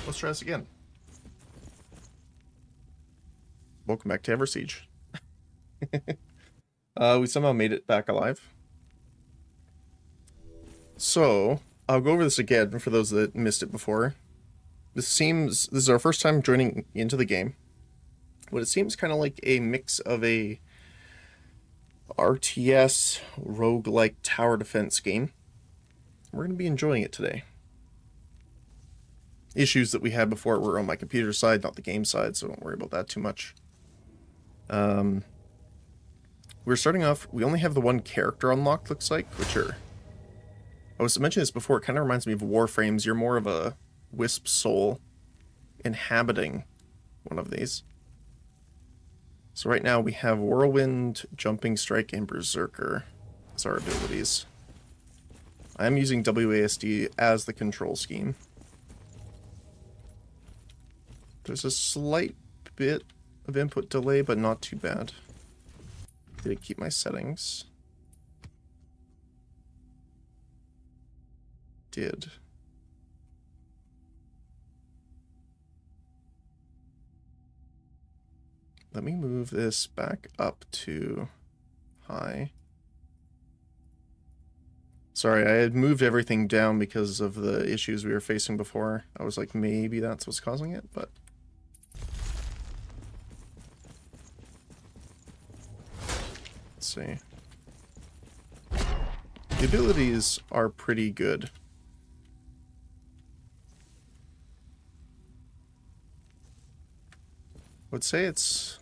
Let's try this again. Welcome back to EverSiege. We somehow made it back alive. So, I'll go over this again for those that missed it before. This is our first time joining into the game. What it seems kind of like a mix of a RTS roguelike tower defense game. We're going to be enjoying it today. Issues that we had before were on my computer side, not the game side, so don't worry about that too much. We're starting off, we only have the one character unlocked, looks like, which are... I was mentioning this before, it kind of reminds me of Warframes. You're more of a wisp soul inhabiting one of these. So right now we have Whirlwind, Jumping Strike, and Berserker as our abilities. I am using WASD as the control scheme. There's a slight bit of input delay, but not too bad. Did it keep my settings? Did. Let me move this back up to high. Sorry, I had moved everything down because of the issues we were facing before. I was like, maybe that's what's causing it, but... Let's see. The abilities are pretty good. I would say it's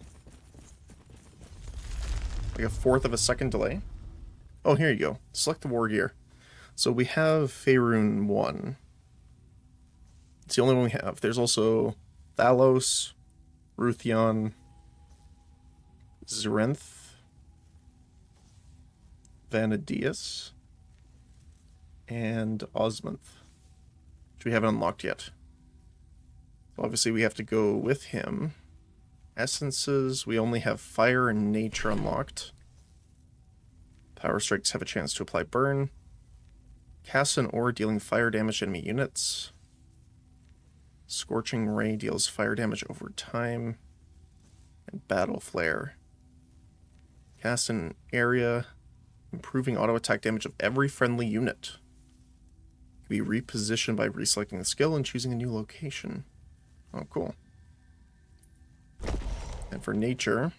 like a fourth of a second delay. Oh, here you go. Select the war gear. So we have Faerun 1. It's the only one we have. There's also Thalos, Ruthion, Zerinth, Vanadius, and Osmonth, which we haven't unlocked yet. Obviously, we have to go with him. Essences, we only have Fire and Nature unlocked. Power Strikes have a chance to apply Burn. Cast an Ore dealing fire damage to enemy units. Scorching Ray deals fire damage over time. And Battle Flare. Cast an Area, improving auto attack damage of every friendly unit. Can be repositioned by reselecting the skill and choosing a new location. Oh, cool. And for Nature,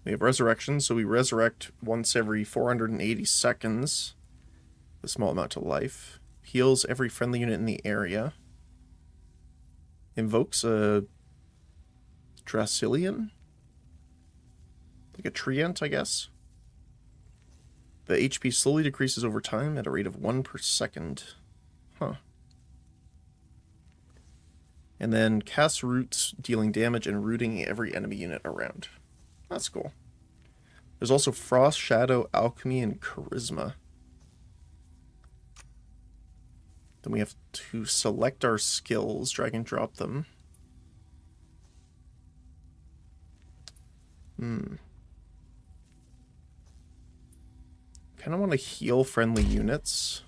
we have Resurrection, so we resurrect once every 480 seconds. A small amount of life. Heals every friendly unit in the area. Invokes a Dracilian? Like a Treant, I guess. The HP slowly decreases over time at a rate of 1 per second. Huh. And then casts Roots, dealing damage and rooting every enemy unit around. That's cool. There's also Frost, Shadow, Alchemy, and Charisma. Then we have to select our skills, drag and drop them. Kind of want to heal friendly units.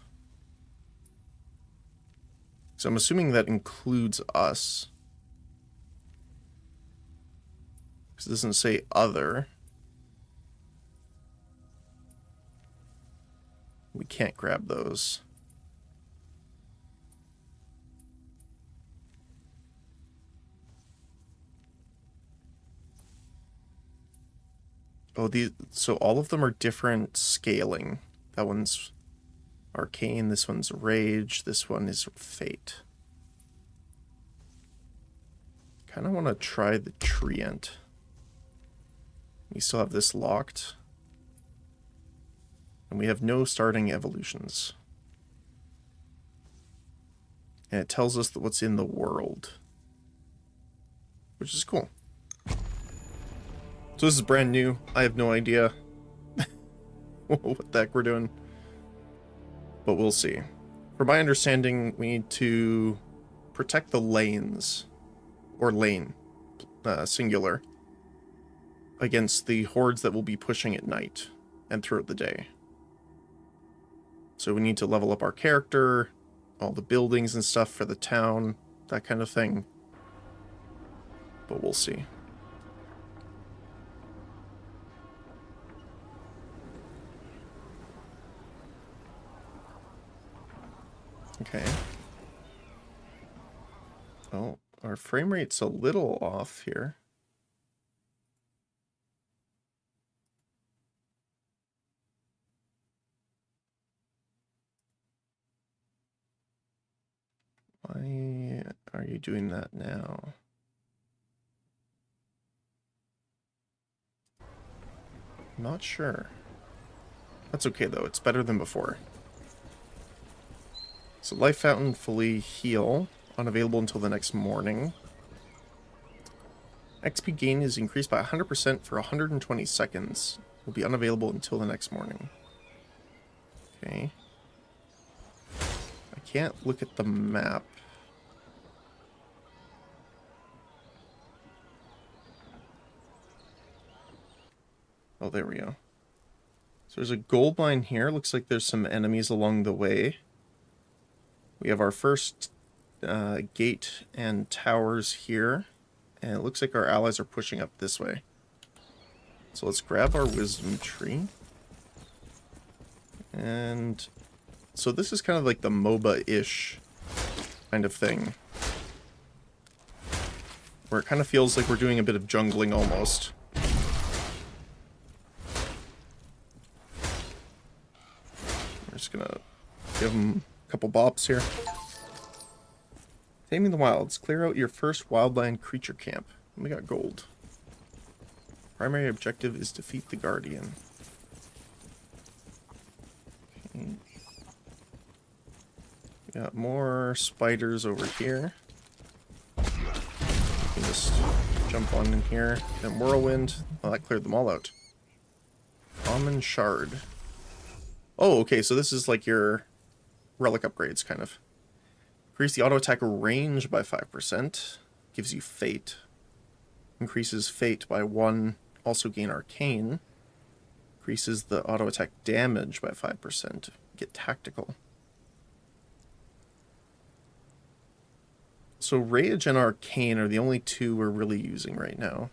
So I'm assuming that includes us. Because it doesn't say other. We can't grab those. Oh, so all of them are different scaling. That one's Arcane, this one's Rage, this one is Fate. Kind of want to try the Treant. We still have this locked. And we have no starting evolutions. And it tells us what's in the world. Which is cool. So this is brand new. I have no idea what the heck we're doing. But we'll see. From my understanding, we need to protect the lanes. Or lane. Singular. Against the hordes that will be pushing at night. And throughout the day. So we need to level up our character. All the buildings and stuff for the town. that kind of thing. But we'll see. Okay. Oh, our frame rate's a little off here. Why are you doing that now? Not sure. That's okay though, it's better than before. So Life Fountain fully heal, unavailable until the next morning. XP gain is increased by 100% for 120 seconds. Will be unavailable until the next morning. Okay. I can't look at the map. Oh, there we go. So there's a gold mine here. Looks like there's some enemies along the way. We have our first gate and towers here. And it looks like our allies are pushing up this way. So let's grab our wisdom tree. And so this is kind of like the MOBA-ish kind of thing. Where it kind of feels like we're doing a bit of jungling almost. We're just gonna give them a couple bops here. Taming the Wilds. Clear out your first wildland creature camp. And we got gold. Primary objective is defeat the Guardian. Okay. We got more spiders over here. We can just jump on in here. Then Whirlwind. Oh, that cleared them all out. Common Shard. Oh, okay, so this is like your relic upgrades, kind of. Increase the auto attack range by 5%. Gives you Fate. Increases Fate by 1. Also gain Arcane. Increases the auto attack damage by 5%. Get Tactical. So Rage and Arcane are the only two we're really using right now.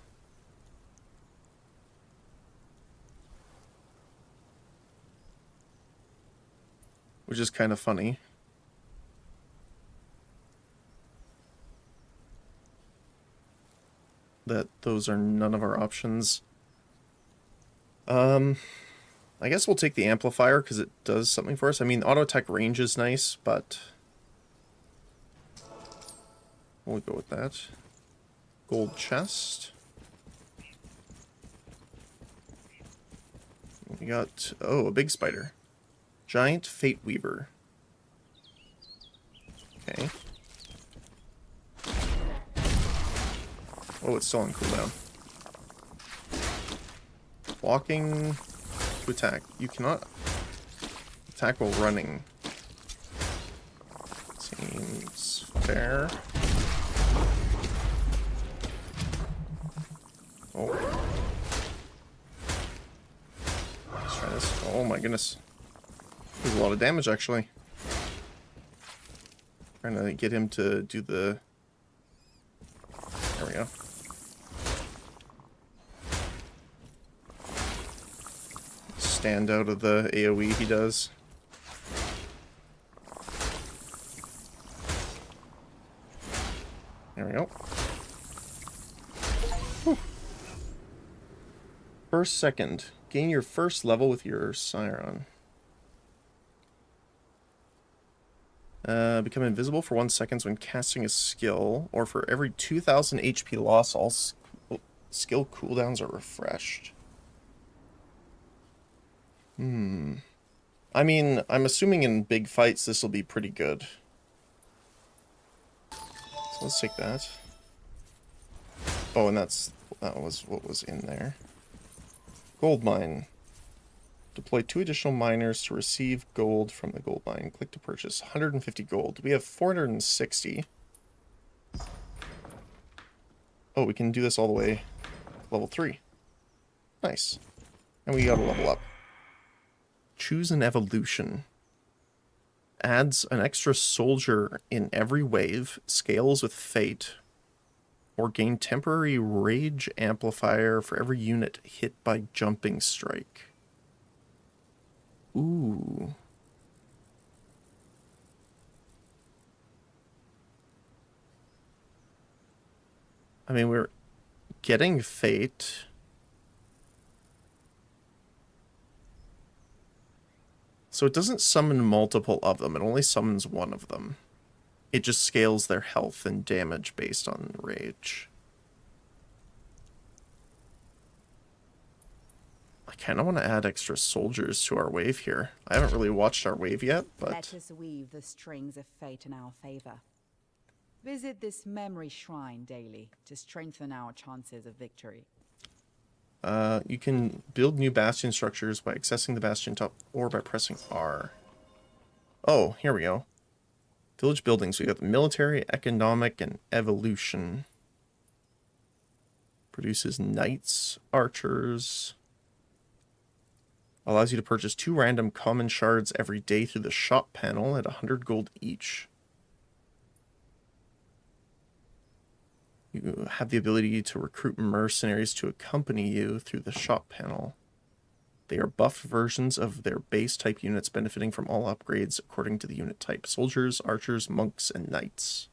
Which is kind of funny. That those are none of our options. I guess we'll take the amplifier because it does something for us. I mean, auto attack range is nice, but we'll go with that. Gold chest. We got, oh, a big spider. Giant Fate Weaver. Okay. Oh, it's still on cooldown. Walking to attack. You cannot attack while running. Seems fair. Oh. Let's try this. Oh my goodness. There's a lot of damage, actually. Trying to get him to do the... There we go. Stand out of the AoE he does. There we go. Whew. First second. Gain your first level with your Siron. Become invisible for 1 second when casting a skill, or for every 2,000 HP loss, all skill cooldowns are refreshed. I mean, I'm assuming in big fights this will be pretty good. So let's take that. Oh, and that was what was in there. Gold mine. Deploy 2 additional miners to receive gold from the gold mine. Click to purchase. 150 gold. We have 460. Oh, we can do this all the way to level 3. Nice. And we gotta level up. Choose an evolution. Adds an extra soldier in every wave, scales with fate, or gain temporary rage amplifier for every unit hit by jumping strike. Ooh. I mean, we're getting fate. So it doesn't summon multiple of them, it only summons one of them. It just scales their health and damage based on rage. I kind of want to add extra soldiers to our wave here. I haven't really watched our wave yet, but... Let us weave the strings of fate in our favor. Visit this memory shrine daily to strengthen our chances of victory. You can build new bastion structures by accessing the bastion top or by pressing R. Oh, here we go. Village buildings. We got the military, economic, and evolution. Produces knights, archers. Allows you to purchase 2 random common shards every day through the shop panel at 100 gold each. You have the ability to recruit mercenaries to accompany you through the shop panel. They are buffed versions of their base type units benefiting from all upgrades according to the unit type. Soldiers, archers, monks, and knights.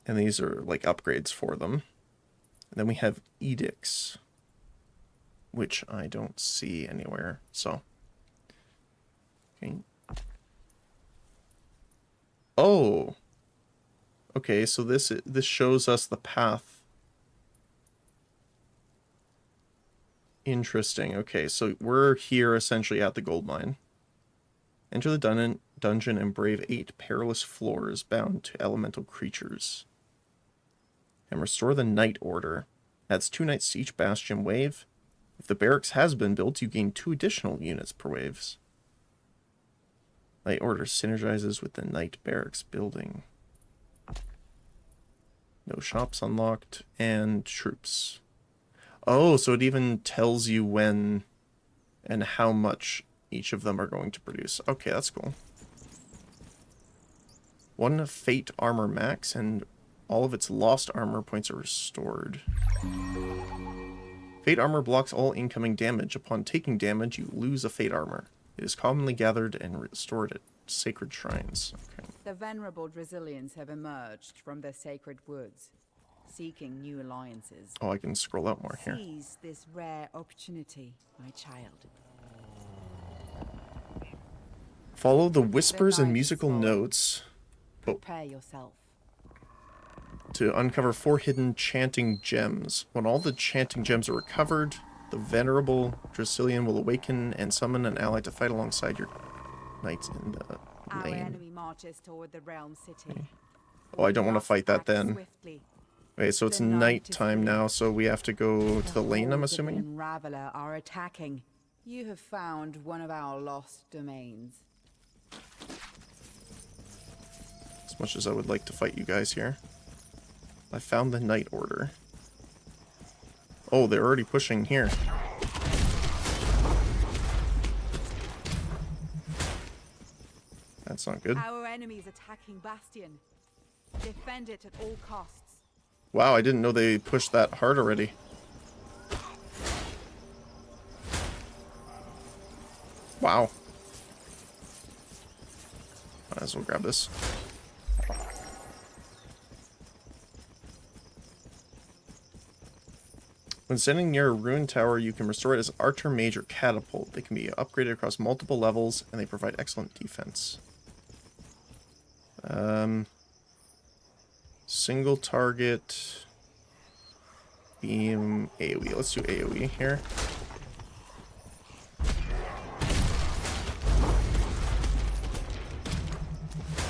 And these are like upgrades for them. And then we have edicts, which I don't see anywhere. So, okay. Oh, okay. So this shows us the path. Interesting. Okay, so we're here essentially at the gold mine. Enter the dungeon and brave 8 perilous floors bound to elemental creatures. And restore the Knight Order. Adds 2 knights to each bastion wave. If the barracks has been built, you gain 2 additional units per waves. Knight Order synergizes with the Knight Barracks building. No shops unlocked. And troops. Oh, so it even tells you when and how much each of them are going to produce. Okay, that's cool. 1 Fate Armor Max, and all of its lost armor points are restored. Fate Armor blocks all incoming damage. Upon taking damage, you lose a Fate Armor. It is commonly gathered and restored at sacred shrines. Okay. The venerable Brazilians have emerged from the sacred woods, seeking new alliances. Oh, I can scroll out more here. Seize this rare opportunity, my child. Follow the whispers and musical notes. Prepare yourself. To uncover 4 hidden chanting gems. When all the chanting gems are recovered, the venerable Brazilian will awaken and summon an ally to fight alongside your knights in the Our lane. enemy marches toward the realm city. Okay. Oh, I don't want to fight that then. Wait, so it's night time now, so we have to go to the lane, I'm assuming? The Unraveler are attacking. You have found one of our lost domains. As much as I would like to fight you guys here. I found the Knight Order. Oh, they're already pushing here. That's not good. Our enemy is attacking Bastion. Defend it at all costs. Wow, I didn't know they pushed that hard already. Wow. Might as well grab this. When standing near a ruined tower, you can restore it as Archer Mage or Catapult. They can be upgraded across multiple levels, and they provide excellent defense. Single target, beam, AoE. Let's do AoE here.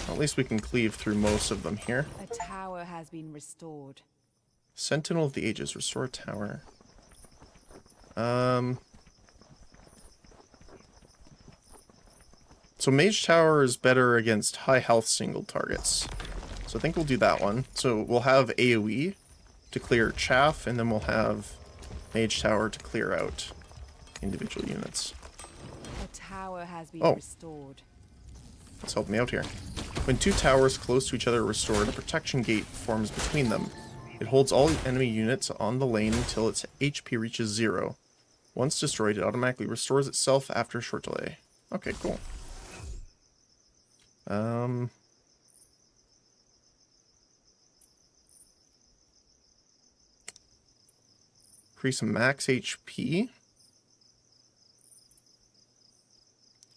At least we can cleave through most of them here. A tower has been restored. Sentinel of the Ages. Restore a tower. So Mage Tower is better against high health single targets. So I think we'll do that one. So we'll have AoE to clear chaff, and then we'll have Mage Tower to clear out individual units. tower has been Oh. restored. Let's help me out here. When two towers close to each other are restored, a protection gate forms between them. It holds all enemy units on the lane until its HP reaches 0. Once destroyed, it automatically restores itself after a short delay. Okay, cool. Increase max HP.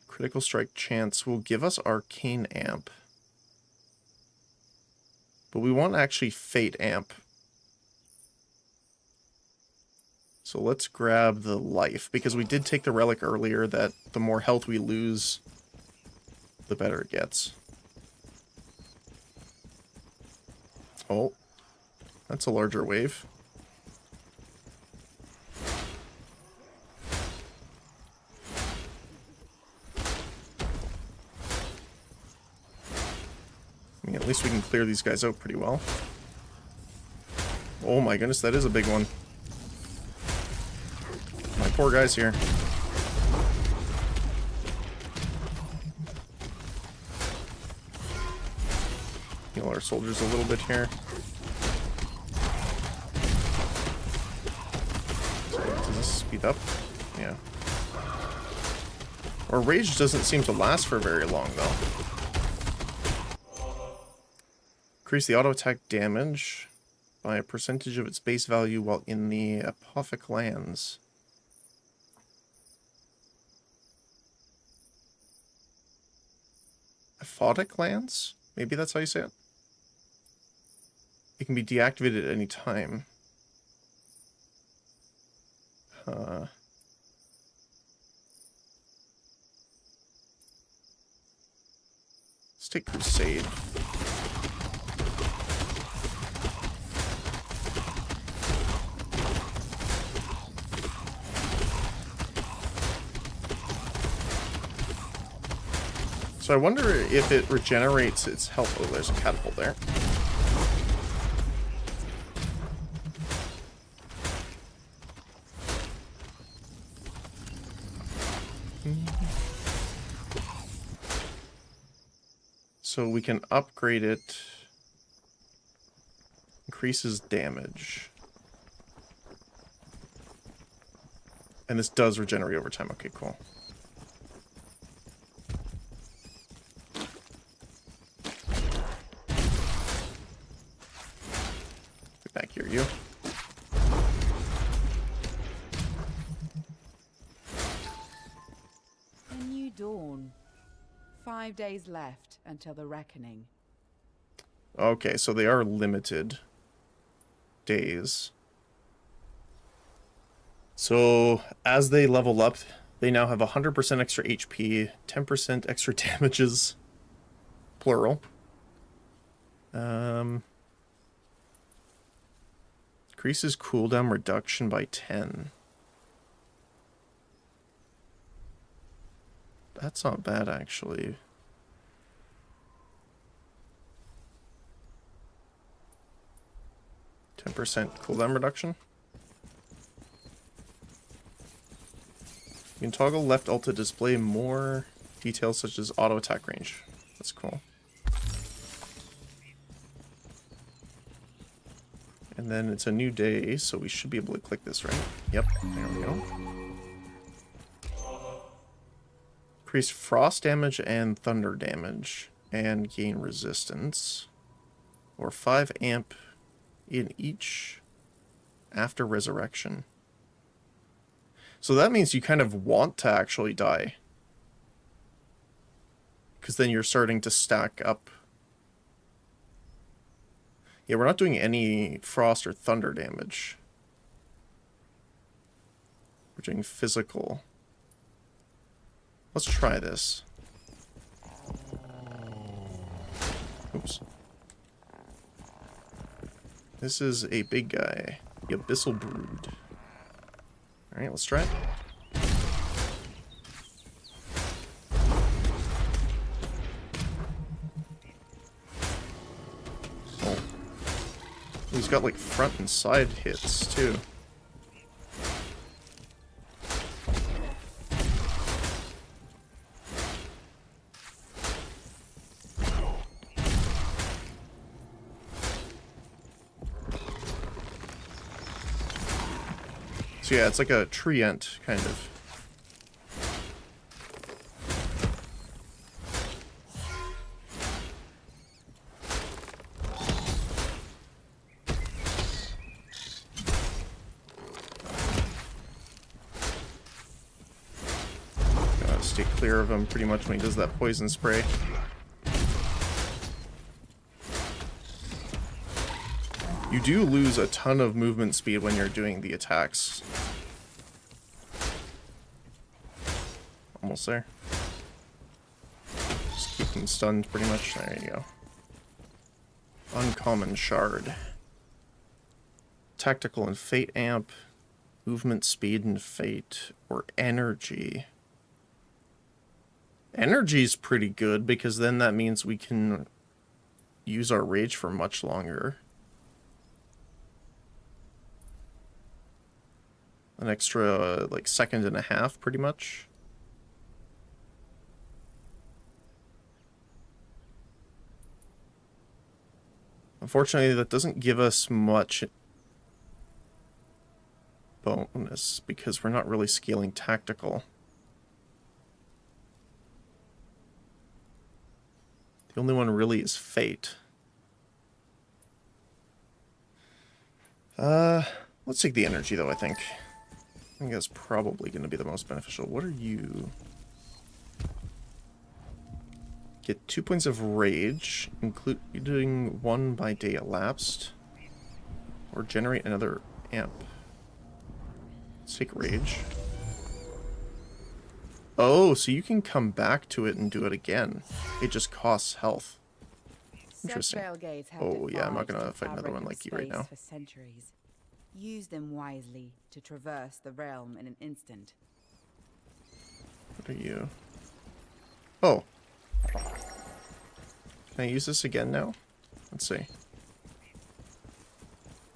Critical strike chance will give us arcane amp. But we want actually fate amp. So let's grab the life, because we did take the relic earlier that the more health we lose, the better it gets. Oh, that's a larger wave. I mean, at least we can clear these guys out pretty well. Oh my goodness, that is a big one. My poor guys here. Heal our soldiers a little bit here. So, does this speed up? Yeah. Our rage doesn't seem to last for very long, though. Increase the auto attack damage by a percentage of its base value while in the Apothic lands. Apothic lands? Maybe that's how you say it? It can be deactivated at any time. Let's take Crusade. So I wonder if it regenerates its health. Oh, there's a catapult there. So we can upgrade it. Increases damage. And this does regenerate over time. Okay, cool. Get back here, you. A new dawn. 5 days left until the reckoning. Okay, so they are limited days. So as they level up, they now have 100% extra HP, 10% extra damages, plural. Increases cooldown reduction by 10. That's not bad, actually. %10 cooldown reduction. You can toggle left alt to display more details such as auto attack range. That's cool. And then it's a new day, so we should be able to click this, right? Yep, there we go. Increase frost damage and thunder damage, and gain resistance. Or 5 amp in each after resurrection. So that means you kind of want to actually die. Because then you're starting to stack up. Yeah, we're not doing any frost or thunder damage. We're doing physical. Let's try this. Oops. This is a big guy. The Abyssal Brood. Alright, let's try it. Oh. He's got like front and side hits too. So yeah, it's like a treant, kind of. Gotta stay clear of him pretty much when he does that poison spray. You do lose a ton of movement speed when you're doing the attacks. Almost there. Just keep them stunned pretty much. There you go. Uncommon shard. Tactical and fate amp. Movement speed and fate. Or energy. Energy's pretty good because then that means we can use our rage for much longer. An extra, like, second and a half, pretty much. Unfortunately, that doesn't give us much bonus, because we're not really scaling tactical. The only one really is fate. Let's take the energy, though, I think. I think that's probably going to be the most beneficial. What are you? Get 2 points of rage, including 1 by day elapsed. Or generate another amp. Let's take rage. Oh, so you can come back to it and do it again. It just costs health. Interesting. Oh yeah, I'm not going to fight another one like you right now. For centuries. Use them wisely to traverse the realm in an instant. What are you? Oh. Can I use this again now? Let's see.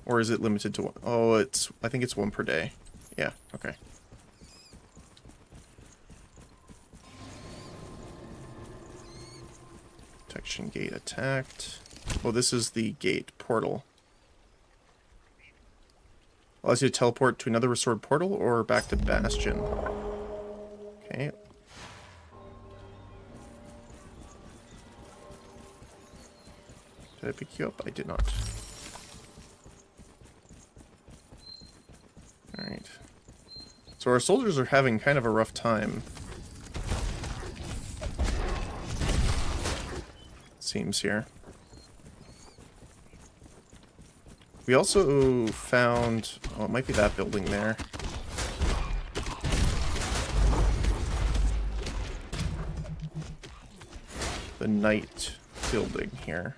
Or is it limited to one? Oh, I think it's 1 per day. Yeah, okay. Protection gate attacked. Oh, this is the gate portal. Allows you to teleport to another restored portal or back to Bastion. Okay. Did I pick you up? I did not. Alright. So our soldiers are having kind of a rough time. Seems here. We also found... Oh, it might be that building there. The knight building here.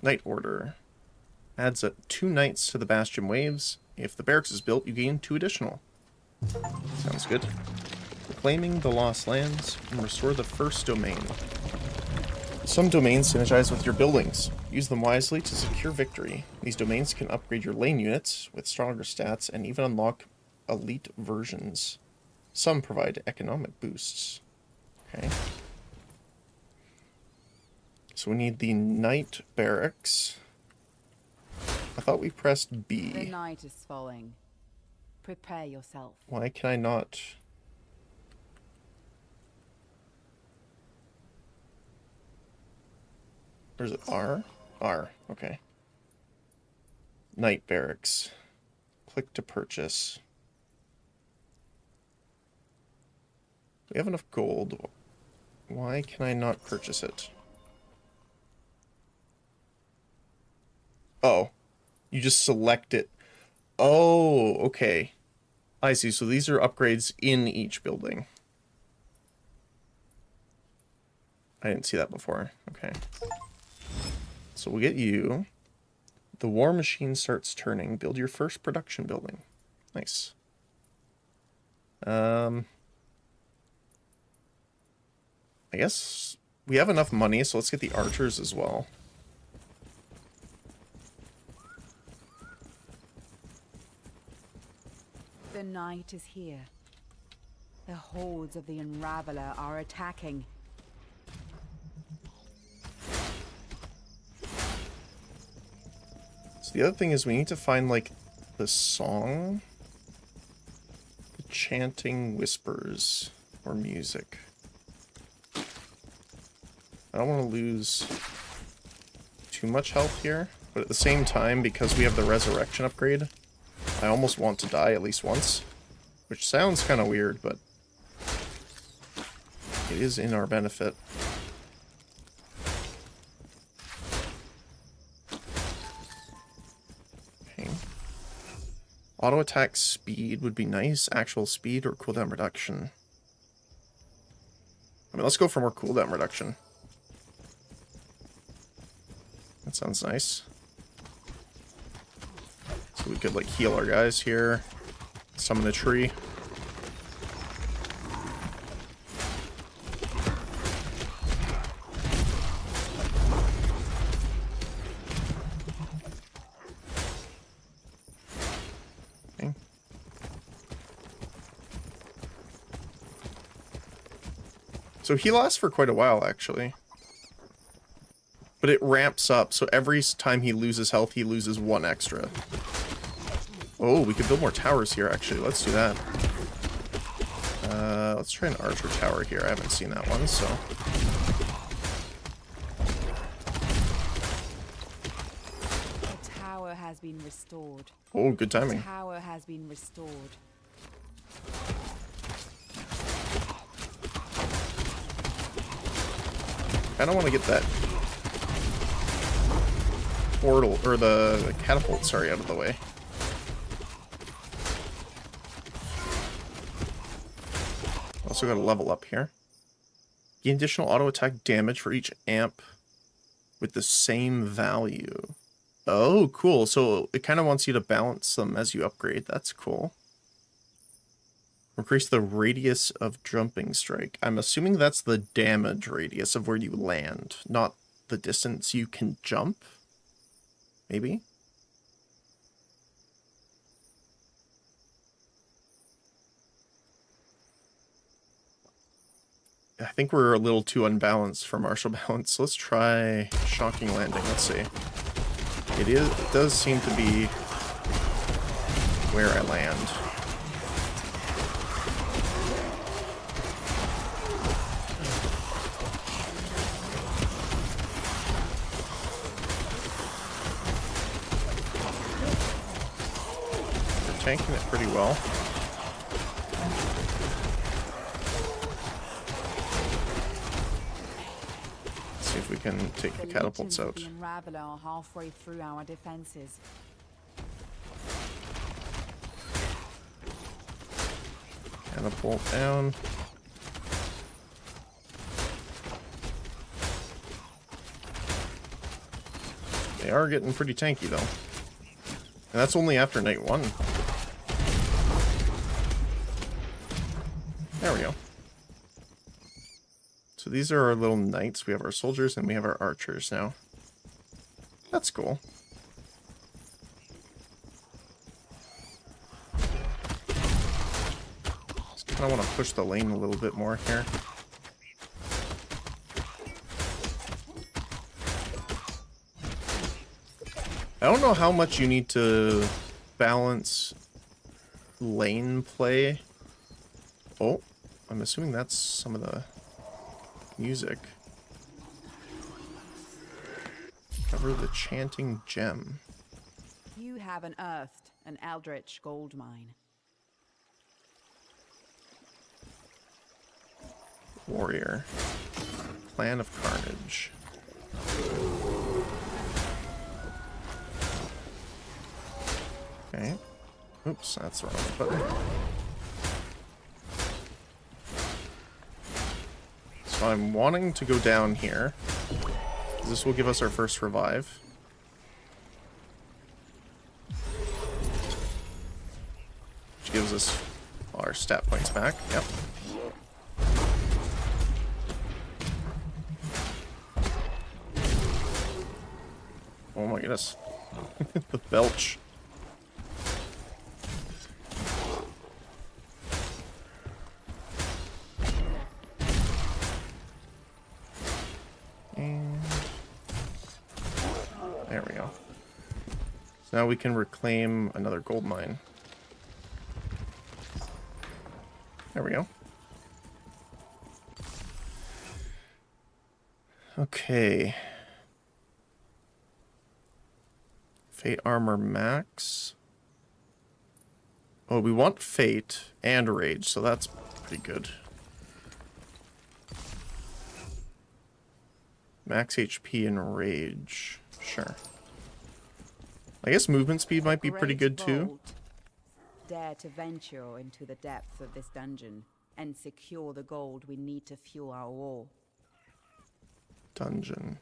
Knight order. Adds 2 knights to the Bastion waves. If the barracks is built, you gain 2 additional. Sounds good. Reclaiming the lost lands and restore the first domain. Some domains synergize with your buildings. Use them wisely to secure victory. These domains can upgrade your lane units with stronger stats and even unlock elite versions. Some provide economic boosts. Okay. So we need the knight barracks. I thought we pressed B. The night is falling. Prepare yourself. Why can I not? Or is it R? R, okay. Knight barracks. Click to purchase. We have enough gold. Why can I not purchase it? Oh. You just select it. Oh, okay. I see. So these are upgrades in each building. I didn't see that before. Okay. So we'll get you. The war machine starts turning. Build your first production building. Nice. I guess we have enough money, so let's get the archers as well. The night is here. The hordes of the Unraveler are attacking. So the other thing is we need to find, like, the song. The chanting whispers or music. I don't want to lose too much health here, but at the same time, because we have the resurrection upgrade, I almost want to die at least once, which sounds kind of weird, but it is in our benefit. Okay. Auto attack speed would be nice. Actual speed or cooldown reduction. I mean, let's go for more cooldown reduction. That sounds nice. So we could, like, heal our guys here. Summon a tree. Okay. So he lasts for quite a while, actually. But it ramps up, so every time he loses health, he loses 1 extra. Oh, we could build more towers here, actually. Let's do that. Let's try an archer tower here. I haven't seen that one, so... The tower has been restored. Oh, good timing. The tower has been restored. I don't want to get that portal, or the catapult, sorry, out of the way. Also got to level up here. Gain additional auto attack damage for each amp with the same value. Oh, cool. So it kind of wants you to balance them as you upgrade. That's cool. Increase the radius of jumping strike. I'm assuming that's the damage radius of where you land, not the distance you can jump. Maybe? I think we're a little too unbalanced for martial balance. So let's try shocking landing. Let's see. It does seem to be where I land. We're tanking it pretty well. See if we can take the catapults out. The Unraveler are halfway through our defenses. Catapult down. They are getting pretty tanky though. And that's only after night 1. There we go. So these are our little knights. We have our soldiers and we have our archers now. That's cool. Just kind of want to push the lane a little bit more here. I don't know how much you need to balance lane play. Oh, I'm assuming that's some of the music. Cover the chanting gem. You have unearthed an eldritch gold mine. Warrior. Clan of Carnage. Okay. Oops, that's the wrong button. So I'm wanting to go down here. This will give us our first revive. Which gives us our stat points back. Yep. Oh my goodness. The belch. And there we go. Now we can reclaim another gold mine. There we go. Okay. Fate armor max. Oh, we want fate and rage, so that's pretty good. Max HP and rage. Sure. I guess movement speed might be pretty good too. Dare to venture into the depths of this dungeon and secure the gold we need to fuel our war. Dungeon.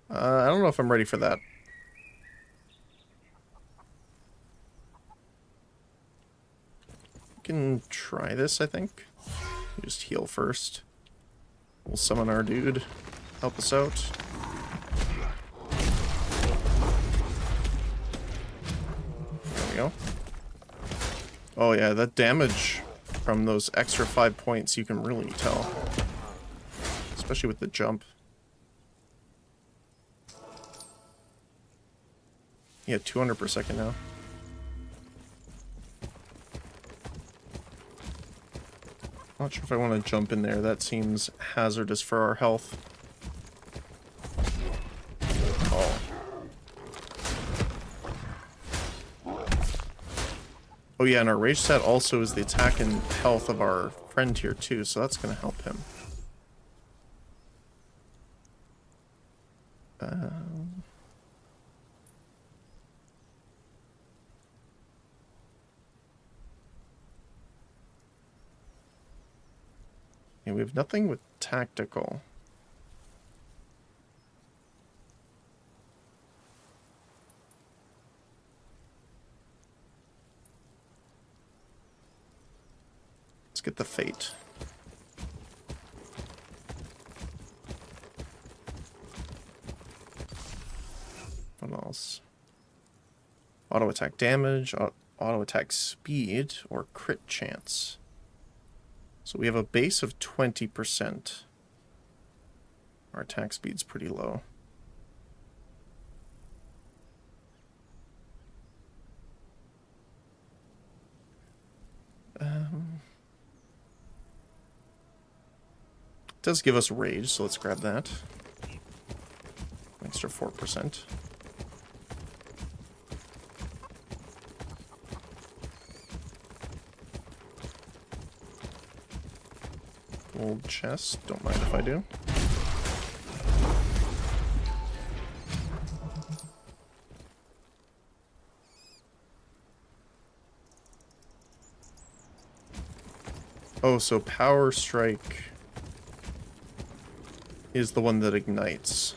I don't know if I'm ready for that. We can try this, I think. Just heal first. We'll summon our dude. Help us out. There we go. Oh yeah, that damage from those extra 5 points, you can really tell. Especially with the jump. Yeah, 200 per second now. Not sure if I want to jump in there. That seems hazardous for our health. Oh. Oh yeah, and our rage stat also is the attack and health of our friend here too, so that's going to help him. Yeah, we have nothing with tactical. Let's get the fate. What else? Auto attack damage, auto attack speed, or crit chance. So we have a base of 20%. Our attack speed's pretty low. It does give us rage, so let's grab that. Extra 4%. Gold chest, don't mind if I do. Oh, so Power Strike is the one that ignites.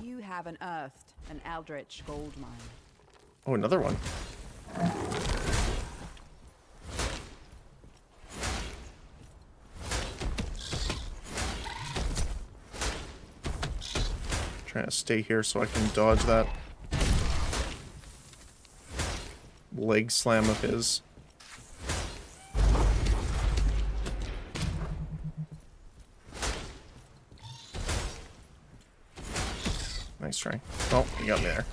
You have unearthed an eldritch gold mine. Oh, another one. Trying to stay here so I can dodge that leg slam of his. Nice try. Oh, you got me there.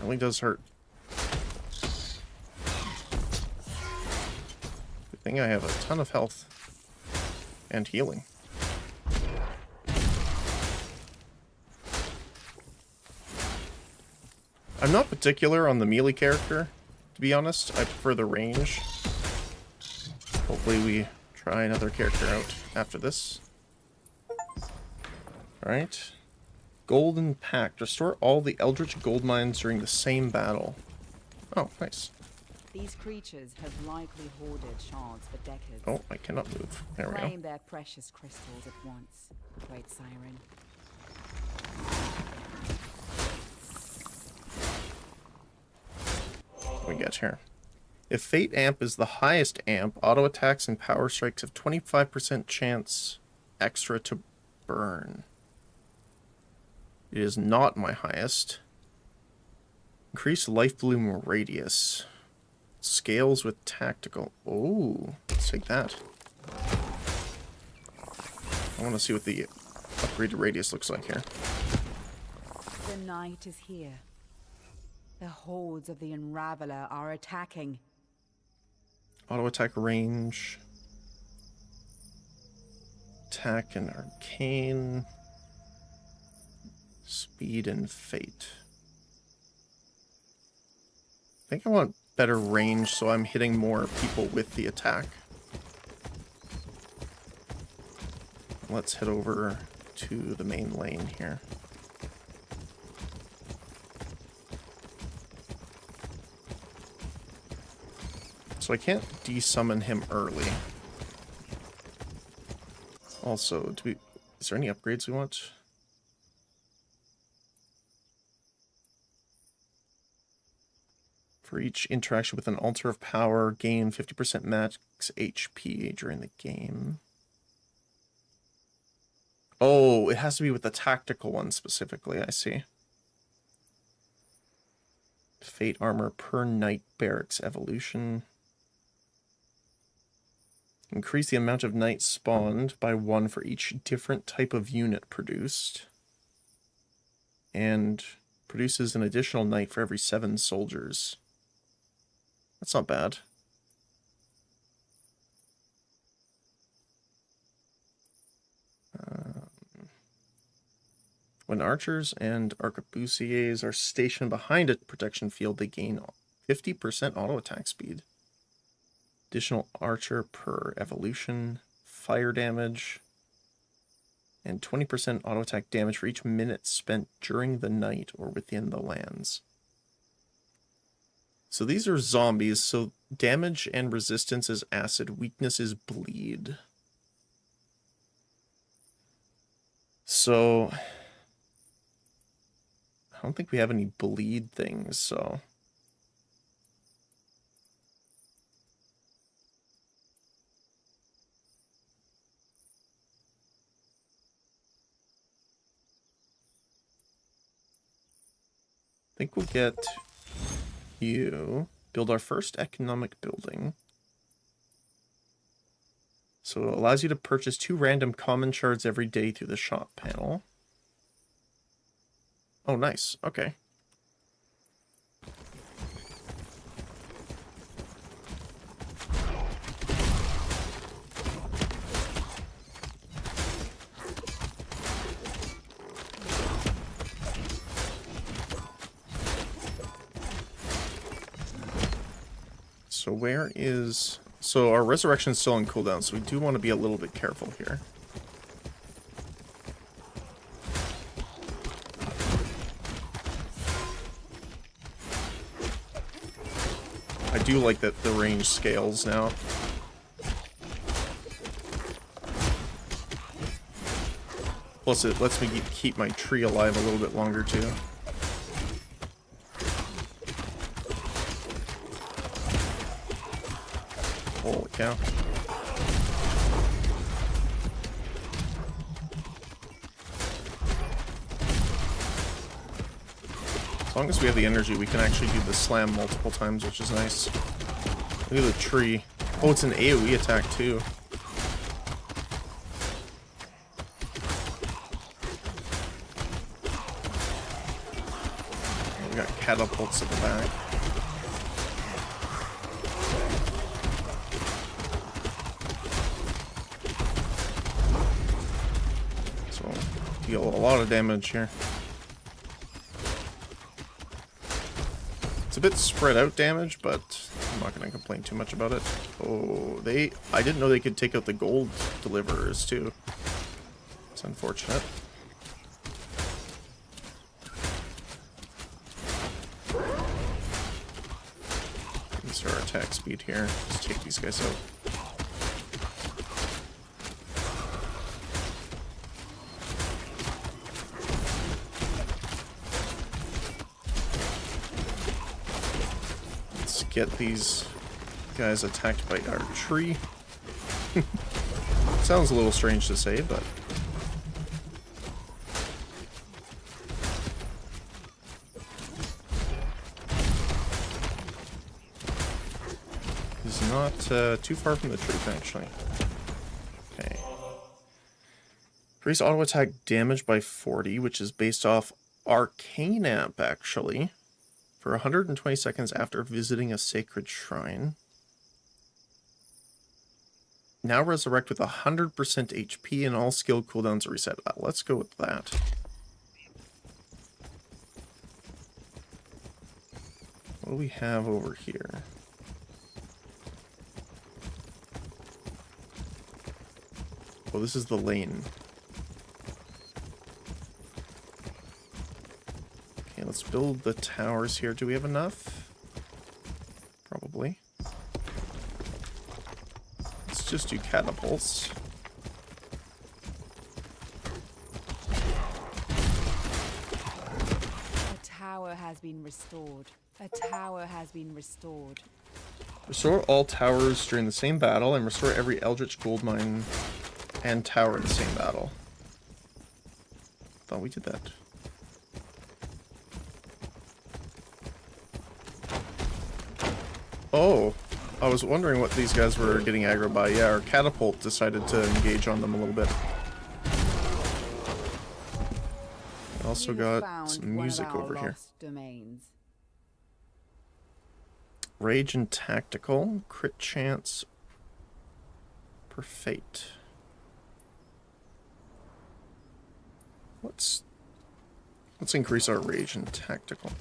Really does hurt. Good thing I have a ton of health and healing. I'm not particular on the melee character, to be honest. I prefer the range. Hopefully we try another character out after this. Alright. Golden Pact. Restore all the Eldritch gold mines during the same battle. Oh, nice. These creatures have likely hoarded shards for decades. Oh, I cannot move. There we go. Claim their precious crystals at once, Great Siren. What do we get here? If Fate Amp is the highest amp, auto attacks and power strikes have 25% chance extra to burn. It is not my highest. Increase life bloom radius. Scales with tactical. Oh, let's take that. I want to see what the upgraded radius looks like here. The night is here. The hordes of the Unraveler are attacking. Auto attack range. Attack and arcane. Speed and fate. I think I want better range so I'm hitting more people with the attack. Let's head over to the main lane here. So I can't desummon him early. Also, is there any upgrades we want? For each interaction with an altar of power, gain 50% max HP during the game. Oh, it has to be with the tactical one specifically, I see. Fate armor per Knight Barracks evolution. Increase the amount of knights spawned by 1 for each different type of unit produced. And produces an additional knight for every 7 soldiers. That's not bad. When archers and arquebusiers are stationed behind a protection field, they gain 50% auto attack speed. Additional archer per evolution, fire damage, and 20% auto attack damage for each minute spent during the night or within the lands. So these are zombies, so damage and resistance is acid, weakness is bleed. So I don't think we have any bleed things, so I think we'll get you. Build our first economic building. So it allows you to purchase 2 random common shards every day through the shop panel. Oh, nice. Okay. So where is... So our resurrection's still on cooldown, so we do want to be a little bit careful here. I do like that the range scales now. Plus it lets me keep my tree alive a little bit longer too. Holy cow. As long as we have the energy, we can actually do the slam multiple times, which is nice. Look at the tree. Oh, it's an AoE attack too. We got catapults at the back. So, deal a lot of damage here. It's a bit spread out damage, but I'm not going to complain too much about it. Oh, I didn't know they could take out the gold deliverers too. It's unfortunate. These are our attack speed here. Let's take these guys out. Get these guys attacked by our tree. Sounds a little strange to say, but it's not too far from the truth, actually. Okay. Increase auto attack damage by 40, which is based off Arcane Amp, actually. For 120 seconds after visiting a sacred shrine. Now resurrect with 100% HP and all skill cooldowns are reset. Let's go with that. What do we have over here? Oh, this is the lane. Okay, let's build the towers here. Do we have enough? Probably. Let's just do catapults. A tower has been restored. A tower has been restored. Restore all towers during the same battle and restore every Eldritch gold mine and tower in the same battle. Thought we did that. Oh, I was wondering what these guys were getting aggro by. Yeah, our catapult decided to engage on them a little bit. We also got some music over here. Domains. Rage and Tactical, crit chance per fate. Let's increase our rage and tactical.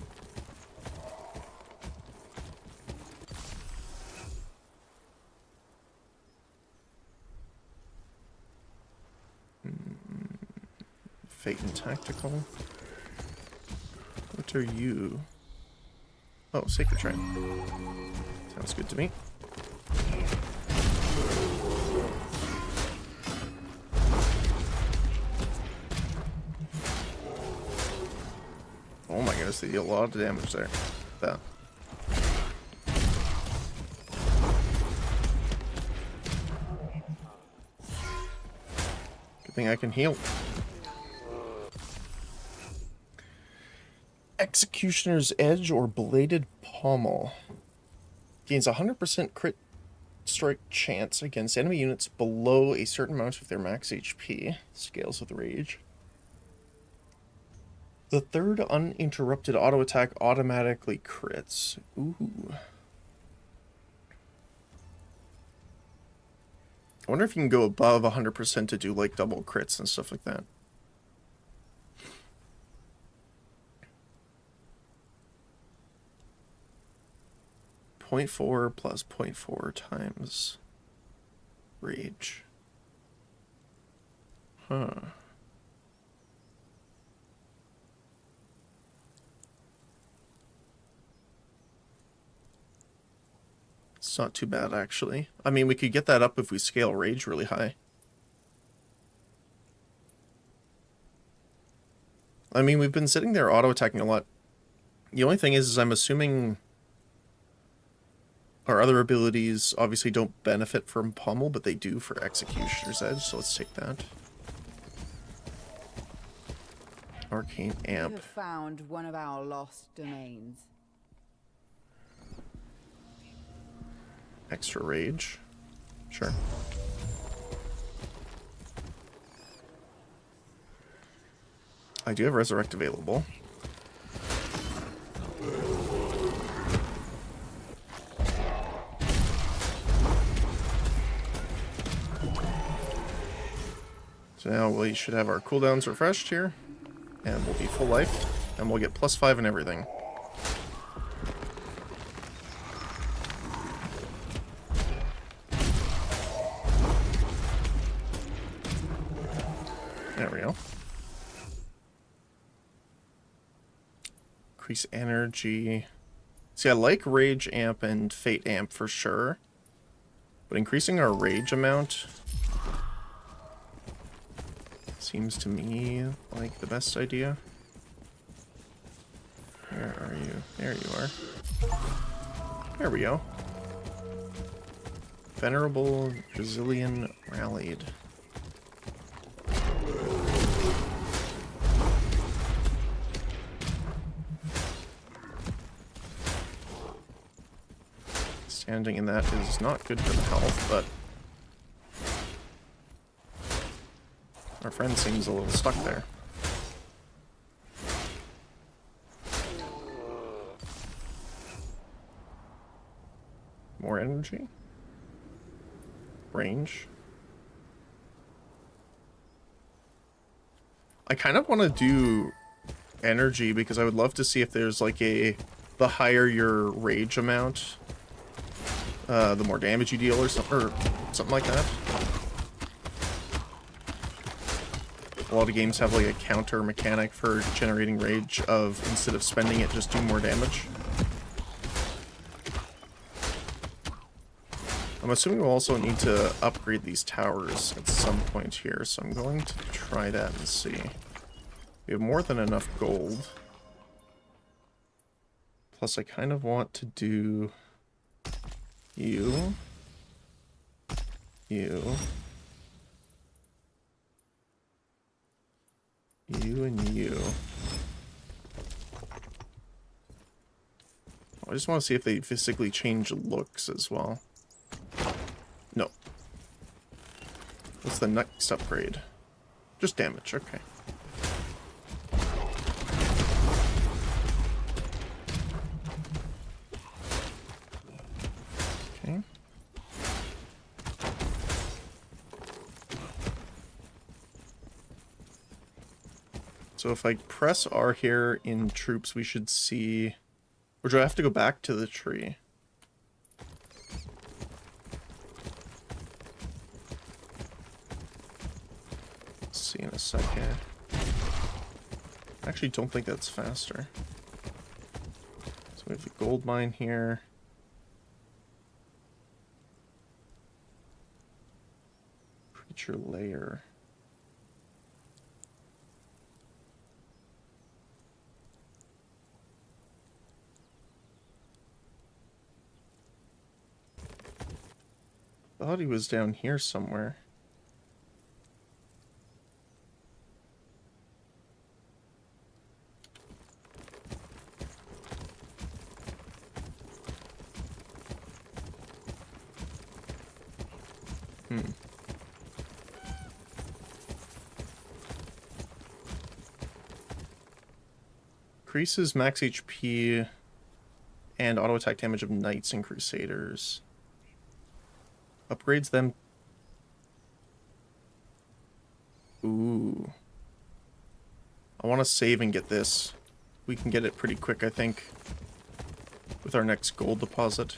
Fate and tactical. What are you? Oh, Sacred Shrine. Sounds good to me. Oh my goodness, they deal a lot of damage there. That. Good thing I can heal. Executioner's Edge or Bladed Pommel. Gains 100% crit strike chance against enemy units below a certain amount of their max HP. Scales with Rage. The third uninterrupted auto attack automatically crits. Ooh. I wonder if you can go above 100% to do like double crits and stuff like that. .4 plus 0.4 times Rage. Huh. It's not too bad, actually. I mean, we could get that up if we scale Rage really high. I mean, we've been sitting there auto-attacking a lot. The only thing is I'm assuming our other abilities obviously don't benefit from Pommel, but they do for Executioner's Edge, so let's take that. Arcane Amp. You have found one of our lost domains. Extra Rage. Sure. I do have Resurrect available. So now we should have our cooldowns refreshed here, and we'll be full life, and we'll get +5 and everything. There we go. Increase energy. See, I like Rage Amp and Fate Amp for sure, but increasing our Rage amount seems to me like the best idea. Where are you? There you are. There we go. Venerable Brazilian Rallied. Standing in that is not good for the health, but Our friend seems a little stuck there. More energy? Range? I kind of want to do energy because I would love to see if there's like the higher your rage amount, the more damage you deal or something like that. A lot of games have like a counter mechanic for generating rage of instead of spending it, just do more damage. I'm assuming we'll also need to upgrade these towers at some point here, so I'm going to try that and see. We have more than enough gold. Plus, I kind of want to do you, and you. I just want to see if they physically change looks as well. No. What's the next upgrade? Just damage, okay. Okay. So if I press R here in troops, we should see... Or do I have to go back to the tree? See in a second. I actually don't think that's faster. So we have the gold mine here. Creature layer. I thought he was down here somewhere. Increases max HP and auto attack damage of knights and crusaders. Upgrades them. Ooh. I want to save and get this. We can get it pretty quick, I think, with our next gold deposit.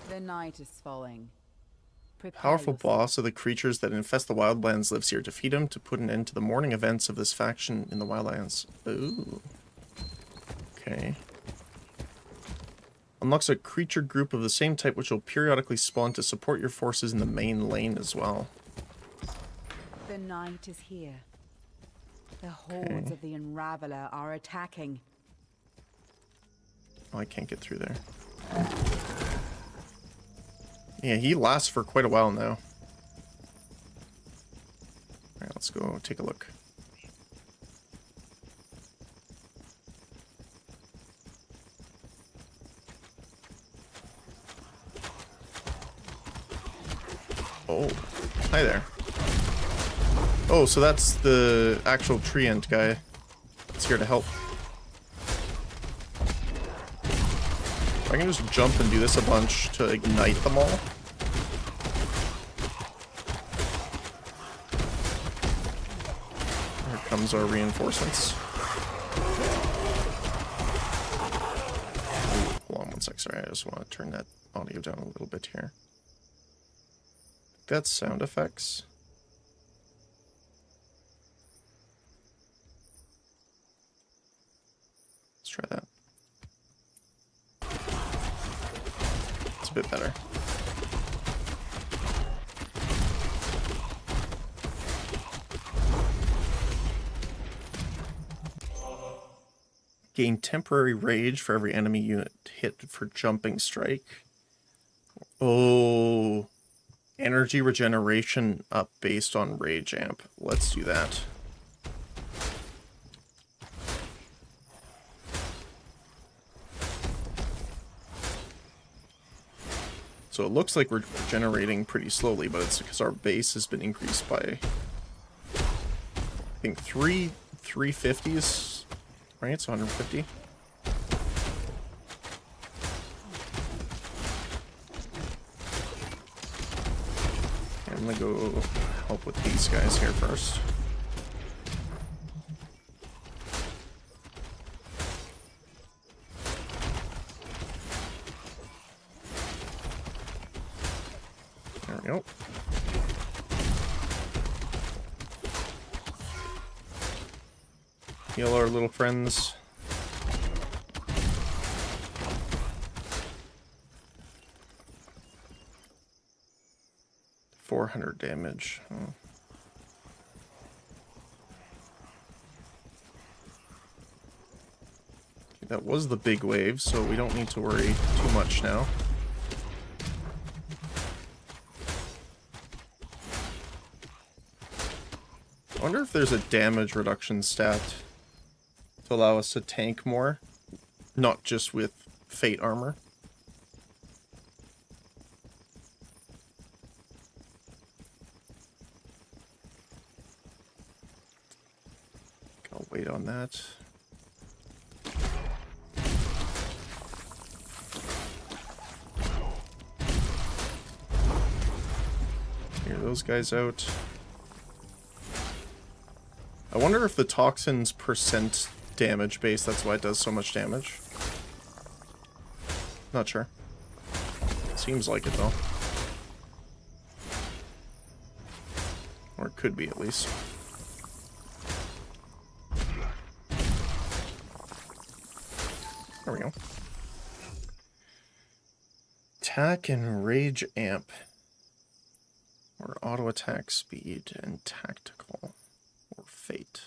The night is falling. Prepare Powerful yourself. boss of the creatures that infest the wildlands lives here. Defeat him to put an end to the morning events of this faction in the wildlands. Ooh. Okay. Unlocks a creature group of the same type which will periodically spawn to support your forces in the main lane as well. The night is here. The hordes of the Unraveler are attacking. Oh, I can't get through there. Yeah, he lasts for quite a while now. Alright, let's go take a look. Oh, hi there. Oh, so that's the actual tree ant guy. It's here to help. I can just jump and do this a bunch to ignite them all. Here comes our reinforcements. Ooh, hold on one sec, sorry, I just want to turn that audio down a little bit here. That's sound effects. Let's try that. It's a bit better. Gain temporary rage for every enemy unit hit for jumping strike. Oh, energy regeneration up based on rage amp. Let's do that. So it looks like we're generating pretty slowly, but it's because our base has been increased by, I think, 350s, right? It's 150. I'm gonna go help with these guys here first. There we go. Heal our little friends. $400 damage. Oh. That was the big wave, so we don't need to worry too much now. I wonder if there's a damage reduction stat to allow us to tank more, not just with Fate armor. I'll wait on that. Clear those guys out. I wonder if the toxin's percent damage base, that's why it does so much damage. Not sure. Seems like it though. Or it could be at least. There we go. Attack and rage amp. Or auto attack speed and tactical. Or fate.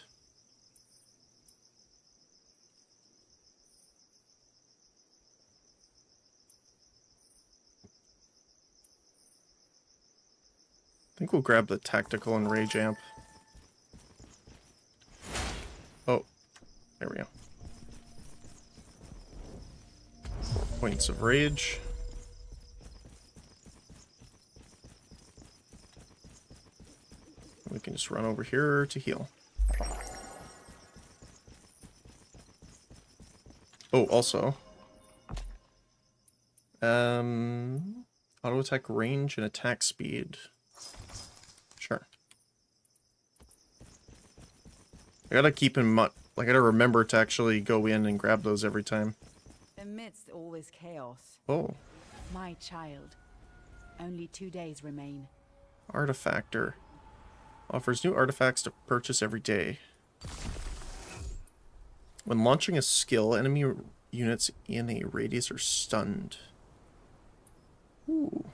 I think we'll grab the tactical and rage amp. Oh, there we go. 4 points of rage. We can just run over here to heal. Oh, also, auto attack range and attack speed. Sure. I gotta keep in mind, I gotta remember to actually go in and grab those every time. Amidst all this chaos, Oh, my child, only 2 days remain. artifactor. Offers new artifacts to purchase every day. When launching a skill, enemy units in a radius are stunned. Ooh.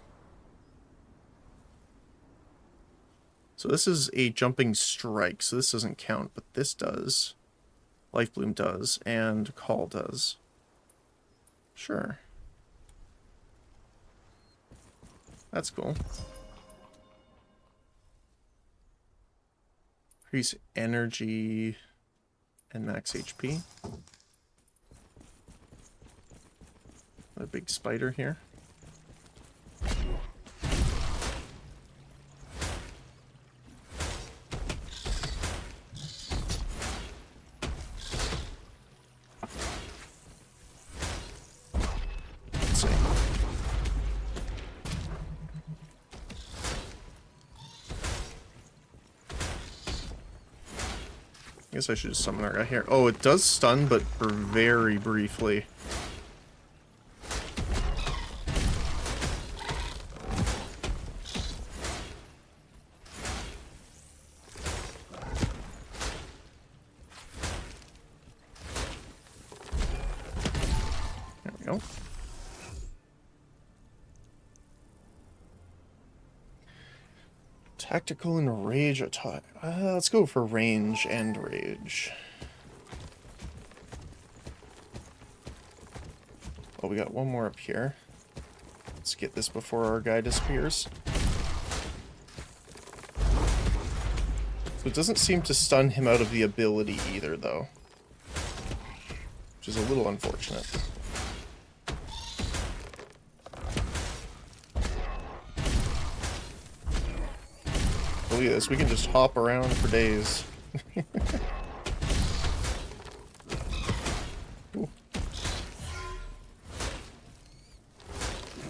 So this is a jumping strike, so this doesn't count, but this does. Life Bloom does, and Call does. Sure. That's cool. Increase energy and max HP. A big spider here. Let's see. I guess I should just summon our guy here. Oh, it does stun, but for very briefly. There we go. Tactical and rage attack. Let's go for range and rage. Oh, we got one more up here. Let's get this before our guy disappears. So it doesn't seem to stun him out of the ability either, though. Which is a little unfortunate. Look at this, we can just hop around for days.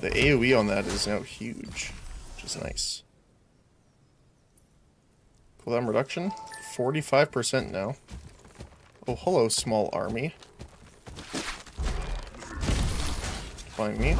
The AoE on that is now huge, which is nice. Cooldown reduction, 45% now. Oh, hello, small army. Find me.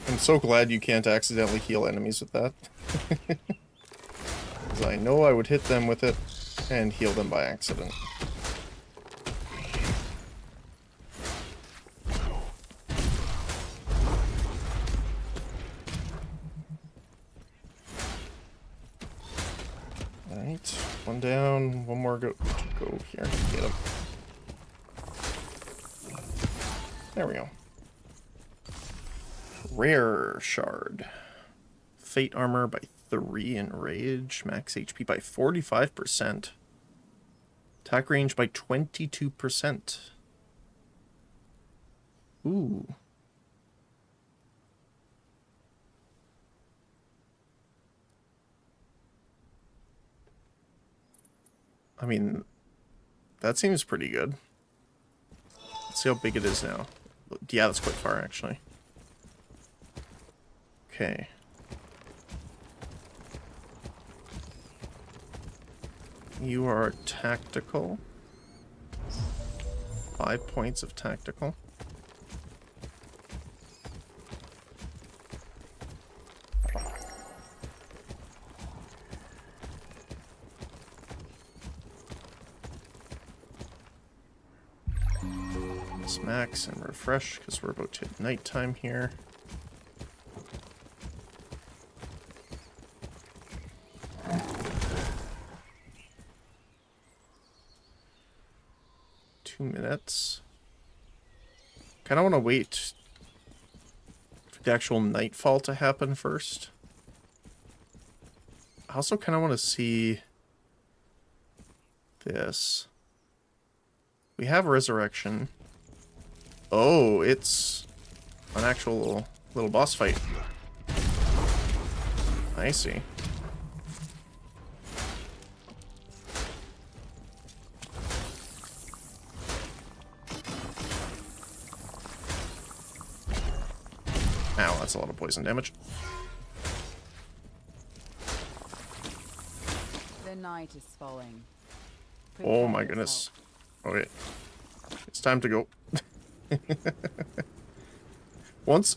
I'm so glad you can't accidentally heal enemies with that. Because I know I would hit them with it and heal them by accident. Alright, one down, one more go here. Get him. There we go. Rare shard. Fate armor by 3 in rage. Max HP by 45%. Attack range by 22%. Ooh. I mean, that seems pretty good. Let's see how big it is now. Yeah, that's quite far, actually. Okay. You are tactical. 5 points of tactical. Let's max and refresh because we're about to hit nighttime here. Minutes. Kind of want to wait for the actual nightfall to happen first. I also kind of want to see this. We have resurrection. Oh, it's an actual little boss fight. I see. Ow, that's a lot of poison damage. The night is falling. Oh my goodness. Okay. It's time to go.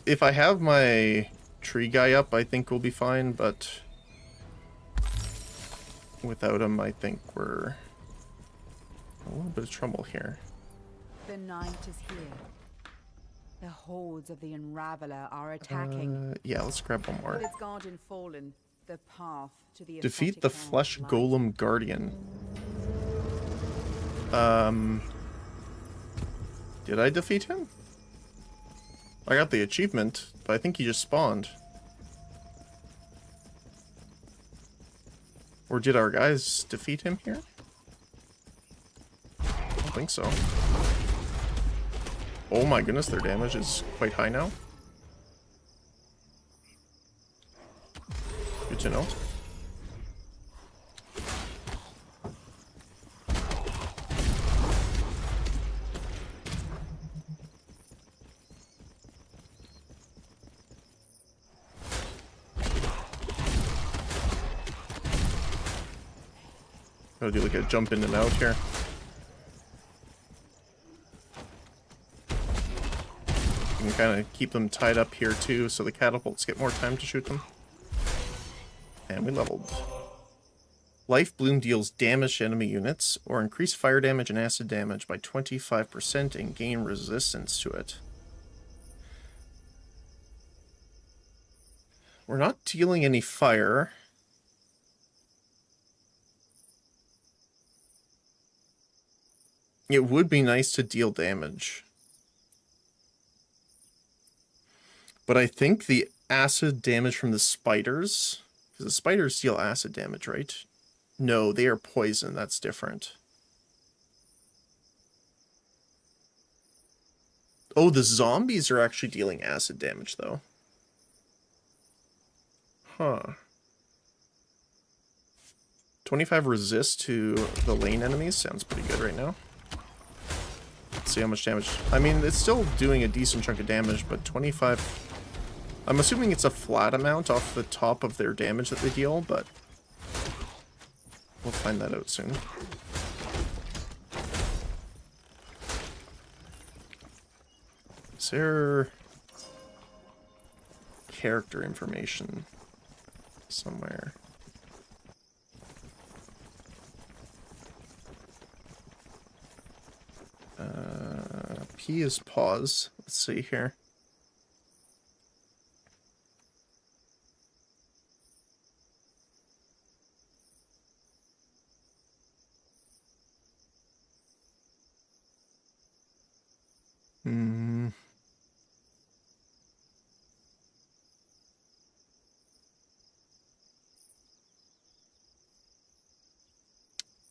If I have my tree guy up, I think we'll be fine, but without him, I think we're a little bit of trouble here. The night is here. The hordes of the Unraveler are attacking. Yeah, let's grab one more. With its guardian fallen, the path to the Defeat the aquatic realm Flesh lies. Golem Guardian. Did I defeat him? I got the achievement, but I think he just spawned. Or did our guys defeat him here? I don't think so. Oh my goodness, their damage is quite high now. Good to know. Gotta do like a jump in and out here. You can kind of keep them tied up here too, so the catapults get more time to shoot them. And we leveled. Life Bloom deals damage to enemy units, or increase fire damage and acid damage by 25% and gain resistance to it. We're not dealing any fire. It would be nice to deal damage. But I think the acid damage from the spiders, because the spiders deal acid damage, right? No, they are poison. That's different. Oh, the zombies are actually dealing acid damage, though. Huh. 25 resist to the lane enemies sounds pretty good right now. Let's see how much damage. I mean, it's still doing a decent chunk of damage, but 25... I'm assuming it's a flat amount off the top of their damage that they deal, but we'll find that out soon. Is there character information somewhere? P is pause. Let's see here.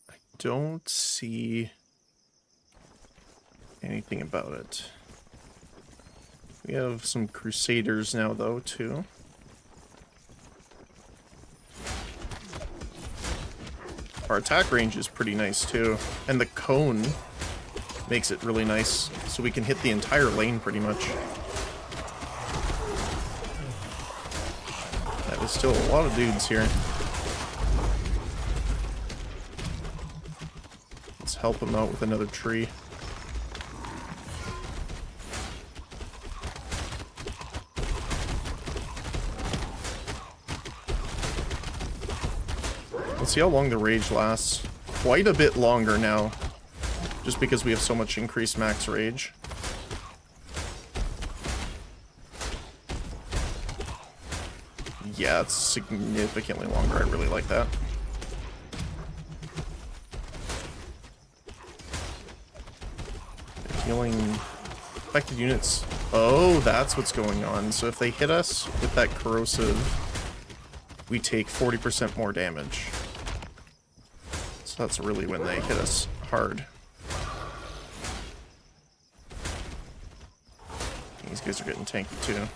I don't see anything about it. We have some Crusaders now, though, too. Our attack range is pretty nice, too. And the cone makes it really nice, so we can hit the entire lane, pretty much. That is still a lot of dudes here. Let's help them out with another tree. Let's see how long the rage lasts. Quite a bit longer now, just because we have so much increased max rage. Yeah, it's significantly longer. I really like that. Healing affected units. Oh, that's what's going on. So if they hit us with that corrosive, we take 40% more damage. So that's really when they hit us hard. These guys are getting tanky too.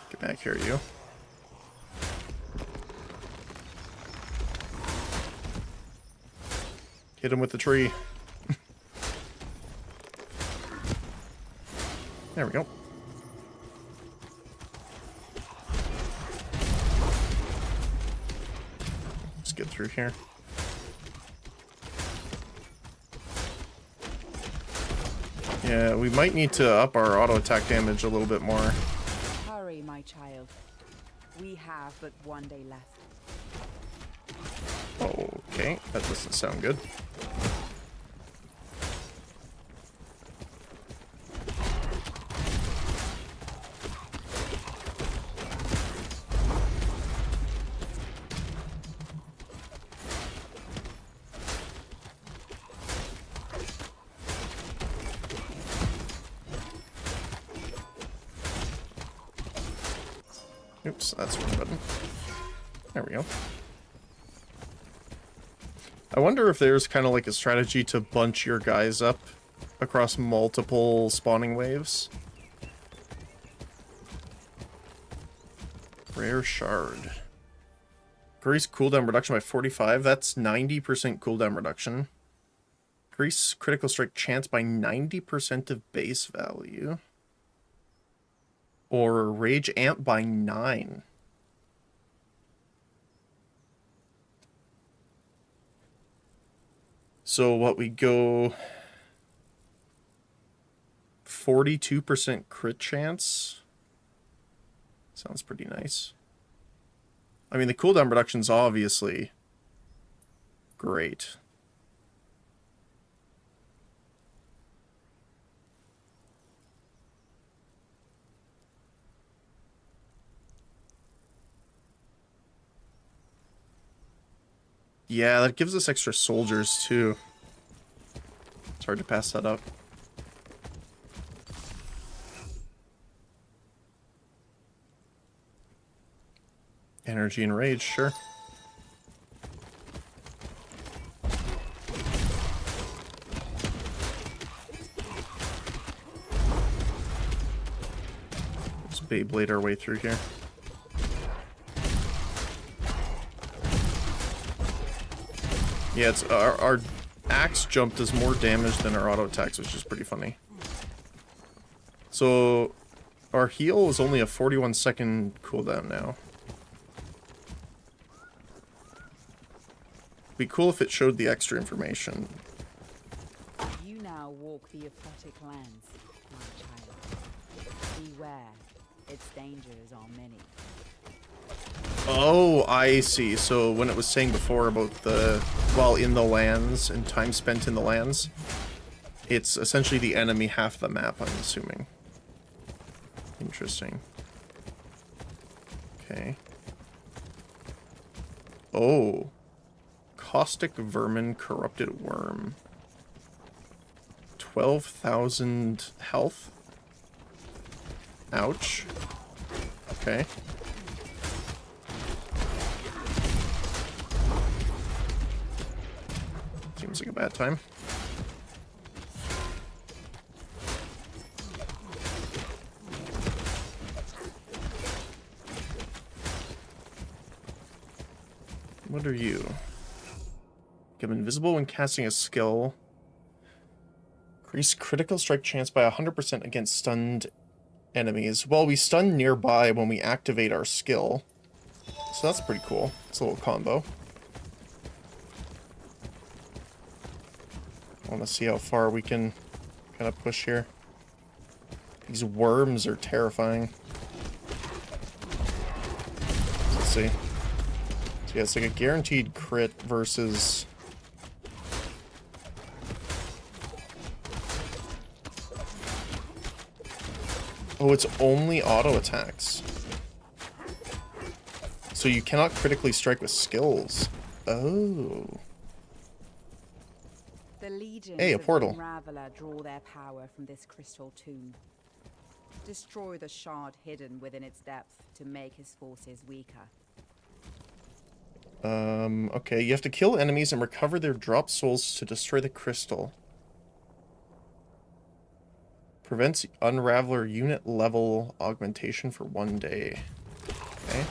Get back here, you. Hit him with the tree. There we go. Let's get through here. Yeah, we might need to up our auto attack damage a little bit more. Hurry, my child. We have but one day left. Okay, that doesn't sound good. Oops, that's the wrong button. There we go. I wonder if there's kind of like a strategy to bunch your guys up across multiple spawning waves. Rare shard. Grease cooldown reduction by 45. That's 90% cooldown reduction. Grease critical strike chance by 90% of base value. Or rage amp by 9. So what, we go 42% crit chance? Sounds pretty nice. I mean, the cooldown reduction's obviously great. Yeah, that gives us extra soldiers too. It's hard to pass that up. Energy and rage, sure. Let's Beyblade our way through here. Yeah, it's our axe jump does more damage than our auto attacks, which is pretty funny. So our heal is only a 41-second cooldown now. Be cool if it showed the extra information. You now walk the aquatic lands, my child. Beware, its dangers are many. Oh, I see. So when it was saying before about the while in the lands and time spent in the lands, it's essentially the enemy half the map, I'm assuming. Interesting. Okay. Oh. Caustic Vermin Corrupted Worm. 12,000 health. Ouch. Okay. Seems like a bad time. What are you? Become invisible when casting a skill. Increase critical strike chance by 100% against stunned enemies. Well, we stun nearby when we activate our skill. So that's pretty cool. It's a little combo. I want to see how far we can kind of push here. These worms are terrifying. Let's see. So yeah, it's like a guaranteed crit versus... Oh, it's only auto attacks. So you cannot critically strike with skills. Oh. The legions hey, a of portal. the Unraveler draw their power from this crystal tomb. Destroy the shard hidden within its depth to make his forces weaker. Okay, you have to kill enemies and recover their dropped souls to destroy the crystal. Prevents Unraveler unit level augmentation for 1 day. Okay.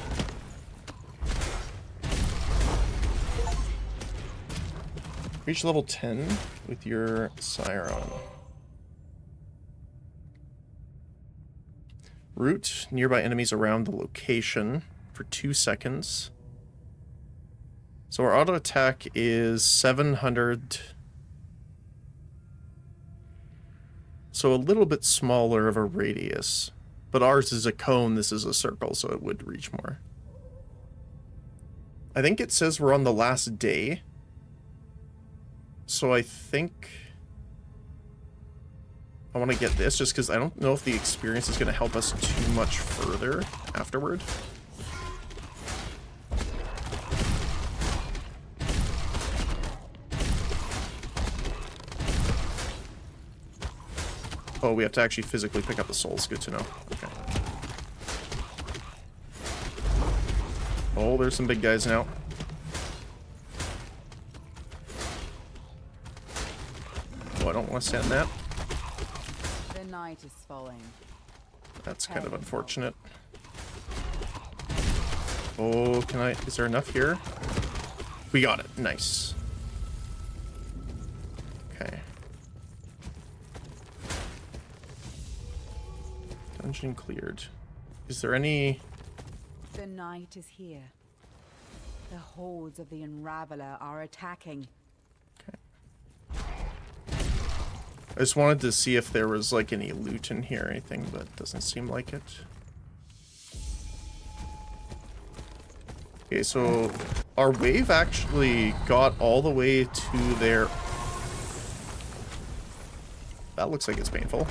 Reach level 10 with your Siron. Root nearby enemies around the location for 2 seconds. So our auto attack is 700. So a little bit smaller of a radius. But ours is a cone, this is a circle, so it would reach more. I think it says we're on the last day. So I think I want to get this just because I don't know if the experience is going to help us too much further afterward. Oh, we have to actually physically pick up the souls. Good to know. Okay. Oh, there's some big guys now. Oh, I don't want to stand that. The night is falling. That's kind of unfortunate. Oh, can I... Is there enough here? We got it. Nice. Okay. Dungeon cleared. Is there any... The night is here. The hordes of the Unraveler are attacking. I just wanted to see if there was like any loot in here or anything, but it doesn't seem like it. Okay, so our wave actually got all the way to there. That looks like it's painful.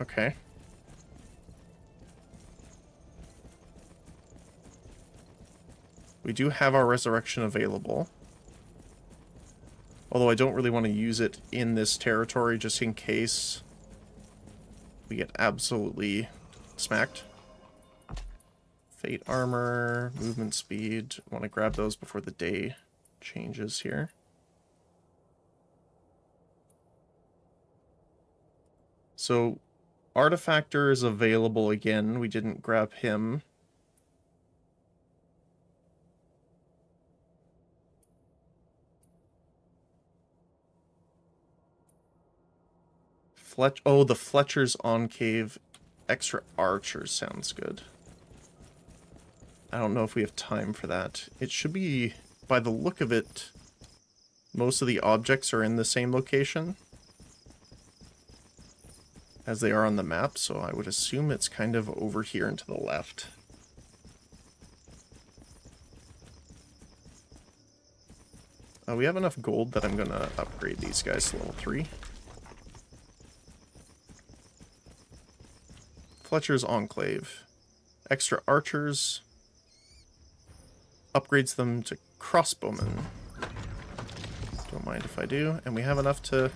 Okay. We do have our resurrection available. Although I don't really want to use it in this territory just in case we get absolutely smacked. Fate armor, movement speed. I want to grab those before the day changes here. So, Artifactor is available again. We didn't grab him. Oh, the Fletcher's Enclave extra archers sounds good. I don't know if we have time for that. It should be, by the look of it, most of the objects are in the same location as they are on the map, so I would assume it's kind of over here and to the left. We have enough gold that I'm going to upgrade these guys to level 3. Fletcher's Enclave. Extra archers. Upgrades them to crossbowmen. Don't mind if I do. And we have enough to...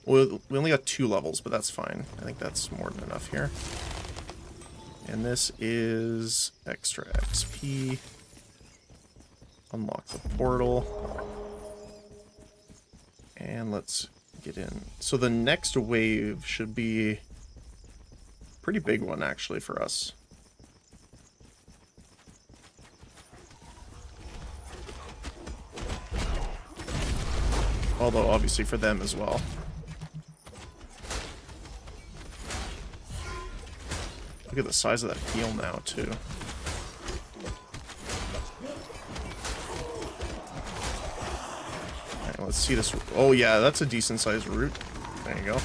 Well, we only got 2 levels, but that's fine. I think that's more than enough here. And this is extra XP. Unlock the portal. And let's get in. So the next wave should be... pretty big one, actually, for us. Although, obviously, for them as well. Look at the size of that heal now, too. Alright, let's see this. Oh, yeah, that's a decent-sized root. There you go.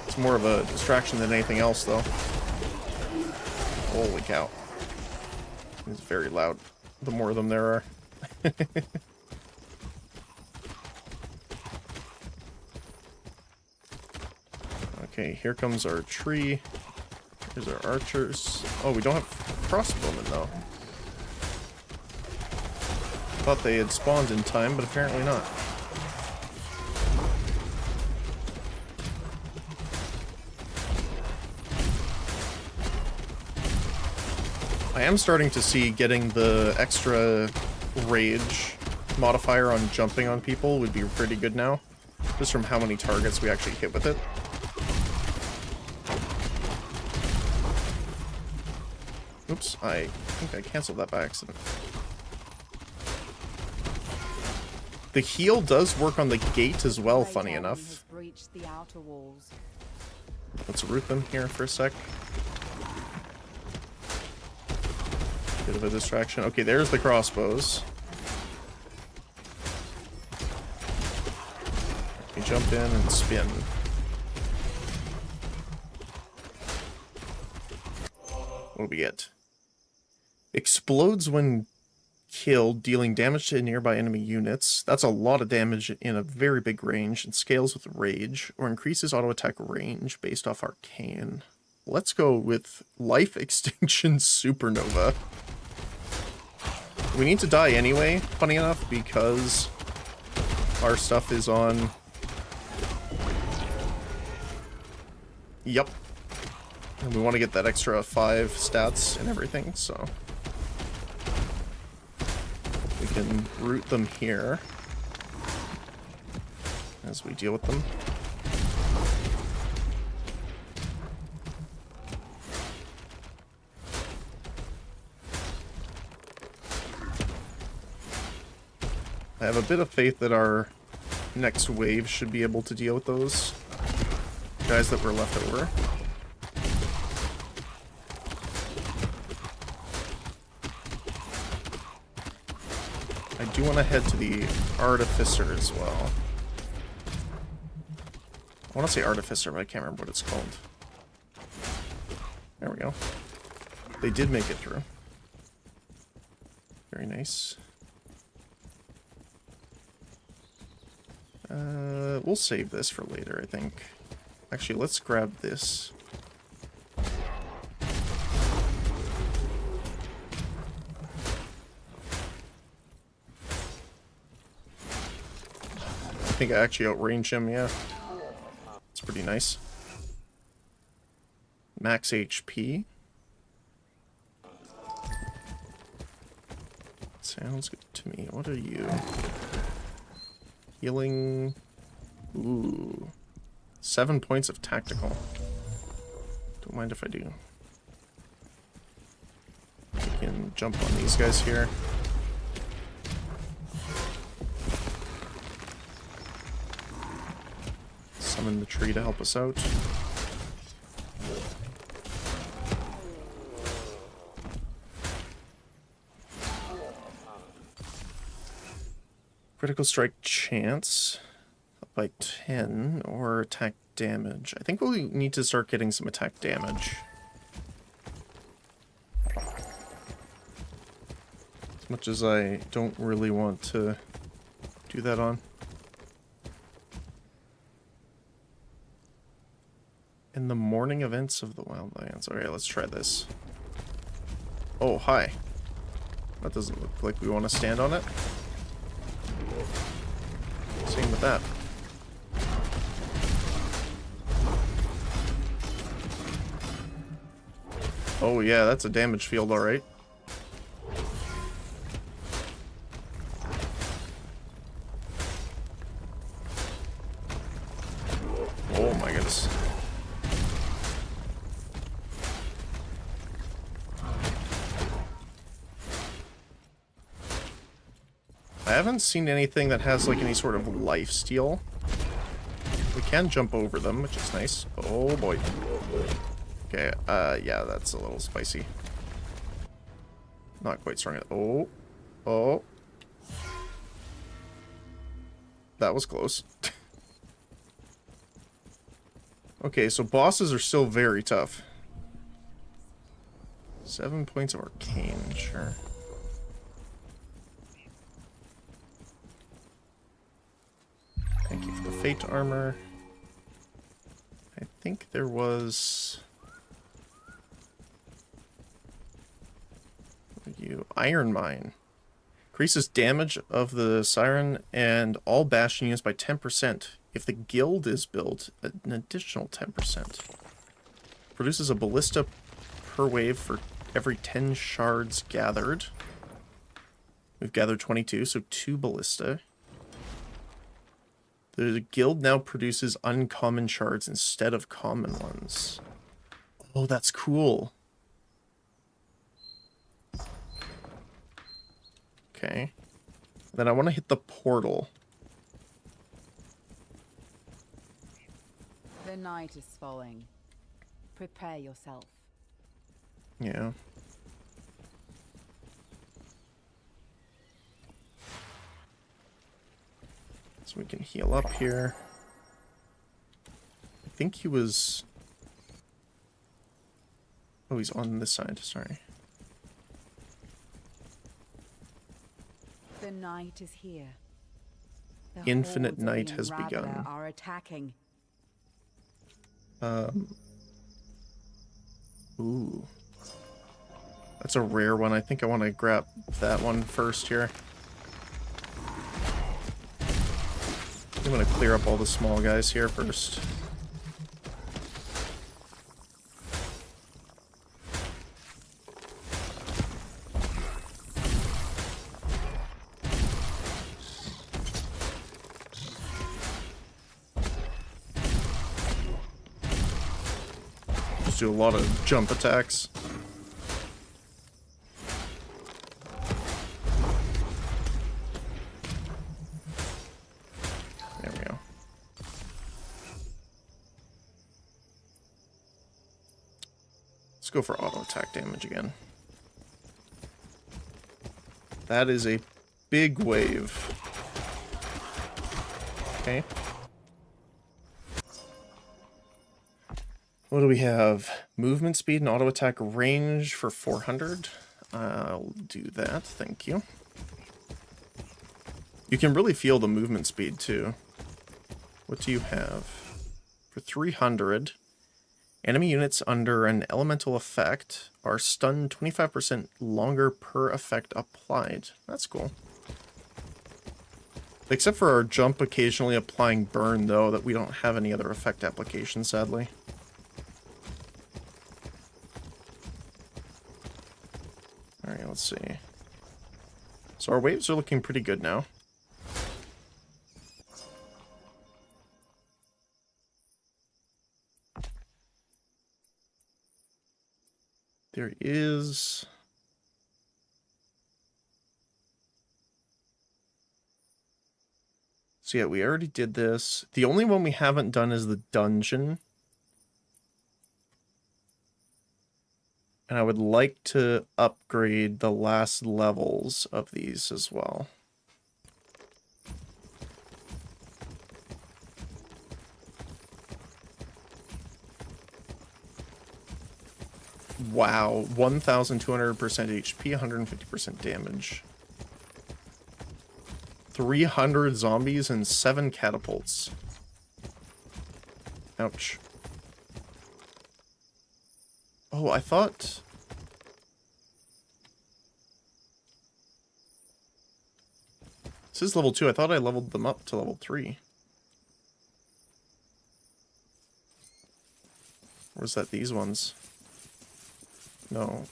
It's more of a distraction than anything else, though. Holy cow. It's very loud. The more of them there are. Okay, here comes our tree. Here's our archers. Oh, we don't have crossbowmen, though. Thought they had spawned in time, but apparently not. I am starting to see getting the extra rage modifier on jumping on people would be pretty good now. Just from how many targets we actually hit with it. Oops, I think I canceled that by accident. The heal does work on the gate as well, funny enough. Let's root them here for a sec. Bit of a distraction. Okay, there's the crossbows. We jump in and spin. What do we get? Explodes when killed, dealing damage to nearby enemy units. That's a lot of damage in a very big range, and scales with rage, or increases auto attack range based off arcane. Let's go with Life Extinction Supernova. We need to die anyway, funny enough, because our stuff is on... Yep. And we want to get that extra 5 stats and everything, so... we can root them here as we deal with them. I have a bit of faith that our next wave should be able to deal with those guys that were left over. I do want to head to the Artificer as well. I want to say Artificer, but I can't remember what it's called. There we go. They did make it through. Very nice. We'll save this for later, I think. Actually, let's grab this. think I actually outrange him, yeah. It's pretty nice. Max HP. Sounds good to me. What are you? Healing. Ooh. 7 points of tactical. Don't mind if I do. I can jump on these guys here. Summon the tree to help us out. Critical strike chance up by 10 or attack damage. I think we'll need to start getting some attack damage. As much as I don't really want to do that on. In the morning events of the Wildlands. Alright, let's try this. Oh, hi. That doesn't look like we want to stand on it. Same with that. Oh yeah, that's a damage field, alright. Oh my goodness. I haven't seen anything that has like any sort of lifesteal. We can jump over them, which is nice. Oh boy. Okay, yeah, that's a little spicy. Not quite strong. Oh. Oh. That was close. Okay, so bosses are still very tough. 7 points of arcane, sure. Thank you for the fate armor. I think there was... What are you? Iron Mine. Increases damage of the siren and all bastion units by 10%. If the guild is built, an additional 10%. Produces a ballista per wave for every 10 shards gathered. We've gathered 22, so 2 ballista. The guild now produces uncommon shards instead of common ones. Oh, that's cool. Okay. Then I want to hit the portal. The night is falling. Prepare yourself. Yeah. So we can heal up here. I think he was... Oh, he's on this side, sorry. The night is here. The Infinite hordes of night the has Enraveler begun. are attacking. Ooh. That's a rare one. I think I want to grab that one first here. I'm going to clear up all the small guys here first. Just do a lot of jump attacks. There we go. Let's go for auto attack damage again. That is a big wave. Okay. What do we have? Movement speed and auto attack range for 400. I'll do that, thank you. You can really feel the movement speed too. What do you have? For 300, enemy units under an elemental effect are stunned 25% longer per effect applied. That's cool. Except for our jump occasionally applying burn, though, that we don't have any other effect application, sadly. Alright, let's see. So our waves are looking pretty good now. There is... So yeah, we already did this. The only one we haven't done is the dungeon. And I would like to upgrade the last levels of these as well. Wow, 1,200% HP, 150% damage. 300 zombies and 7 catapults. Ouch. Oh, I thought... This is level 2. I thought I leveled them up to level 3. Or was that these ones? No.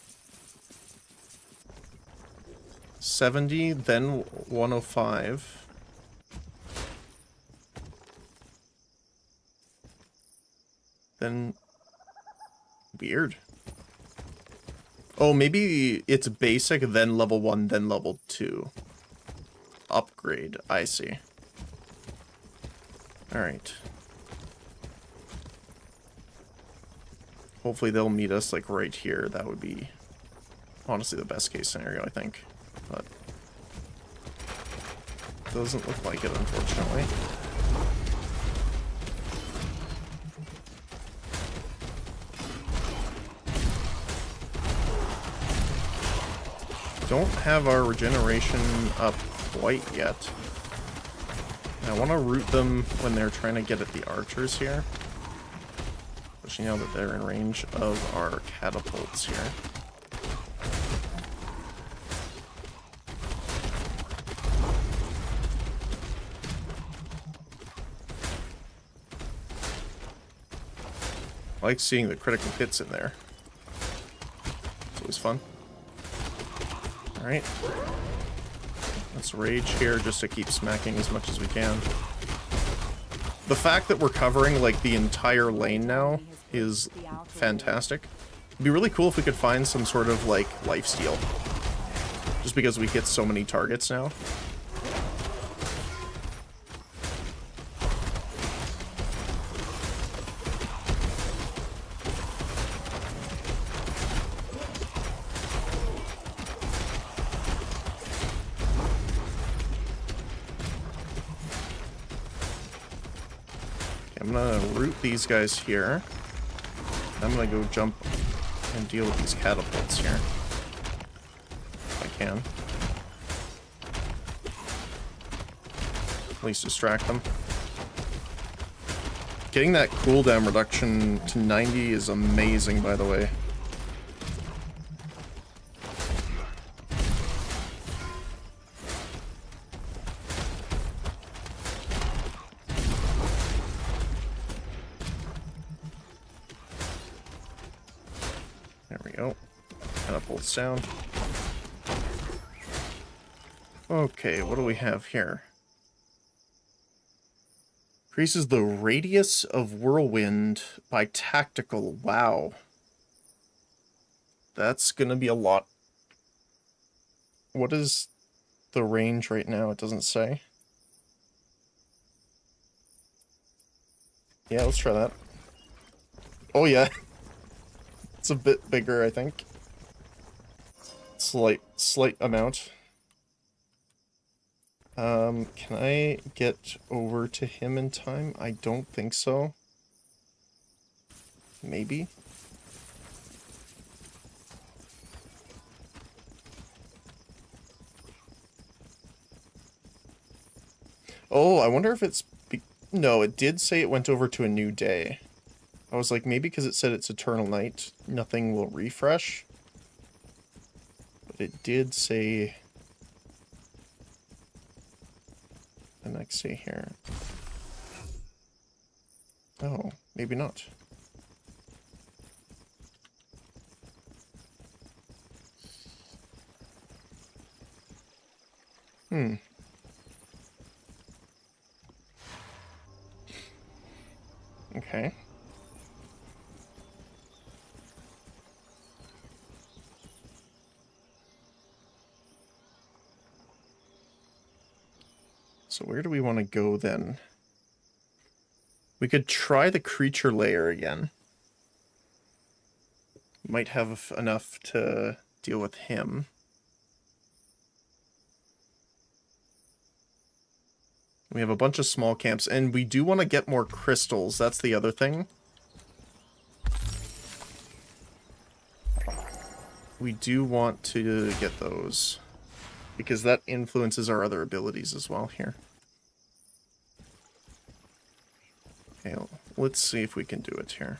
70, then 105. Then... Weird. Oh, maybe it's basic, then level 1, then level 2. Upgrade, I see. Alright. Hopefully they'll meet us, like, right here. That would be, honestly, the best case scenario, I think. But... doesn't look like it, unfortunately. Don't have our regeneration up quite yet. I want to root them when they're trying to get at the archers here. Especially now that they're in range of our catapults here. I like seeing the critical hits in there. It's always fun. Alright. Let's rage here just to keep smacking as much as we can. The fact that we're covering, like, the entire lane now is fantastic. It'd be really cool if we could find some sort of, like, lifesteal. Just because we hit so many targets now. I'm gonna root these guys here. I'm gonna go jump and deal with these catapults here. If I can. At least distract them. Getting that cooldown reduction to 90 is amazing, by the way. Down. Okay, what do we have here? Increases the radius of whirlwind by tactical. Wow. That's gonna be a lot. What is the range right now? It doesn't say. Yeah, let's try that. Oh yeah. It's a bit bigger, I think. Slight amount. Can I get over to him in time? I don't think so. Maybe. Oh, I wonder if it's... No, it did say it went over to a new day. I was like, maybe because it said it's eternal night, nothing will refresh. But it did say... And I see here. Oh, maybe not. Okay. So where do we want to go then? We could try the creature layer again. Might have enough to deal with him. We have a bunch of small camps, and we do want to get more crystals. That's the other thing. We do want to get those, because that influences our other abilities as well here. Okay, let's see if we can do it here.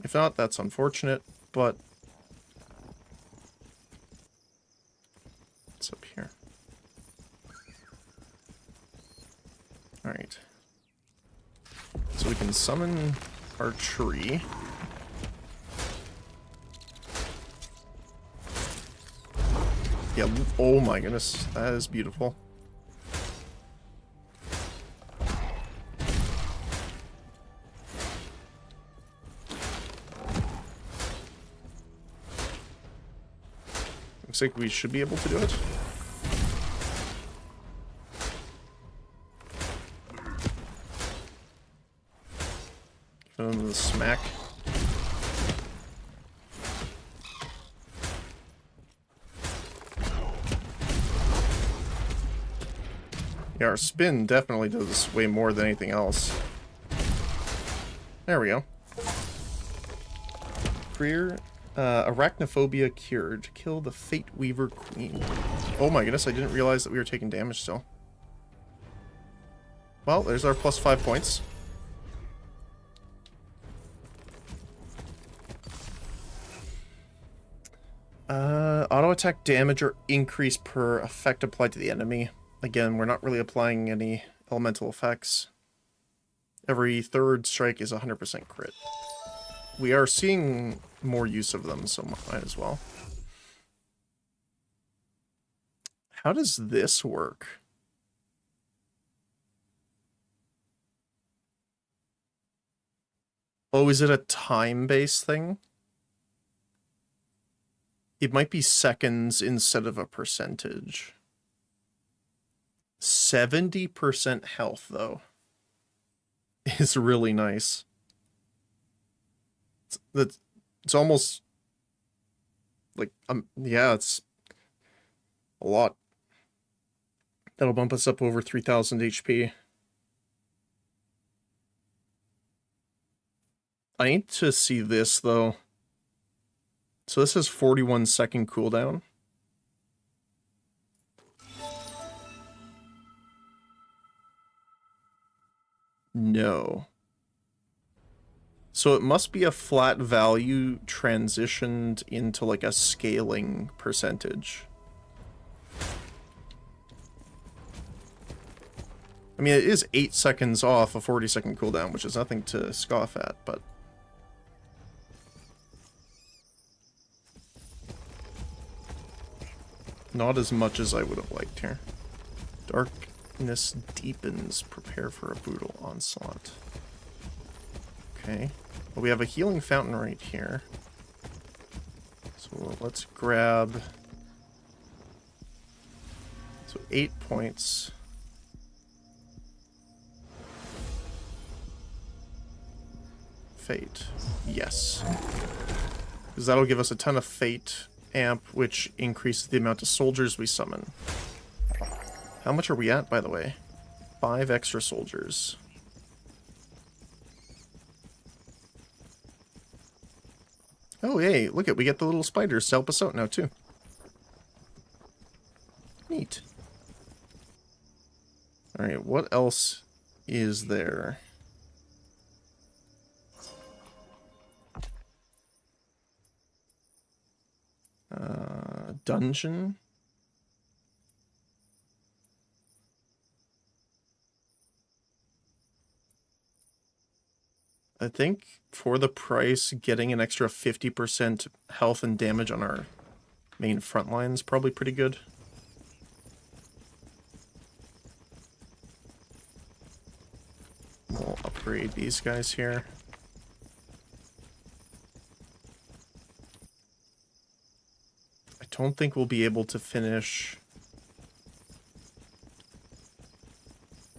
If not, that's unfortunate, but... What's up here? Alright. So we can summon our tree. Yeah, oh my goodness, that is beautiful. Looks like we should be able to do it. Give him the smack. Yeah, our spin definitely does way more than anything else. There we go. Career, arachnophobia cured. Kill the Fate Weaver Queen. Oh my goodness, I didn't realize that we were taking damage still. Well, there's our plus 5 points. Auto attack damage or increase per effect applied to the enemy. Again, we're not really applying any elemental effects. Every third strike is 100% crit. We are seeing more use of them, so might as well. How does this work? Oh, is it a time-based thing? It might be seconds instead of a percentage. 70% health, though, is really nice. It's almost like, yeah, it's a lot. That'll bump us up over 3,000 HP. I need to see this, though. So this is 41-second cooldown. No. So it must be a flat value transitioned into like a scaling percentage. I mean, it is 8 seconds off a 40-second cooldown, which is nothing to scoff at, but... not as much as I would have liked here. Darkness deepens. Prepare for a brutal onslaught. Okay. Well, we have a healing fountain right here. So let's grab... so 8 points. Fate. Yes. Because that'll give us a ton of fate amp, which increases the amount of soldiers we summon. How much are we at, by the way? 5 extra soldiers. Oh, hey, look at, we get the little spiders to help us out now, too. Neat. Alright, what else is there? Dungeon? I think for the price, getting an extra 50% health and damage on our main front line is probably pretty good. We'll upgrade these guys here. I don't think we'll be able to finish.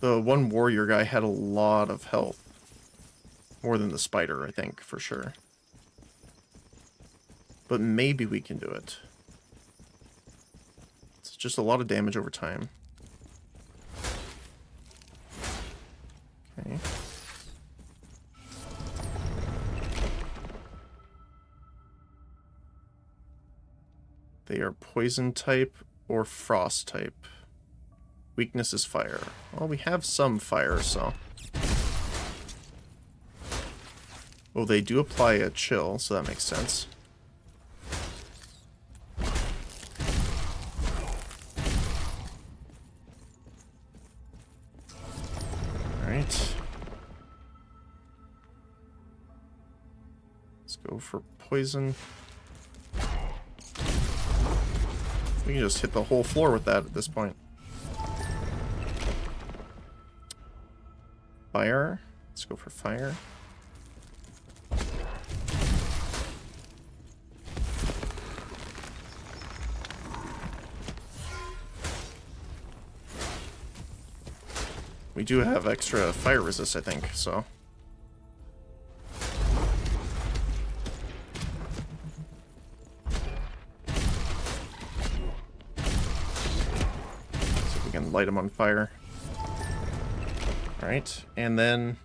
The one warrior guy had a lot of health. More than the spider, I think, for sure. But maybe we can do it. It's just a lot of damage over time. Okay. They are poison type or frost type. Weakness is fire. Well, we have some fire, so... Oh, they do apply a chill, so that makes sense. Alright. Let's go for poison. We can just hit the whole floor with that at this point. Fire. Let's go for fire. We do have extra fire resist, I think, so. See if we can light them on fire. Alright, and then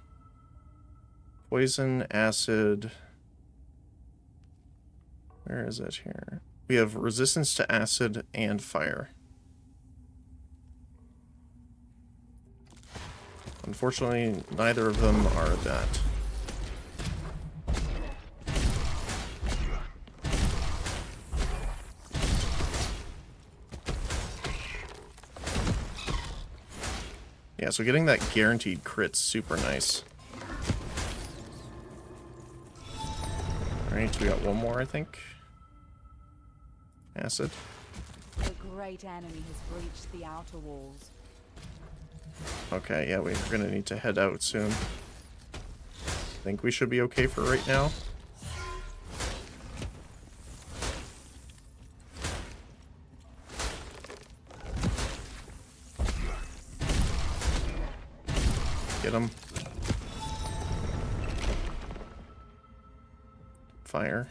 poison, acid. Where is it here? We have resistance to acid and fire. Unfortunately, neither of them are that. Yeah, so getting that guaranteed crit's super nice. Alright, we got one more, I think. Acid. The great enemy has breached the outer walls. Okay, yeah, we're gonna need to head out soon. I think we should be okay for right now. Get him. Fire.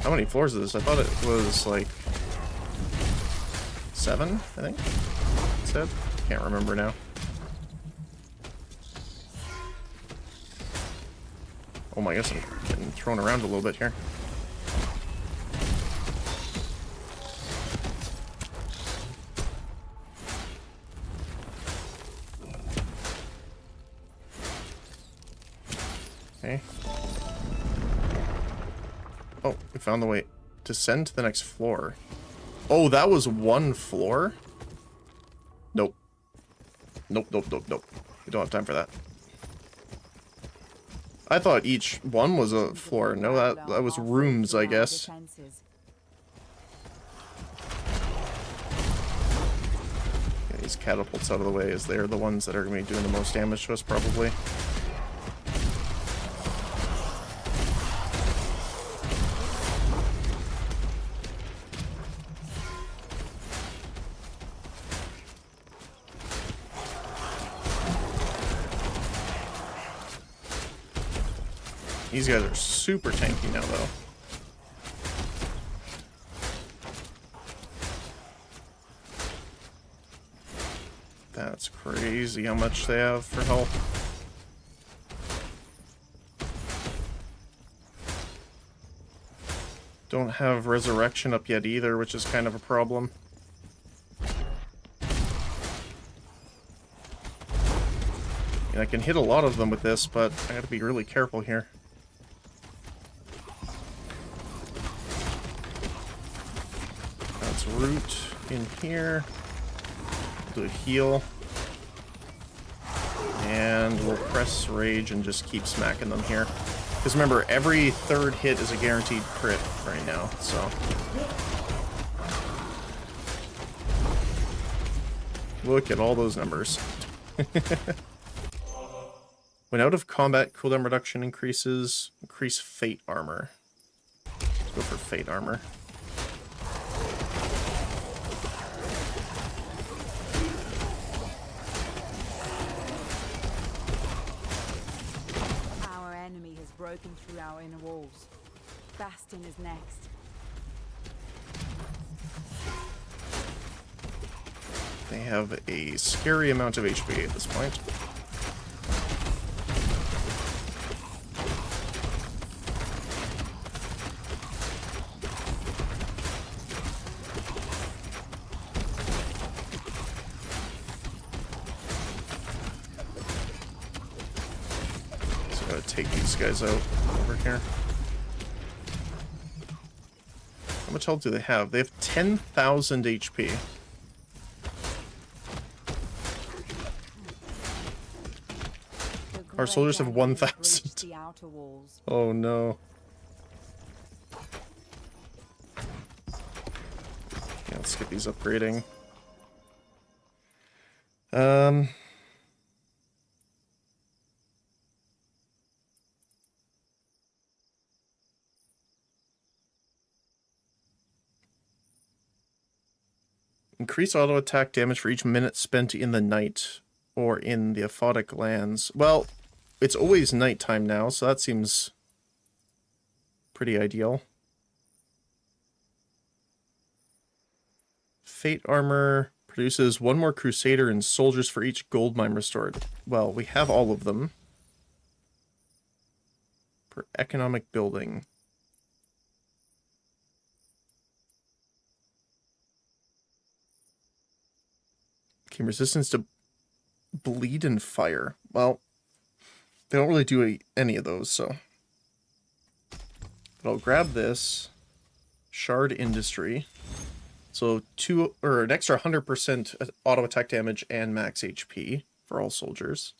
How many floors is this? I thought it was like 7, I think. It said. Can't remember now. Oh my gosh, I'm getting thrown around a little bit here. Okay. Oh, we found the way. Descend to the next floor. Oh, that was one floor? Nope. Nope. We don't have time for that. I thought each one was a floor. No, that was rooms, I guess. Get these catapults out of the way, as they're the ones that are going to be doing the most damage to us, probably. These guys are super tanky now, though. That's crazy how much they have for health. Don't have resurrection up yet either, which is kind of a problem. And I can hit a lot of them with this, but I gotta be really careful here. Root in here. Do a heal. And we'll press rage and just keep smacking them here. Because remember, every third hit is a guaranteed crit right now, so... Look at all those numbers. When out of combat, cooldown reduction increases. Increase fate armor. Let's go for fate armor. Our enemy has broken through our inner walls. Bastion is next. They have a scary amount of HP at this point. Take these guys out over here. How much health do they have? They have 10,000 HP. Our soldiers have 1,000. Oh no. Yeah, let's get these upgrading. Increase auto attack damage for each minute spent in the night or in the aphotic lands. Well, it's always nighttime now, so that seems pretty ideal. Fate armor produces one more crusader and soldiers for each gold mine restored. Well, we have all of them. Per economic building. Okay, resistance to bleed and fire. Well, they don't really do any of those, so. But I'll grab this. Shard industry. So an extra 100% auto attack damage and max HP for all soldiers.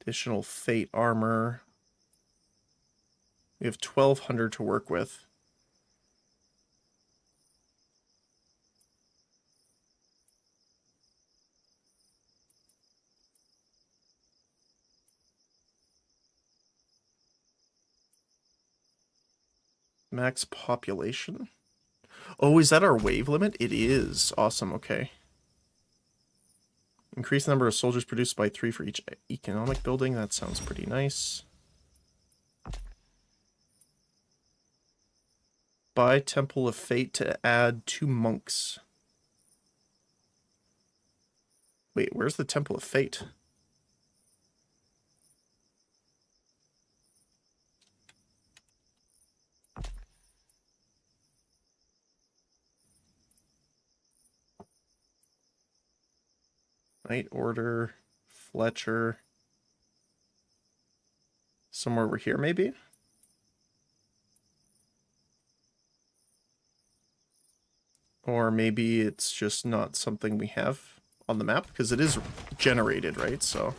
Additional fate armor. We have 1,200 to work with. Max population? Oh, is that our wave limit? It is. Awesome, okay. Increase the number of soldiers produced by 3 for each economic building. That sounds pretty nice. Buy Temple of Fate to add 2 monks. Wait, where's the Temple of Fate? Knight Order, Fletcher. Somewhere over here, maybe? Or maybe it's just not something we have on the map, because it is generated, right? So...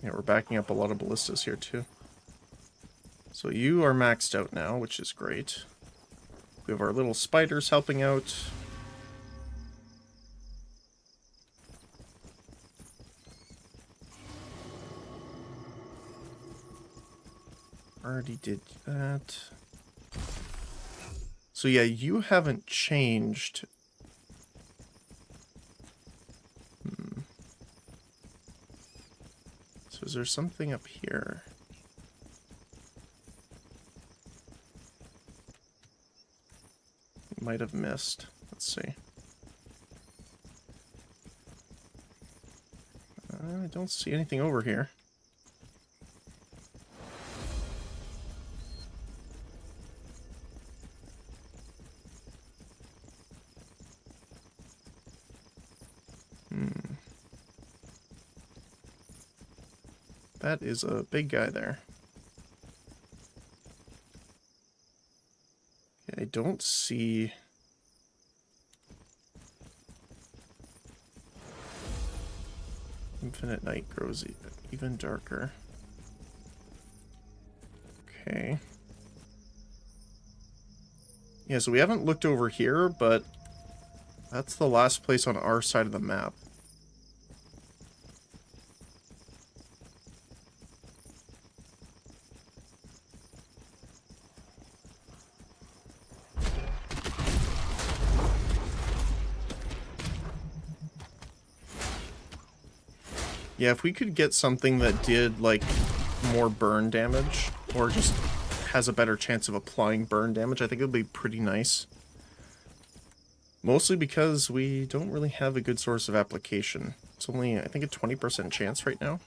yeah, we're backing up a lot of ballistas here, too. So you are maxed out now, which is great. We have our little spiders helping out. Already did that. So yeah, you haven't changed. So is there something up here? Might have missed. Let's see. I don't see anything over here. That is a big guy there. Okay, I don't see... Infinite night grows even darker. Okay. Yeah, so we haven't looked over here, but that's the last place on our side of the map. Yeah, if we could get something that did, like, more burn damage, or just has a better chance of applying burn damage, I think it would be pretty nice. Mostly because we don't really have a good source of application. It's only, I think, a 20% chance right now.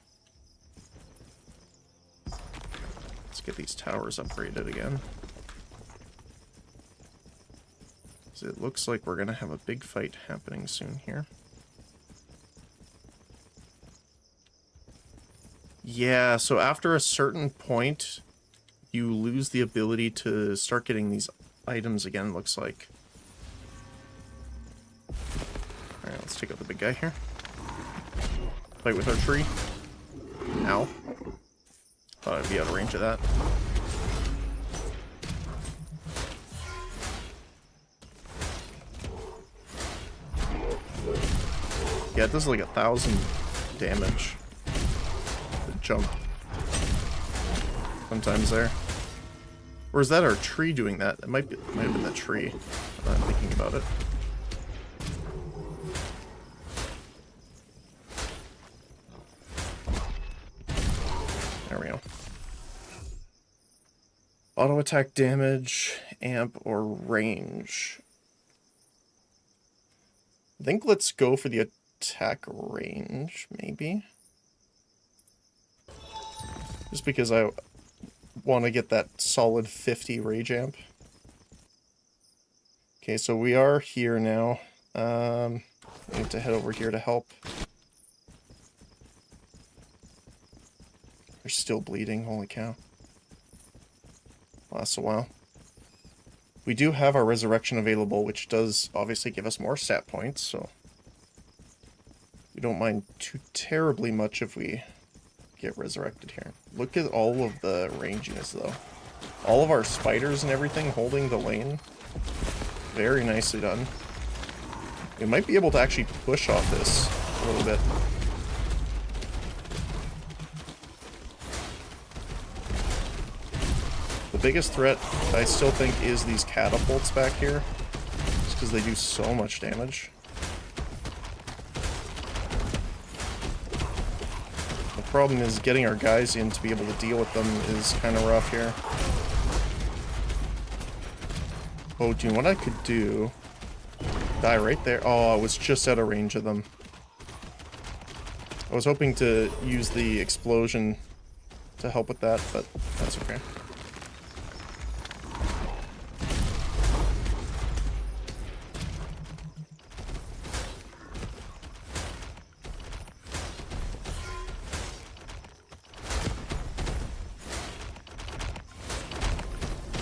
Let's get these towers upgraded again. So it looks like we're going to have a big fight happening soon here. Yeah, so after a certain point, you lose the ability to start getting these items again, looks like. Alright, let's take out the big guy here. Fight with our tree. Ow. Thought I'd be out of range of that. Yeah, it does like 1,000 damage. Jump sometimes there. Or is that our tree doing that? It might have been the tree, now that I'm thinking about it. There we go. Auto attack damage, amp, or range. I think let's go for the attack range, maybe. Just because I want to get that solid 50 rage amp. Okay, so we are here now. I need to head over here to help. They're still bleeding, holy cow. Lasts a while. We do have our resurrection available, which does obviously give us more stat points, so we don't mind too terribly much if we get resurrected here. Look at all of the ranginess, though. All of our spiders and everything holding the lane. Very nicely done. We might be able to actually push off this a little bit. The biggest threat, I still think, is these catapults back here. Just because they do so much damage. The problem is getting our guys in to be able to deal with them is kind of rough here. Oh, do you know what I could do? Die right there. Oh, I was just out of range of them. I was hoping to use the explosion to help with that, but that's okay.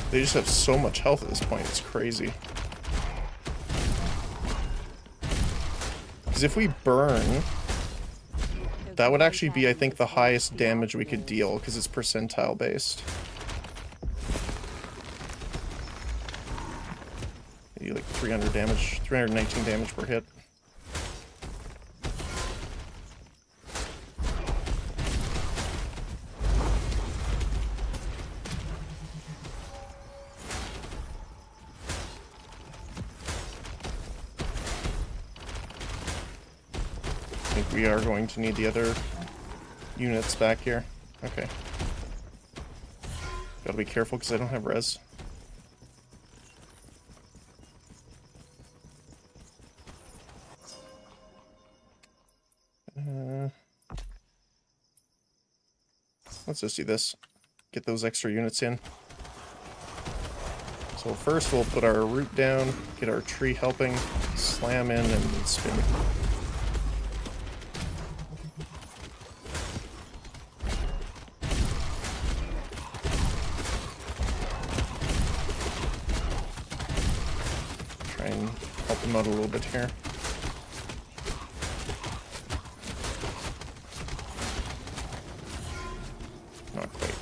They just have so much health at this point, it's crazy. Because if we burn, that would actually be, I think, the highest damage we could deal, because it's percentile based. Maybe like 300 damage, 319 damage per hit. We are going to need the other units back here. Okay. Gotta be careful because I don't have res. Let's just do this. Get those extra units in. So first we'll put our root down, get our tree helping, slam in and spin. Try and help him out a little bit here. Not quite.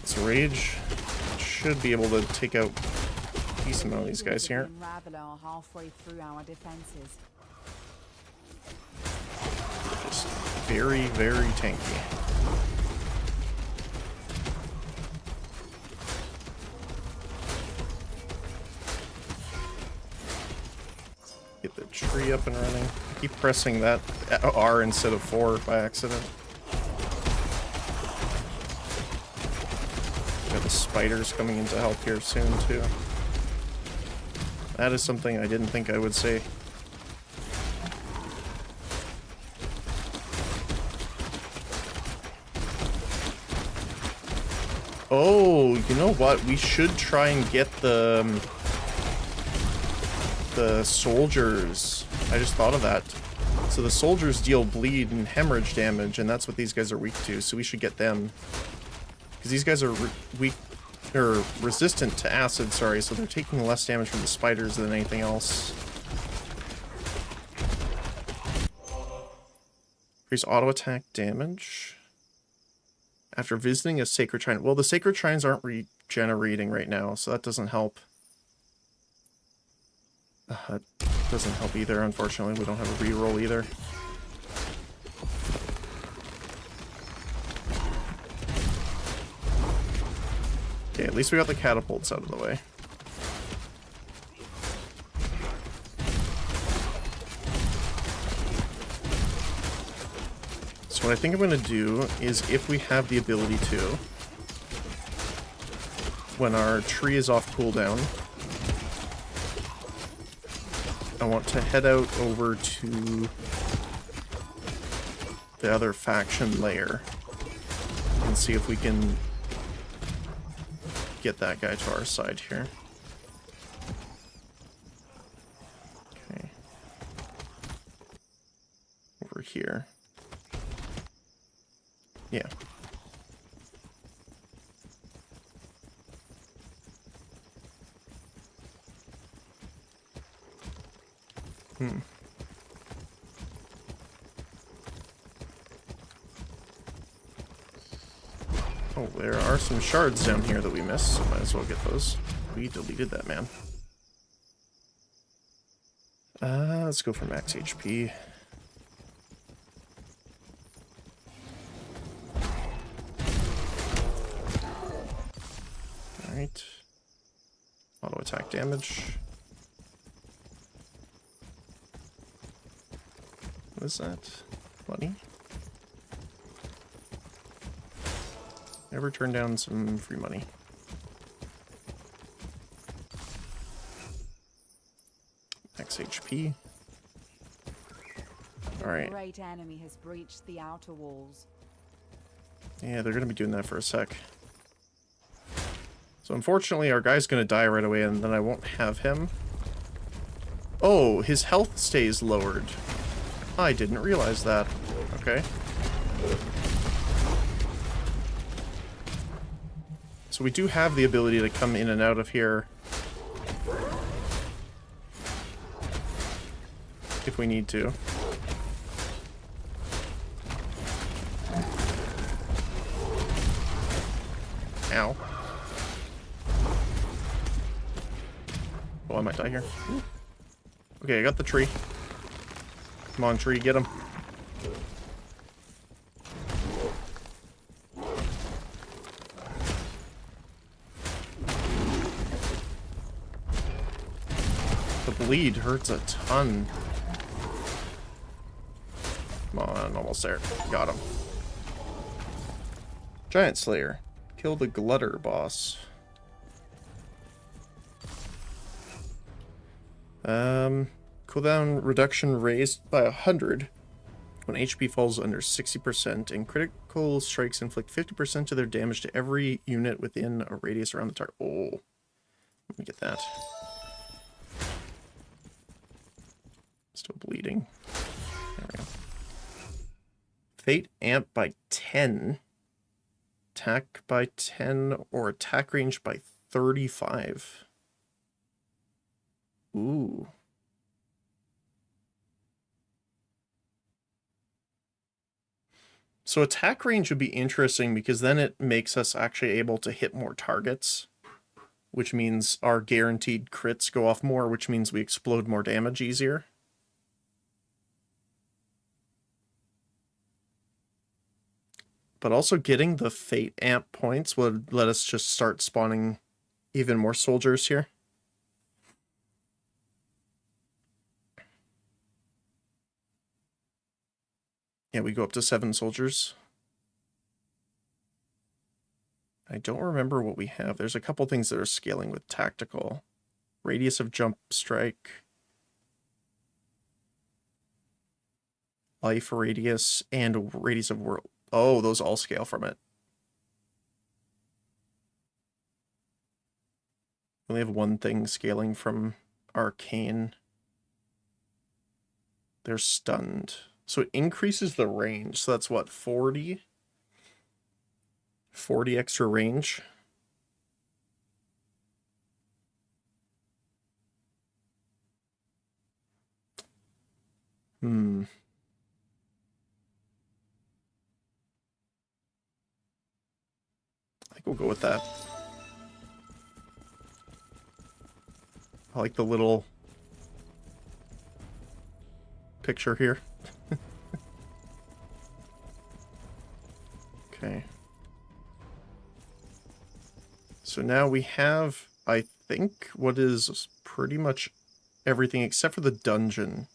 This rage should be able to take out a decent amount of these guys here. Halfway through our defenses. Just very, very tanky. Get the tree up and running. I keep pressing that R instead of 4 by accident. Got the spiders coming in to help here soon too. That is something I didn't think I would say. Oh, you know what? We should try and get the soldiers. I just thought of that. So the soldiers deal bleed and hemorrhage damage, and that's what these guys are weak to, so we should get them. Because these guys are weak, or resistant to acid, sorry, so they're taking less damage from the spiders than anything else. Increase auto attack damage after visiting a sacred shrine. Well, the sacred shrines aren't regenerating right now, so that doesn't help. That doesn't help either, unfortunately. We don't have a reroll either. Okay, at least we got the catapults out of the way. So what I think I'm going to do is, if we have the ability to, when our tree is off cooldown, I want to head out over to the other faction layer and see if we can get that guy to our side here. Okay. Over here. Yeah. Oh, there are some shards down here that we missed, so might as well get those. We deleted that, man. Let's go for max HP. Alright. Auto attack damage. What is that? Money? Never turn down some free money. Max HP. Alright. The great enemy has breached the outer walls. Yeah, they're gonna be doing that for a sec. So unfortunately, our guy's gonna die right away, and then I won't have him. Oh, his health stays lowered. I didn't realize that. Okay. So we do have the ability to come in and out of here if we need to. Ow. Oh, I might die here. Okay, I got the tree. Come on, tree, get him. The bleed hurts a ton. Come on, almost there. Got him. Giant Slayer. Kill the Glutter boss. Cooldown reduction raised by 100 when HP falls under 60%, and critical strikes inflict 50% of their damage to every unit within a radius around the target. Oh, let me get that. Still bleeding. There we go. Fate amp by 10. Attack by 10 or attack range by 35. Ooh. So attack range would be interesting because then it makes us actually able to hit more targets, which means our guaranteed crits go off more, which means we explode more damage easier. But also getting the Fate amp points would let us just start spawning even more soldiers here. Yeah, we go up to 7 soldiers. I don't remember what we have. There's a couple things that are scaling with tactical. Radius of jump strike. Life radius and radius of world. Oh, those all scale from it. We only have one thing scaling from arcane. They're stunned. So it increases the range. So that's what, 40? 40 extra range. I think we'll go with that. I like the little picture here. Okay. So now we have, I think, what is pretty much everything except for the dungeon.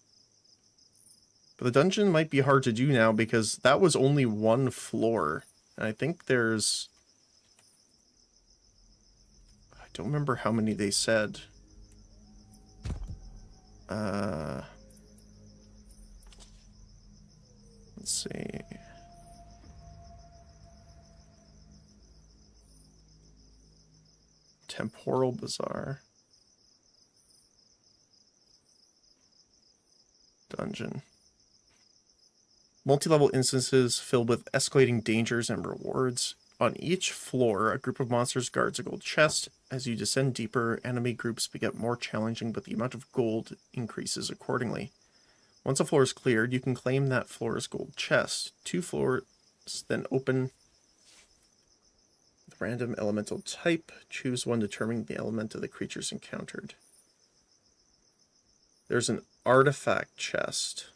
But the dungeon might be hard to do now because that was only one floor. And I think there's... I don't remember how many they said. Let's see. Temporal Bazaar. Dungeon. Multi-level instances filled with escalating dangers and rewards. On each floor, a group of monsters guards a gold chest. As you descend deeper, enemy groups get more challenging, but the amount of gold increases accordingly. Once a floor is cleared, you can claim that floor's gold chest. 2 floors then open with random elemental type. Choose one determining the element of the creatures encountered. There's an artifact chest.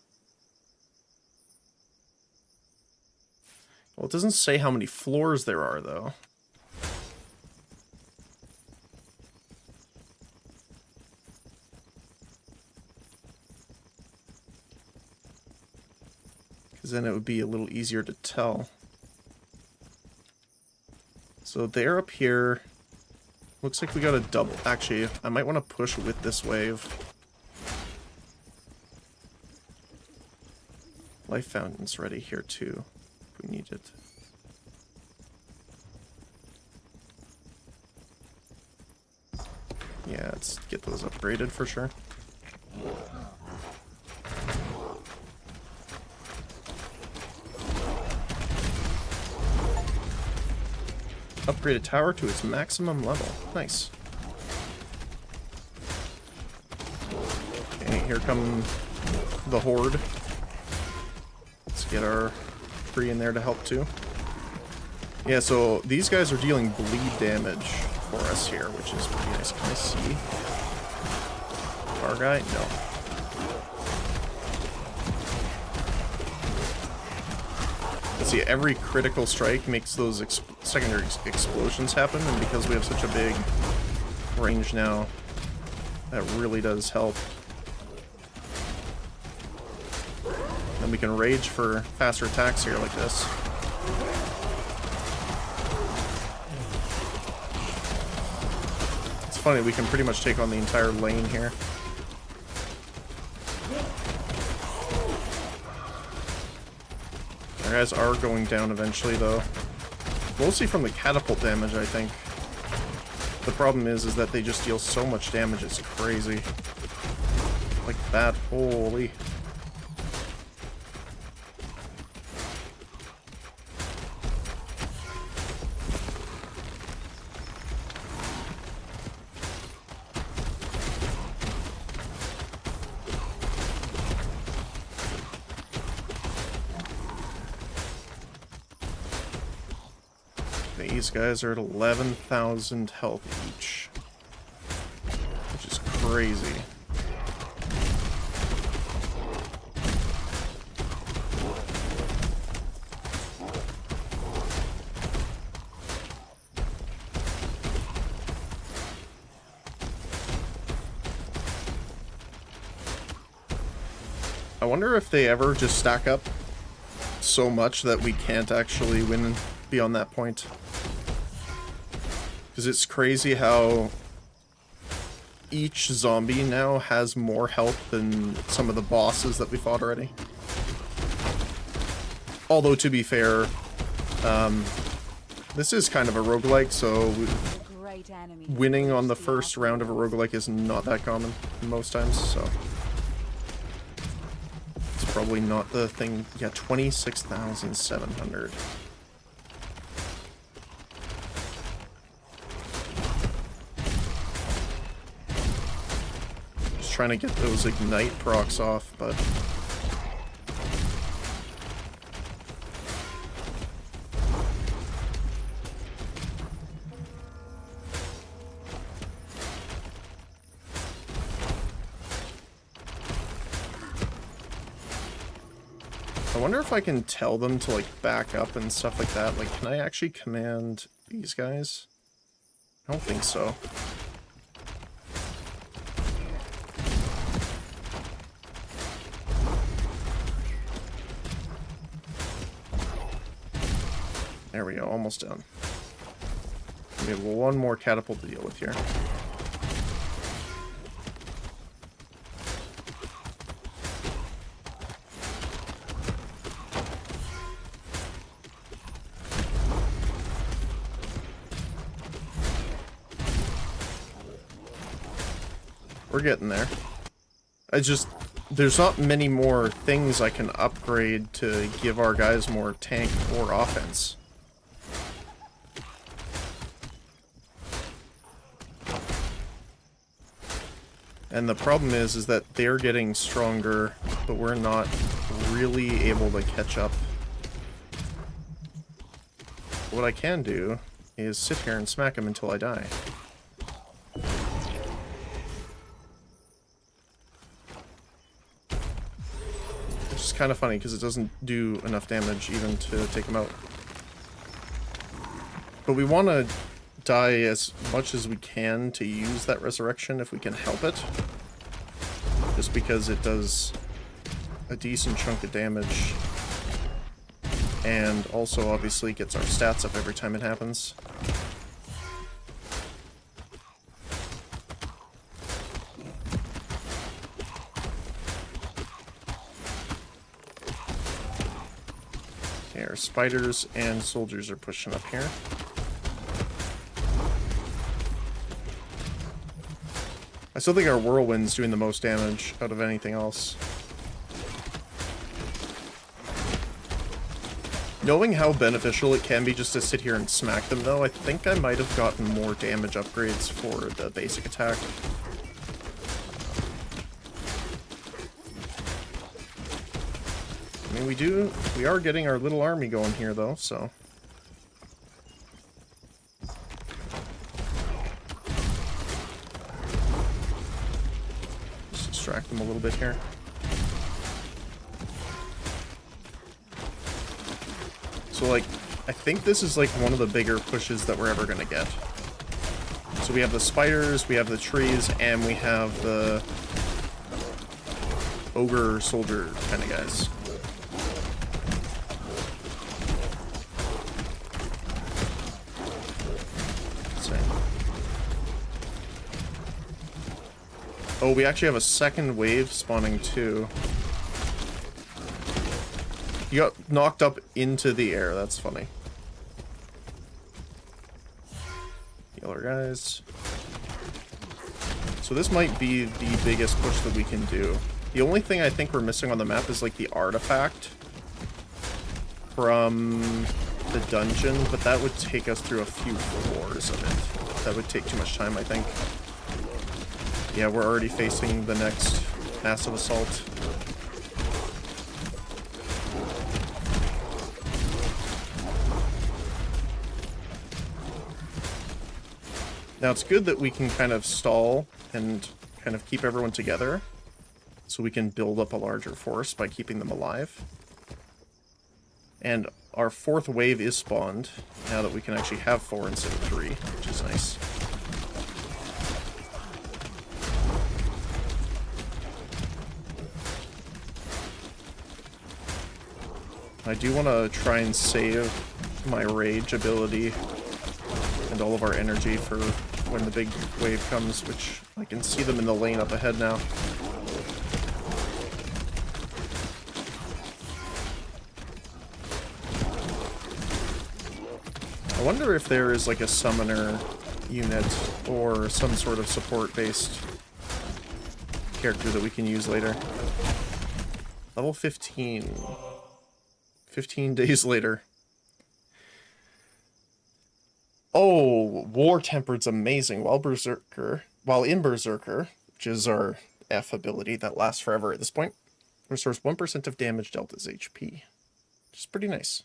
Well, it doesn't say how many floors there are, though. Because then it would be a little easier to tell. So they're up here. Looks like we got a double. Actually, I might want to push with this wave. Life fountain's ready here, too. We need it. Yeah, let's get those upgraded for sure. Upgrade a tower to its maximum level. Nice. Okay, here come the horde. Let's get our in there to help too. Yeah, so these guys are dealing bleed damage for us here, which is pretty nice. Can I see our guy? No. Let's see, every critical strike makes those secondary explosions happen, and because we have such a big range now, that really does help. And we can rage for faster attacks here like this. It's funny, we can pretty much take on the entire lane here. Our guys are going down eventually, though. Mostly from the catapult damage, I think. The problem is that they just deal so much damage, it's crazy. Like that, holy... These guys are at 11,000 health each, which is crazy. I wonder if they ever just stack up so much that we can't actually win beyond that point. Because it's crazy how each zombie now has more health than some of the bosses that we fought already. Although, to be fair, this is kind of a roguelike, so winning on the first round of a roguelike is not that common most times, so... Probably not the thing. Yeah, 26,700. Just trying to get those ignite procs off, but I wonder if I can tell them to, like, back up and stuff like that. Like, can I actually command these guys? I don't think so. There we go, almost done. We have one more catapult to deal with here. We're getting there. There's not many more things I can upgrade to give our guys more tank or offense. And the problem is that they're getting stronger, but we're not really able to catch up. What I can do is sit here and smack them until I die. It's kind of funny because it doesn't do enough damage even to take them out. But we want to die as much as we can to use that resurrection if we can help it. Just because it does a decent chunk of damage. And also obviously gets our stats up every time it happens. Okay, our spiders and soldiers are pushing up here. I still think our whirlwind's doing the most damage out of anything else. Knowing how beneficial it can be just to sit here and smack them, though, I think I might have gotten more damage upgrades for the basic attack. I mean, we are getting our little army going here, though, so... distract them a little bit here. So, like, I think this is, like, one of the bigger pushes that we're ever gonna get. So we have the spiders, we have the trees, and we have the ogre soldier kind of guys. Oh, we actually have a second wave spawning too. You got knocked up into the air, that's funny. Heal our guys. So this might be the biggest push that we can do. The only thing I think we're missing on the map is like the artifact from the dungeon, but that would take us through a few floors of it. That would take too much time, I think. Yeah, we're already facing the next massive assault. Now it's good that we can kind of stall and kind of keep everyone together, so we can build up a larger force by keeping them alive. And our 4th wave is spawned, now that we can actually have 4 instead of 3, which is nice. I do want to try and save my rage ability and all of our energy for when the big wave comes, which I can see them in the lane up ahead now. I wonder if there is like a summoner unit or some sort of support-based character that we can use later. Level 15. 15 days later. Oh, War Tempered's amazing. While in Berserker, which is our F ability that lasts forever at this point, restores 1% of damage dealt as HP. Which is pretty nice.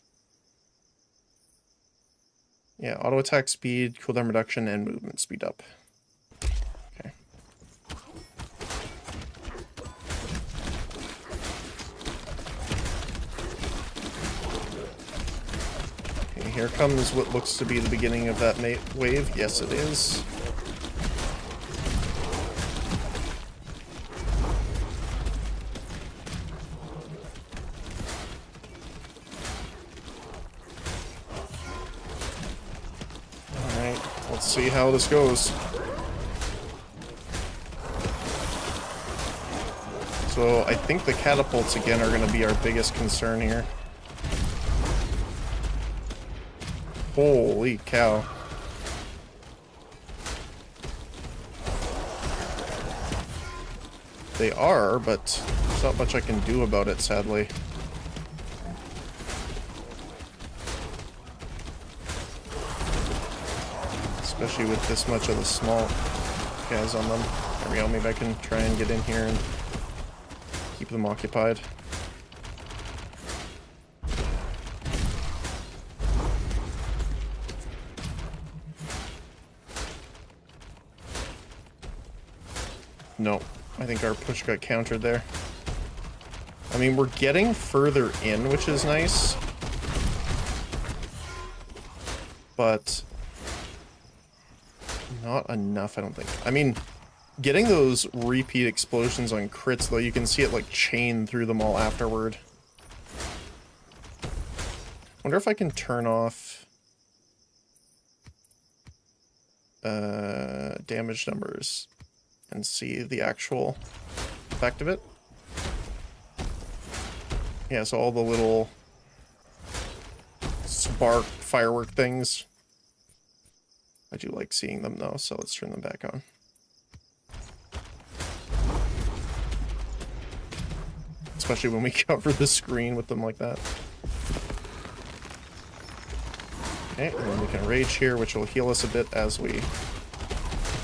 Yeah, auto attack speed, cooldown reduction, and movement speed up. Okay. Okay, here comes what looks to be the beginning of that wave. Yes, it is. Let's see how this goes. So I think the catapults again are going to be our biggest concern here. Holy cow. They are, but there's not much I can do about it, sadly. Especially with this much of the small guys on them. There we go, maybe I can try and get in here and keep them occupied. No, I think our push got countered there. I mean, we're getting further in, which is nice. But not enough, I don't think. I mean, getting those repeat explosions on crits, though, you can see it, like, chain through them all afterward. Wonder if I can turn off damage numbers and see the actual effect of it. Yeah, so all the little spark firework things. I do like seeing them though, so let's turn them back on. Especially when we cover the screen with them like that. Okay, and then we can rage here, which will heal us a bit as we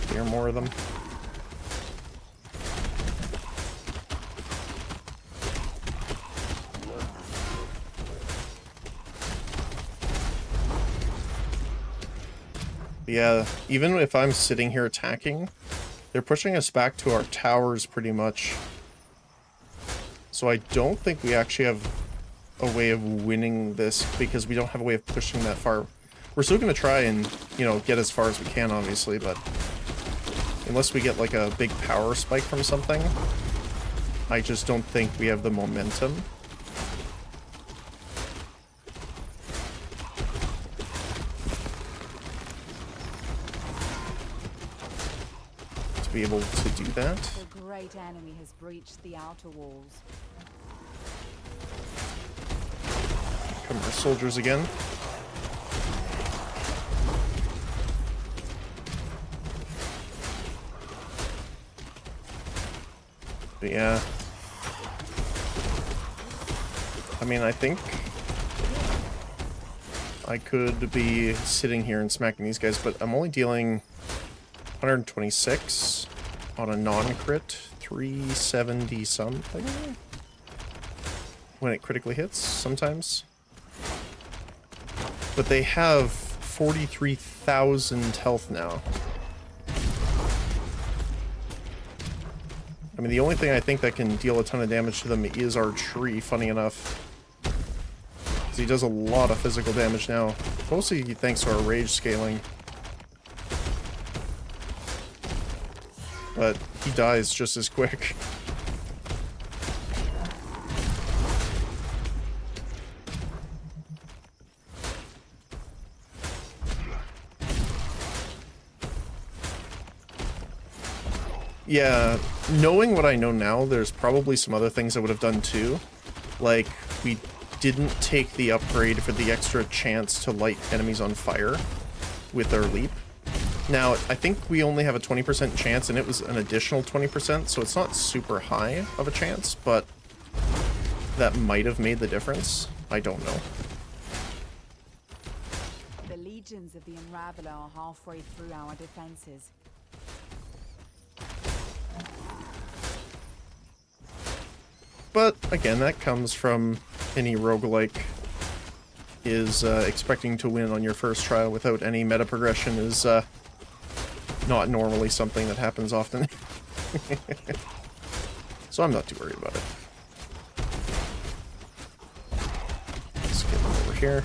clear more of them. Yeah, even if I'm sitting here attacking, they're pushing us back to our towers pretty much. So I don't think we actually have a way of winning this because we don't have a way of pushing that far. We're still going to try and, you know, get as far as we can, obviously, but unless we get like a big power spike from something, I just don't think we have the momentum. Be able to do that. The great enemy has breached the outer walls. Come our soldiers again. But yeah. I mean, I think I could be sitting here and smacking these guys, but I'm only dealing 126 on a non-crit, 370 something when it critically hits sometimes. But they have 43,000 health now. I mean, the only thing I think that can deal a ton of damage to them is our tree, funny enough. Because he does a lot of physical damage now. Mostly thanks to our rage scaling. But he dies just as quick. Yeah, knowing what I know now, there's probably some other things I would have done too. Like, we didn't take the upgrade for the extra chance to light enemies on fire with our leap. Now, I think we only have a 20% chance, and it was an additional 20%, so it's not super high of a chance, but that might have made the difference. I don't know. The legions of the Unraveler are halfway through our defenses. But, again, that comes from any roguelike is expecting to win on your first try without any meta progression is not normally something that happens often. So I'm not too worried about it. Let's get them over here.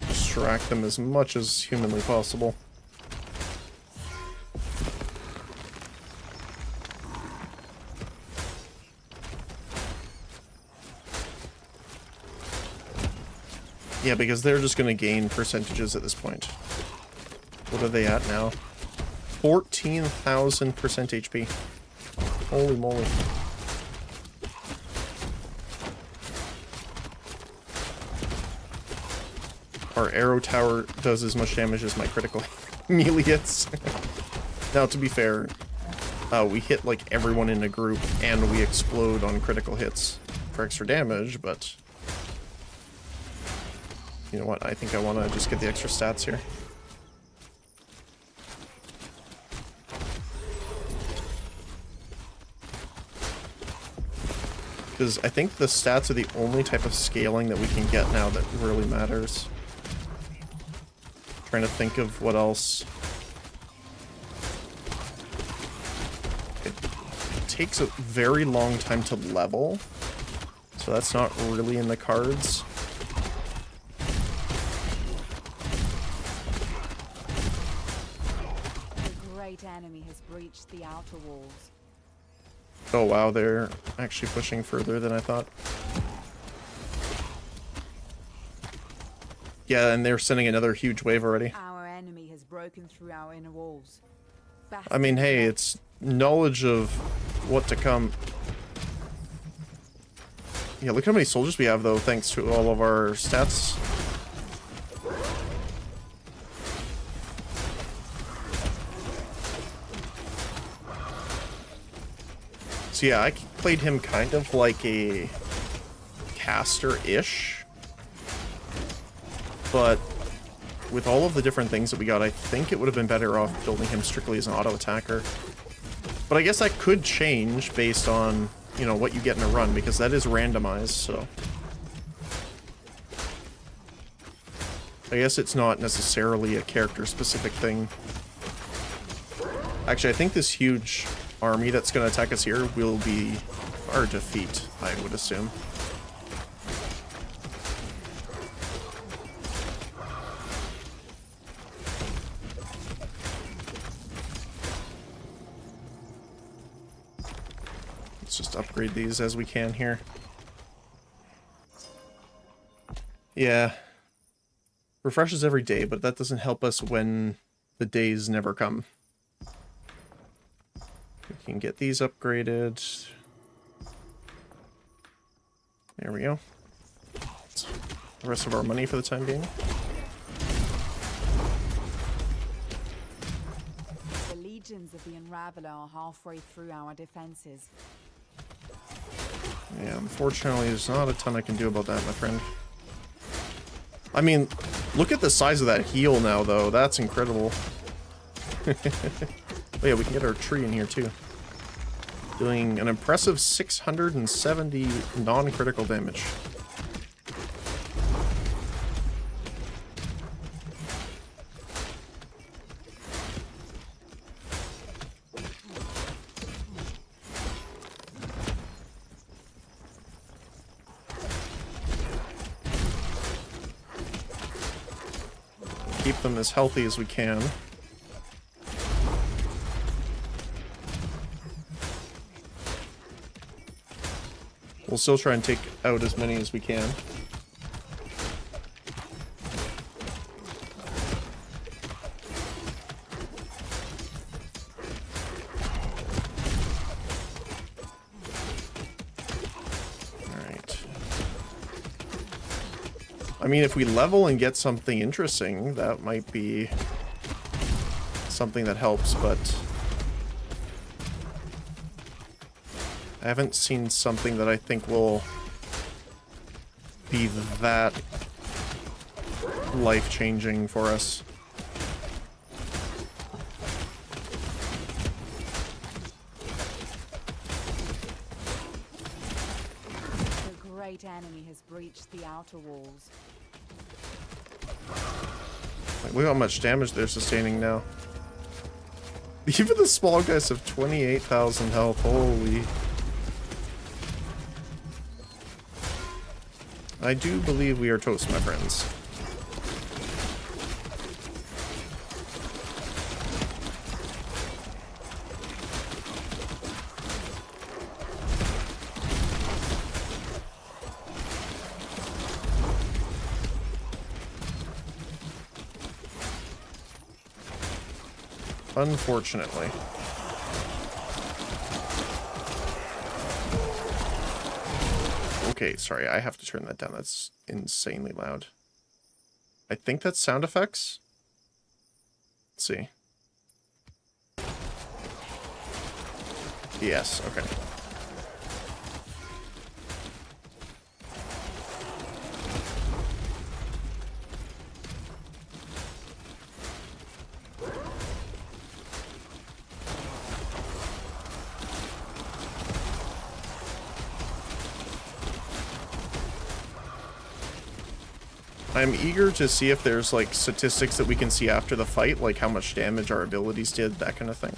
Distract them as much as humanly possible. Yeah, because they're just going to gain percentages at this point. What are they at now? 14,000% HP. Holy moly. Our arrow tower does as much damage as my critical melee hits. Now, to be fair, we hit like everyone in a group and we explode on critical hits for extra damage, but you know what? I think I want to just get the extra stats here. Because I think the stats are the only type of scaling that we can get now that really matters. Trying to think of what else. It takes a very long time to level, so that's not really in the cards. The great enemy has breached the outer walls. Oh wow, they're actually pushing further than I thought. Yeah, and they're sending another huge wave already. Our enemy has broken through our inner walls. I mean, hey, it's knowledge of what to come. Yeah, look how many soldiers we have, though, thanks to all of our stats. So yeah, I played him kind of like a caster-ish. But with all of the different things that we got, I think it would have been better off building him strictly as an auto-attacker. But I guess that could change based on, you know, what you get in a run, because that is randomized, so. I guess it's not necessarily a character-specific thing. Actually, I think this huge army that's going to attack us here will be our defeat, I would assume. Let's just upgrade these as we can here. Yeah. Refreshes every day, but that doesn't help us when the days never come. We can get these upgraded. There we go. The rest of our money for the time being. The legions of the Unraveler are halfway through our defenses. Yeah, unfortunately, there's not a ton I can do about that, my friend. I mean, look at the size of that heal now, though. That's incredible. Oh yeah, we can get our tree in here, too. Doing an impressive 670 non-critical damage. keep them as healthy as we can. We'll still try and take out as many as we can. I mean, if we level and get something interesting, that might be something that helps, but I haven't seen something that I think will be that life-changing for us. The great enemy has breached the outer walls. Like, look how much damage they're sustaining now. Even the small guys have 28,000 health. Holy. I do believe we are toast, my friends. Unfortunately. Okay, sorry, I have to turn that down. That's insanely loud. I think that's sound effects. Let's see. Yes, okay. I'm eager to see if there's, like, statistics that we can see after the fight, like how much damage our abilities did, that kind of thing.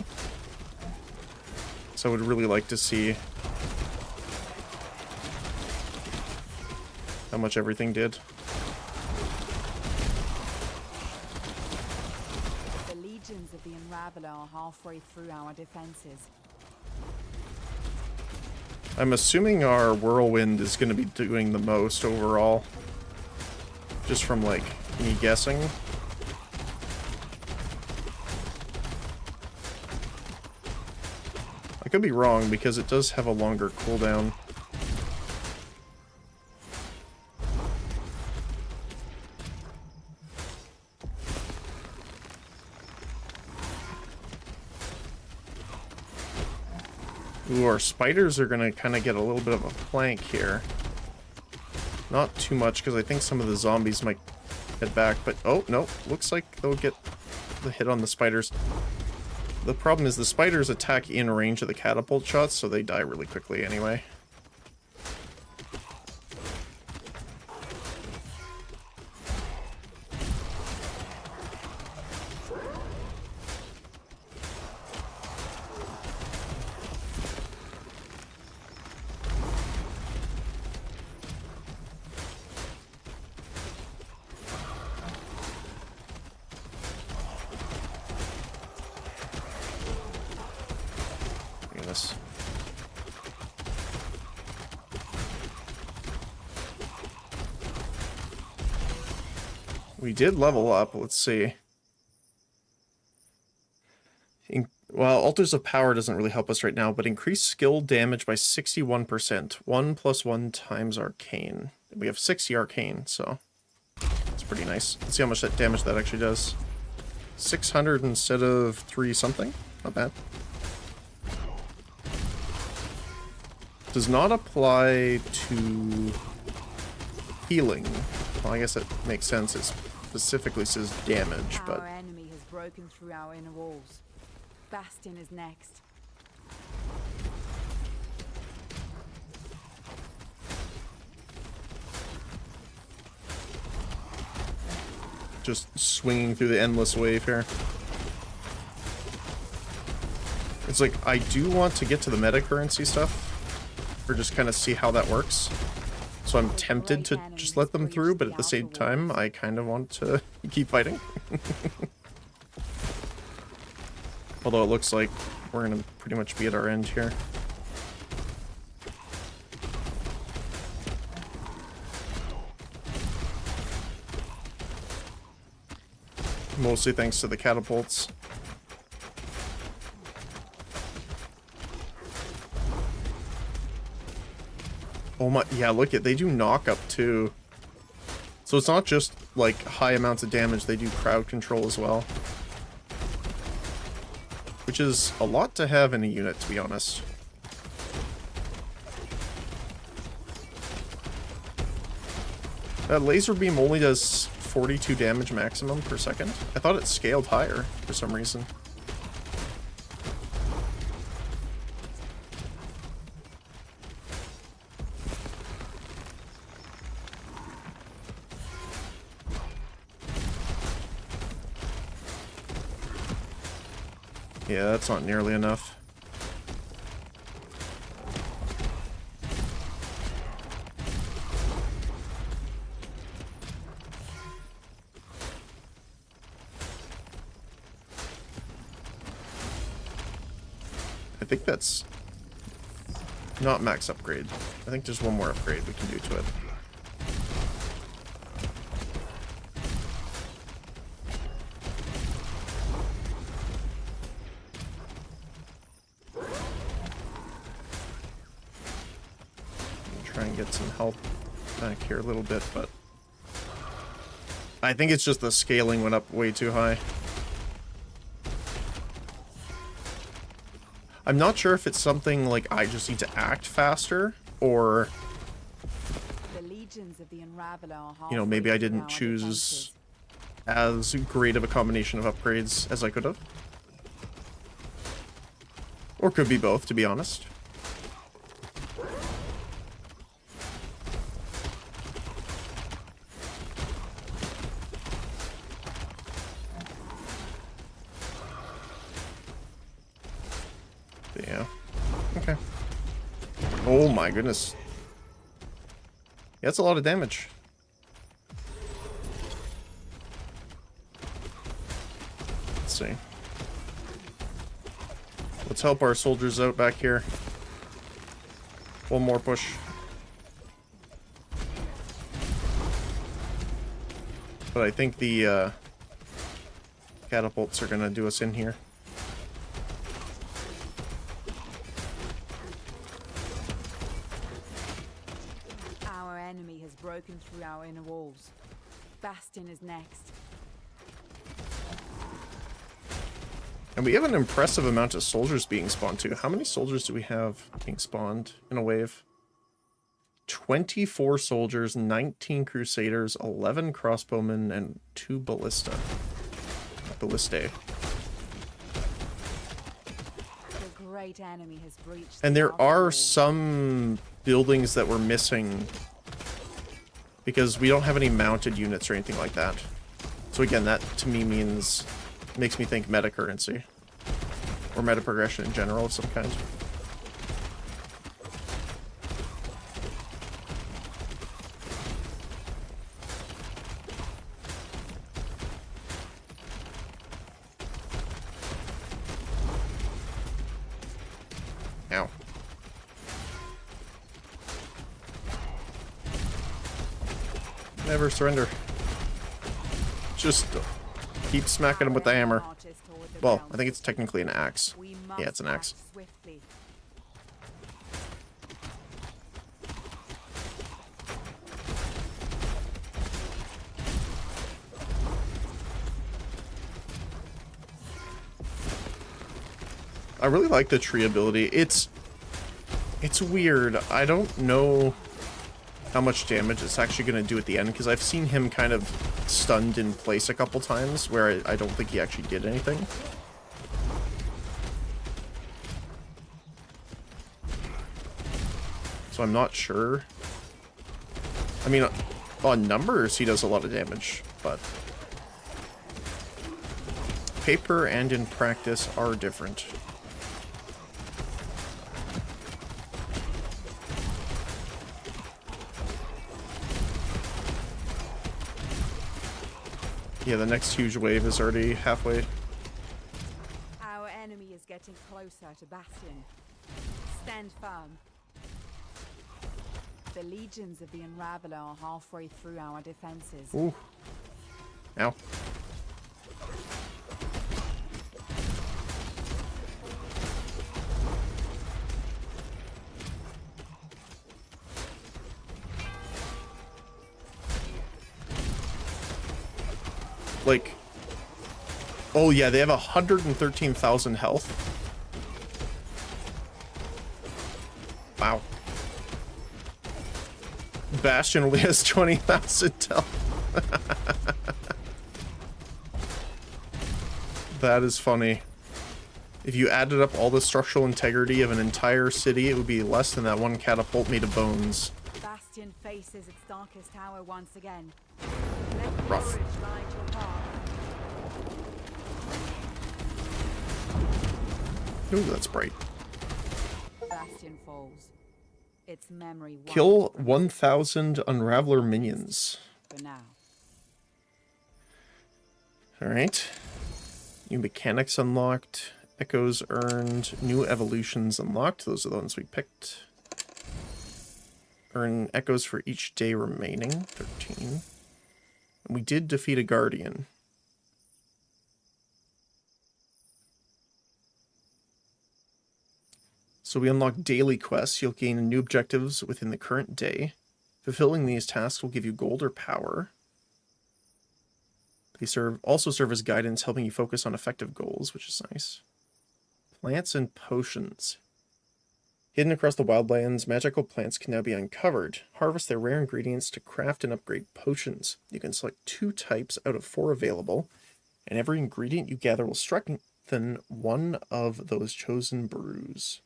So I would really like to see how much everything did. The legions of the Unraveler are halfway through our defenses. I'm assuming our Whirlwind is going to be doing the most overall. Just from, like, me guessing. I could be wrong, because it does have a longer cooldown. Ooh, our spiders are gonna kind of get a little bit of a flank here. Not too much, because I think some of the zombies might head back, but oh, no, looks like they'll get the hit on the spiders. The problem is the spiders attack in range of the catapult shots, so they die really quickly anyway. We did level up, let's see. Well, Altars of Power doesn't really help us right now, but increased skill damage by 61%. 1 + 1 times Arcane. We have 60 Arcane, so it's pretty nice. Let's see how much that damage that actually does. 600 instead of 3 something. Not bad. Does not apply to healing. Well, I guess it makes sense. It specifically says damage, but Our enemy has broken through our inner walls. Bastion is next. just swinging through the endless wave here. It's like, I do want to get to the meta currency stuff, or just kind of see how that works. So So I'm tempted to just let them through, but at the same time, I kind of want to keep fighting. Although it looks like we're going to pretty much be at our end here. Mostly thanks to the catapults. Oh my, yeah, look at, they do knock up too. So it's not just like high amounts of damage, they do crowd control as well. Which is a lot to have in a unit, to be honest. That laser beam only does 42 damage maximum per second. I thought it scaled higher for some reason. Yeah, that's not nearly enough. I think that's not max upgrade. I think there's one more upgrade we can do to it. Try and get some help back here a little bit, but I think it's just the scaling went up way too high. I'm not sure if it's something like I just need to act faster, or you know, maybe I didn't choose as great of a combination of upgrades as I could have. Or could be both, to be honest. Yeah. Okay. Oh my goodness. Yeah, that's a lot of damage. Let's see. Let's help our soldiers out back here. One more push. But I think the catapults are gonna do us in here. Our enemy has broken through our inner walls. Bastion is next. And we have an impressive amount of soldiers being spawned too. How many soldiers do we have being spawned in a wave? 24 soldiers, 19 crusaders, 11 crossbowmen, and 2 ballistae. The great enemy has breached. And there are some buildings that we're missing because we don't have any mounted units or anything like that. So again, that to me makes me think meta currency or meta progression in general of some kind. Ow. Never surrender. Just keep smacking him with the hammer. Well, I think it's technically an axe. Yeah, it's an axe. I really like the tree ability. It's weird. I don't know how much damage it's actually going to do at the end, because I've seen him kind of stunned in place a couple times where I don't think he actually did anything. So I'm not sure. I mean, on numbers he does a lot of damage, but paper and in practice are different. Yeah, the next huge wave is already halfway. Our enemy is getting closer to Bastion. Stand firm. The legions of the Unraveler are halfway through our defenses. Ooh. Ow. Like, oh yeah, they have 113,000 health. Wow. Bastion only has 20,000 health. That is funny. If you added up all the structural integrity of an entire city, it would be less than that one catapult made of bones. Bastion faces its darkest hour once again. Rough. Courage light your path. Ooh, that's bright. Bastion falls. Its memory wiped Kill from 1,000 Unraveler minions. for now. Alright. New mechanics unlocked. Echoes earned. New evolutions unlocked. Those are the ones we picked. Earn echoes for each day remaining. 13. And we did defeat a guardian. So we unlock daily quests. You'll gain new objectives within the current day. Fulfilling these tasks will give you gold or power. They also serve as guidance, helping you focus on effective goals, which is nice. Plants and potions. Hidden across the wildlands, magical plants can now be uncovered. Harvest their rare ingredients to craft and upgrade potions. You can select 2 types out of 4 available, and every ingredient you gather will strengthen one of those chosen brews.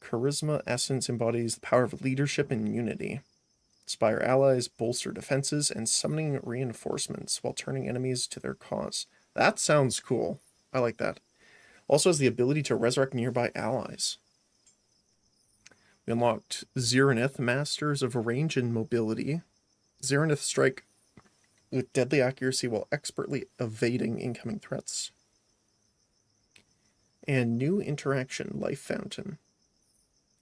Charisma Essence embodies the power of leadership and unity. Inspire allies, bolster defenses, and summoning reinforcements while turning enemies to their cause. That sounds cool. I like that. Also has the ability to resurrect nearby allies. We unlocked Zyranith, Masters of Range and Mobility. Zyranith strike with deadly accuracy while expertly evading incoming threats. And new interaction, Life Fountain.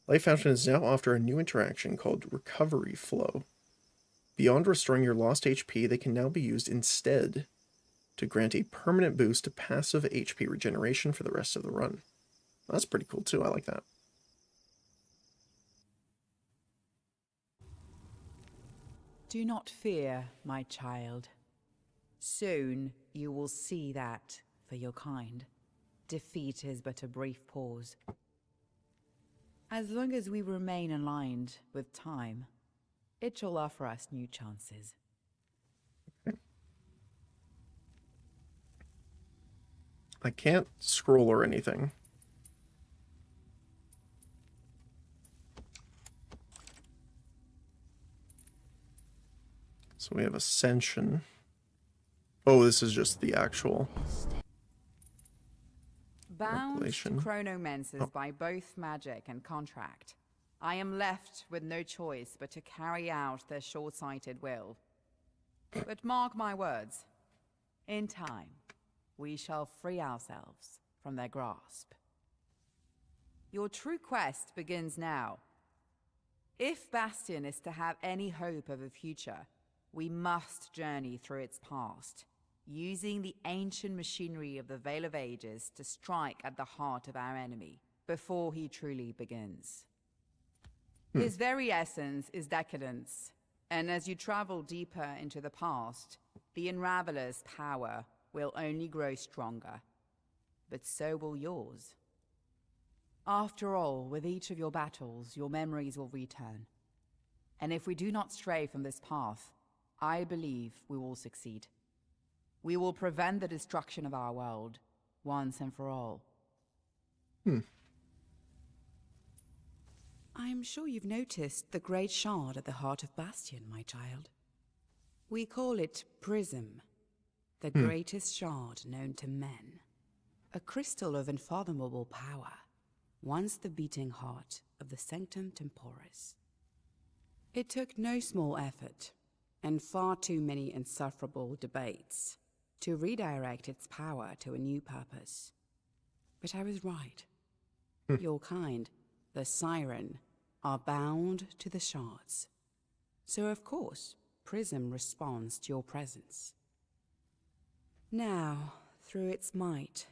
Life Fountain is now after a new interaction called Recovery Flow. Beyond restoring your lost HP, they can now be used instead to grant a permanent boost to passive HP regeneration for the rest of the run. That's pretty cool too, I like that. Do not fear, my child. Soon you will see that, for your kind, defeat is but a brief pause. As long as we remain aligned with time, it shall offer us new chances. I can't scroll or anything. So we have Ascension. Oh, this is just the actual Bound to revelation. chronomenses by both magic and contract, I am left with no choice but to carry out their short-sighted will. But mark my words, in time, we shall free ourselves from their grasp. Your true quest begins now. If Bastion is to have any hope of a future, we must journey through its past, using the ancient machinery of the Veil of Ages to strike at the heart of our enemy before he truly begins. His very essence is decadence, and as you travel deeper into the past, the Unraveler's power will only grow stronger, but so will yours. After all, with each of your battles, your memories will return. And if we do not stray from this path, I believe we will succeed. We will prevent the destruction of our world, once and for all. I'm sure you've noticed the great shard at the heart of Bastion, my child. We call it Prism, the greatest shard known to men. A crystal of unfathomable power, once the beating heart of the Sanctum Temporis. It took no small effort, and far too many insufferable debates to redirect its power to a new purpose. But I was right. Your kind, the Siren, are bound to the shards. So of course, Prism responds to your presence. Now, through its might,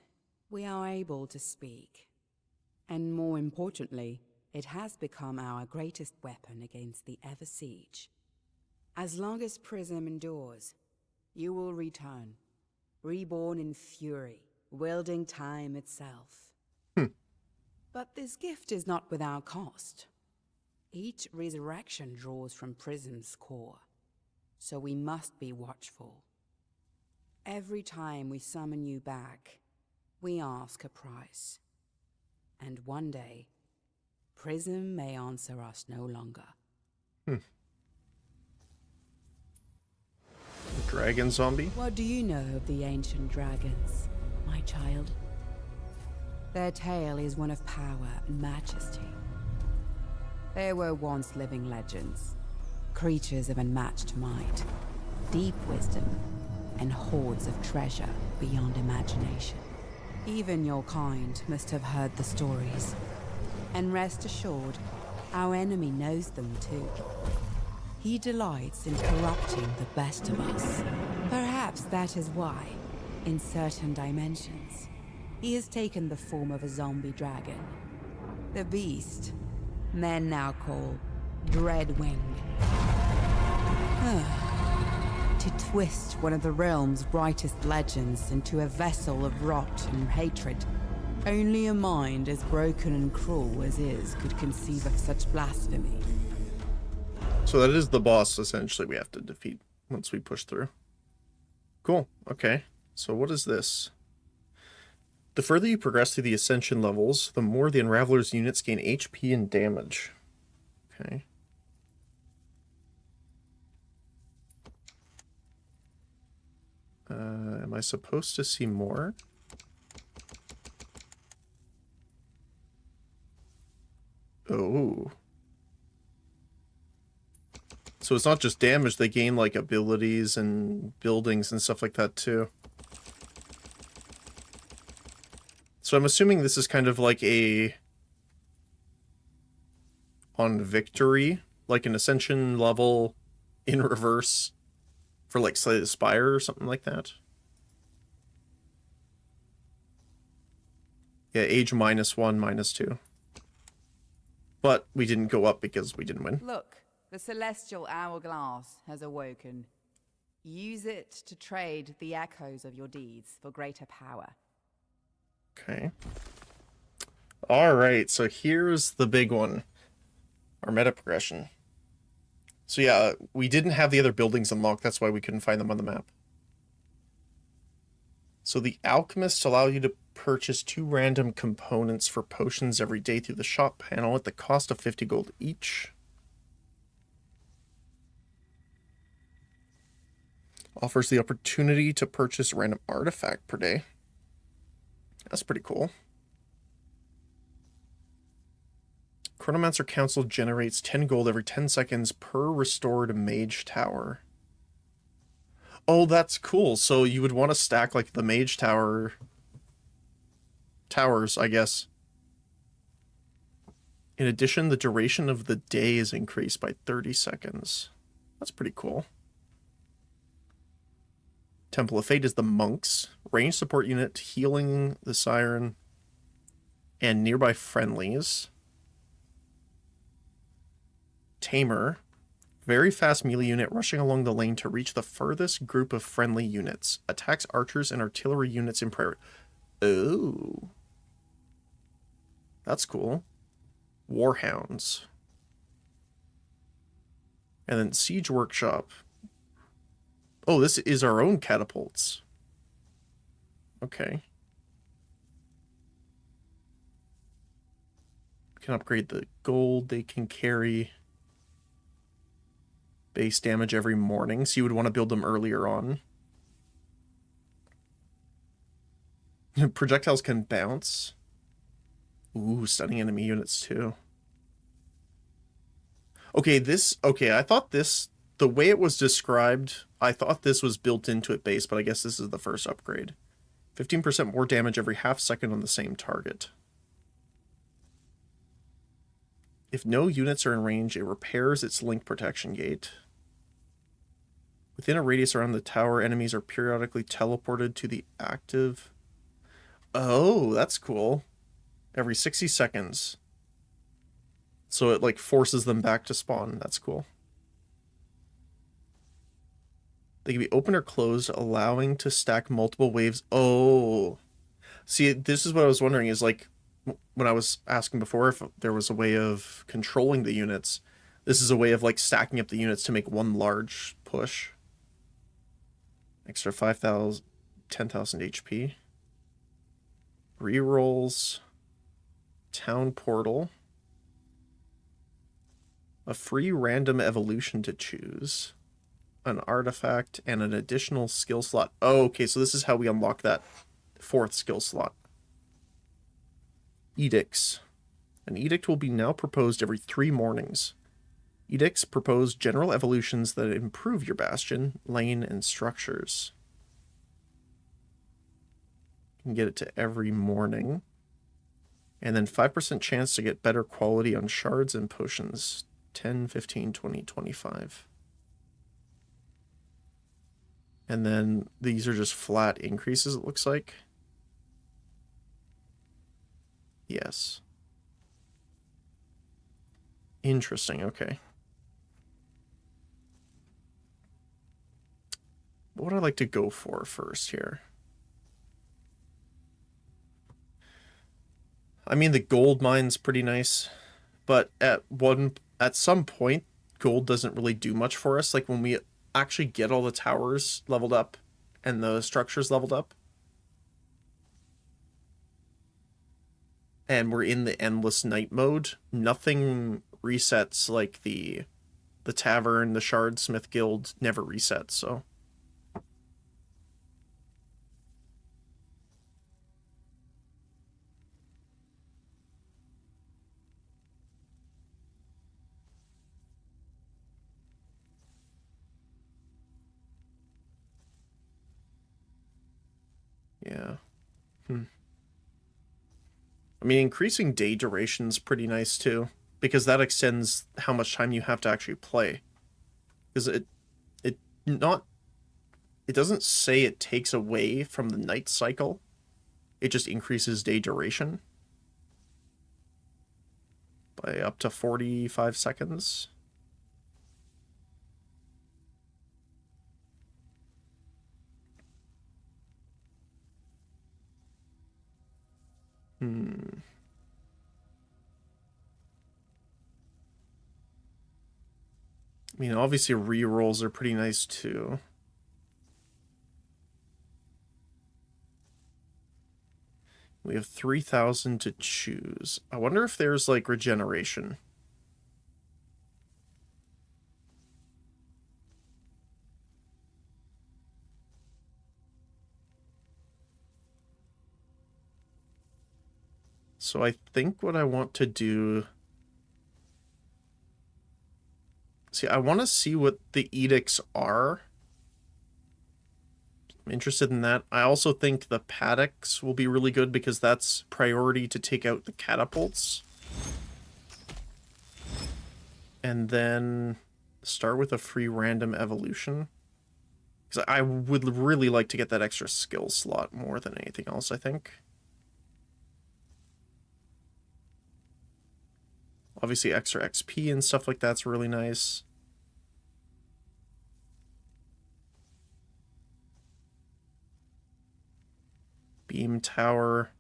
we are able to speak. And more importantly, it has become our greatest weapon against the EverSiege. As long as Prism endures, you will return, reborn in fury, wielding time itself. But this gift is not without cost. Each resurrection draws from Prism's core, so we must be watchful. Every time we summon you back, we ask a price. And one day, Prism may answer us no longer. Dragon zombie? What do you know of the ancient dragons, my child? Their tale is one of power and majesty. They were once living legends, creatures of unmatched might, deep wisdom, and hordes of treasure beyond imagination. Even your kind must have heard the stories. And rest assured, our enemy knows them too. He delights in corrupting the best of us. Perhaps that is why, in certain dimensions, he has taken the form of a zombie dragon. The beast, men now call Dreadwing. To twist one of the realm's brightest legends into a vessel of rot and hatred. Only a mind as broken and cruel as his could conceive of such blasphemy. So that is the boss, essentially, we have to defeat once we push through. Cool. Okay. So what is this? The further you progress through the ascension levels, the more the Unraveler's units gain HP and damage. Okay. Am I supposed to see more? Oh. So it's not just damage, they gain like abilities and buildings and stuff like that too. So I'm assuming this is kind of like a on victory, like an ascension level in reverse for like Slay the Spire or something like that. Yeah, age -1, -2. But we didn't go up because we didn't win. Look, the celestial hourglass has awoken. Use it to trade the echoes of your deeds for greater power. Okay. Alright, so here's the big one. Our meta progression. So yeah, we didn't have the other buildings unlocked, that's why we couldn't find them on the map. So the alchemists allow you to purchase 2 random components for potions every day through the shop panel at the cost of 50 gold each. Offers the opportunity to purchase a random artifact per day. That's pretty cool. Chronomancer Council generates 10 gold every 10 seconds per restored mage tower. Oh, that's cool. So you would want to stack like the mage towers, I guess. In addition, the duration of the day is increased by 30 seconds. That's pretty cool. Temple of Fate is the monks. Range support unit, healing the siren, and nearby friendlies. Tamer. Very fast melee unit rushing along the lane to reach the furthest group of friendly units. Attacks archers and artillery units in priority. Oh. That's cool. Warhounds. And then Siege Workshop. Oh, this is our own catapults. Okay. Can upgrade the gold they can carry. Base damage every morning, so you would want to build them earlier on. Projectiles can bounce. Ooh, stunning enemy units too. Okay, I thought this the way it was described, I thought this was built into it base, but I guess this is the first upgrade. 15% more damage every half second on the same target. If no units are in range, it repairs its link protection gate. Within a radius around the tower, enemies are periodically teleported to the active... Oh, that's cool. Every 60 seconds. So it, like, forces them back to spawn. That's cool. They can be open or closed, allowing to stack multiple waves. Oh. See, this is what I was wondering, is, like, when I was asking before if there was a way of controlling the units, this is a way of, like, stacking up the units to make one large push. Extra 5,000, 10,000 HP. Rerolls. Town portal. A free random evolution to choose. An artifact and an additional skill slot. Oh, okay, so this is how we unlock that 4th skill slot. Edicts. An edict will be now proposed every 3 mornings. Edicts propose general evolutions that improve your bastion, lane, and structures. You can get it to every morning. And then 5% chance to get better quality on shards and potions. 10, 15, 20, 25. And then these are just flat increases, it looks like. Yes. Interesting, okay. What would I like to go for first here? I mean, the gold mine's pretty nice, but at some point, gold doesn't really do much for us. Like, when we actually get all the towers leveled up and the structures leveled up, and we're in the endless night mode, nothing resets. Like the tavern, the Shardsmith Guild never resets, so... Yeah. I mean, increasing day duration's pretty nice too, because that extends how much time you have to actually play. Because it doesn't say it takes away from the night cycle. It just increases day duration by up to 45 seconds. I mean, obviously rerolls are pretty nice too. We have 3,000 to choose. I wonder if there's, like, regeneration. So I think what I want to do... See, I want to see what the edicts are. I'm interested in that. I also think the paddocks will be really good because that's priority to take out the catapults. And then start with a free random evolution. Because I would really like to get that extra skill slot more than anything else, I think. Obviously, extra XP and stuff like that's really nice. Beam tower.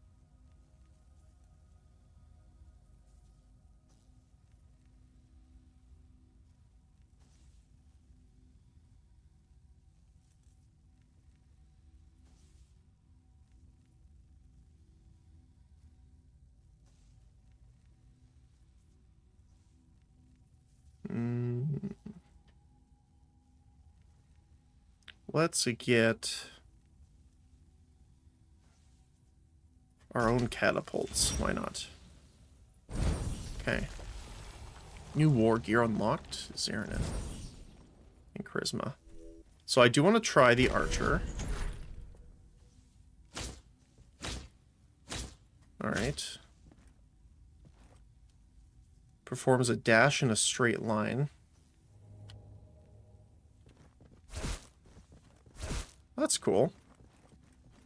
Let's get our own catapults. Why not? Okay. New war gear unlocked. Is there an charisma. So I do want to try the archer. Alright. Performs a dash in a straight line. That's cool.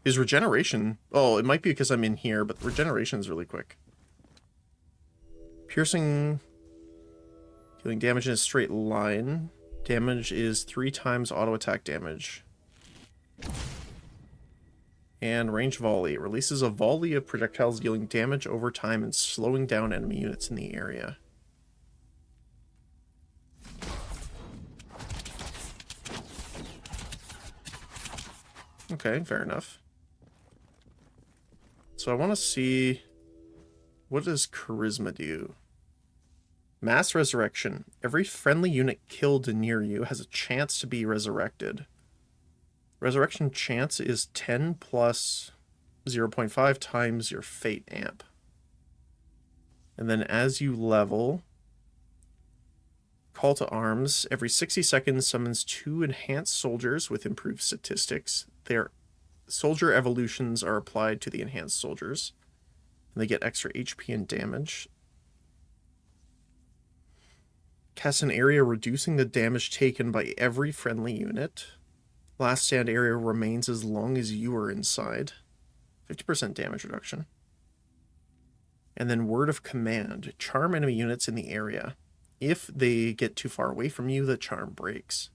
His regeneration... Oh, it might be because I'm in here, but regeneration is really quick. Piercing... Dealing damage in a straight line. Damage is 3 times auto attack damage. And range volley. Releases a volley of projectiles dealing damage over time and slowing down enemy units in the area. Okay, fair enough. So I want to see... What does charisma do? Mass resurrection. Every friendly unit killed near you has a chance to be resurrected. Resurrection chance is 10 plus 0.5 times your fate amp. And then as you level, call to arms. Every 60 seconds summons 2 enhanced soldiers with improved statistics. Their soldier evolutions are applied to the enhanced soldiers. And they get extra HP and damage. Cast an area reducing the damage taken by every friendly unit. Last stand area remains as long as you are inside. 50% damage reduction. And then word of command. Charm enemy units in the area. If they get too far away from you, the charm breaks.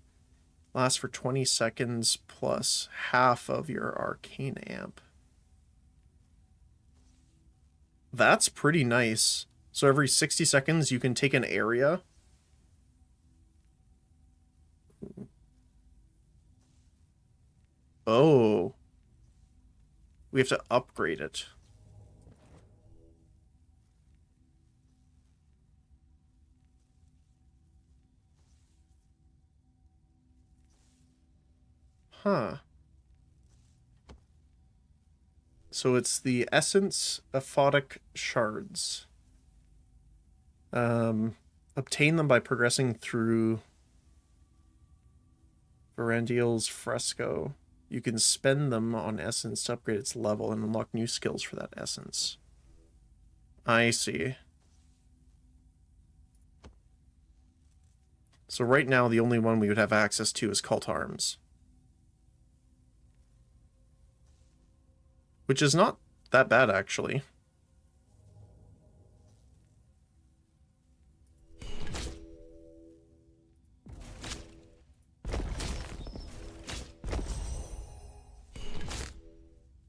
Lasts for 20 seconds plus half of your arcane amp. That's pretty nice. So every 60 seconds you can take an area. Oh. We have to upgrade it. Huh. So it's the essence aphotic shards. Obtain them by progressing through Varandiel's fresco. You can spend them on essence to upgrade its level and unlock new skills for that essence. I see. So right now the only one we would have access to is Cult Arms. Which is not that bad, actually.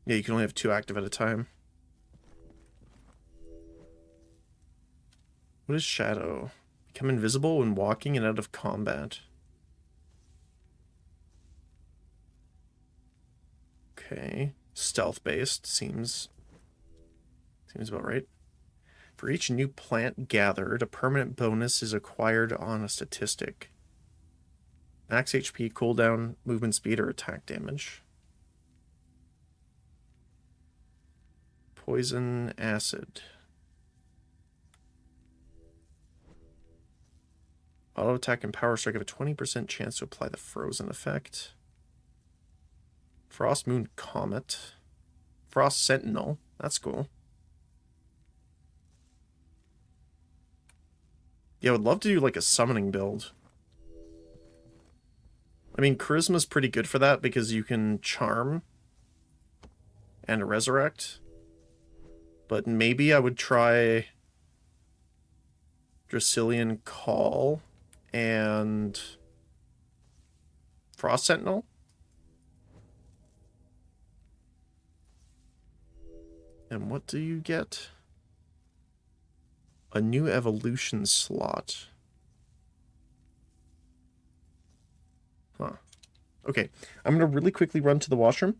Yeah, you can only have 2 active at a time. What is Shadow? Become invisible when walking and out of combat. Okay. Stealth-based seems about right. For each new plant gathered, a permanent bonus is acquired on a statistic. Max HP, cooldown, movement speed, or attack damage. Poison acid. Auto attack and power strike have a 20% chance to apply the frozen effect. Frost Moon Comet. Frost Sentinel. That's cool. Yeah, I would love to do like a summoning build. I mean, Charisma's pretty good for that because you can charm and resurrect. But maybe I would try Dracilian Call and Frost Sentinel. And what do you get? A new evolution slot. Huh. Okay, I'm going to really quickly run to the washroom.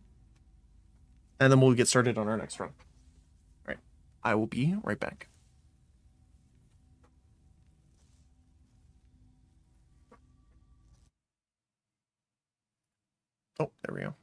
And then we'll get started on our next run. Alright, I will be right back. Oh, there we go.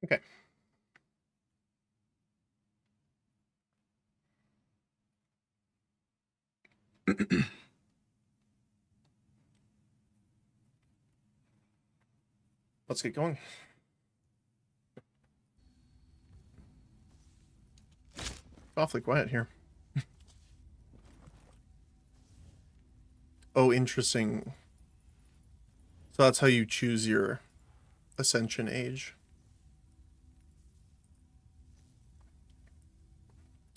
Okay. Let's get going. Awfully quiet here. Oh, interesting. So that's how you choose your ascension age.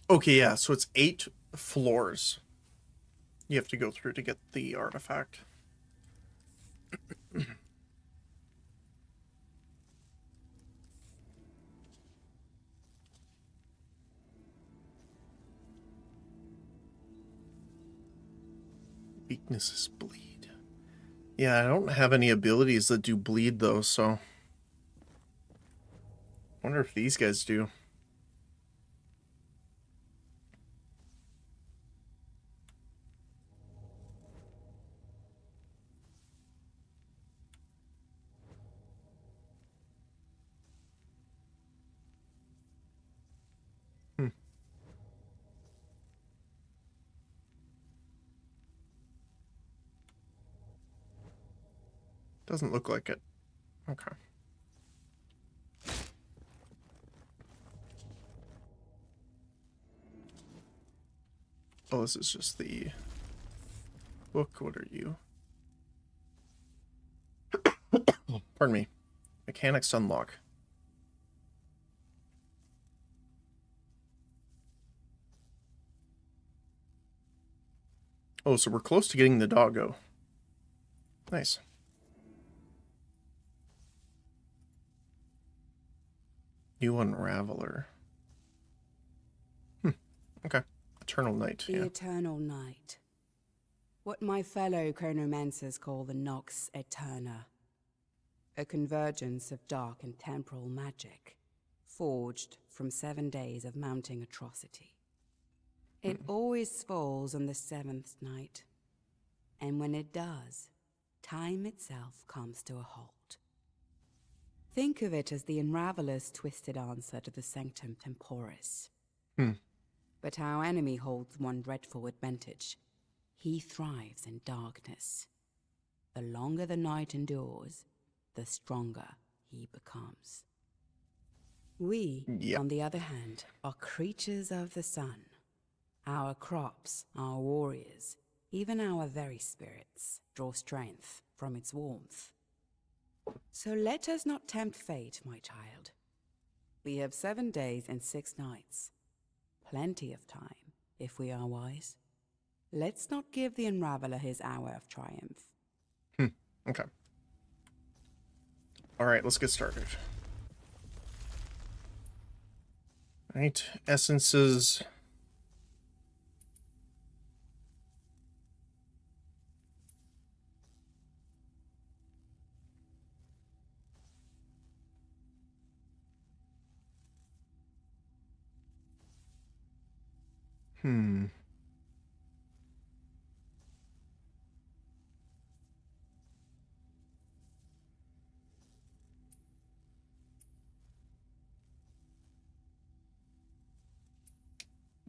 Okay, yeah, so it's 8 floors you have to go through to get the artifact. Weakness is bleed. Yeah, I don't have any abilities that do bleed, though, so... I wonder if these guys do. Doesn't look like it. Okay. Oh, this is just the book. What are you? Pardon me. Mechanics unlock. Oh, so we're close to getting the doggo. Nice. New Unraveler. Okay. Eternal Night, The yeah. Eternal Night. What my fellow chronomancers call the Nox Eterna. A convergence of dark and temporal magic, forged from 7 days of mounting atrocity. It always falls on the 7th night, and when it does, time itself comes to a halt. Think of it as the Unraveler's twisted answer to the Sanctum Temporis. But our enemy holds one dreadful advantage. He thrives in darkness. The longer the night endures, the stronger he becomes. We, on the other hand, are creatures of the sun. Our crops, our warriors, even our very spirits draw strength from its warmth. So let us not tempt fate, my child. We have 7 days and 6 nights. Plenty of time, if we are wise. Let's not give the Unraveler his hour of triumph. Okay. Alright, let's get started. Alright, essences.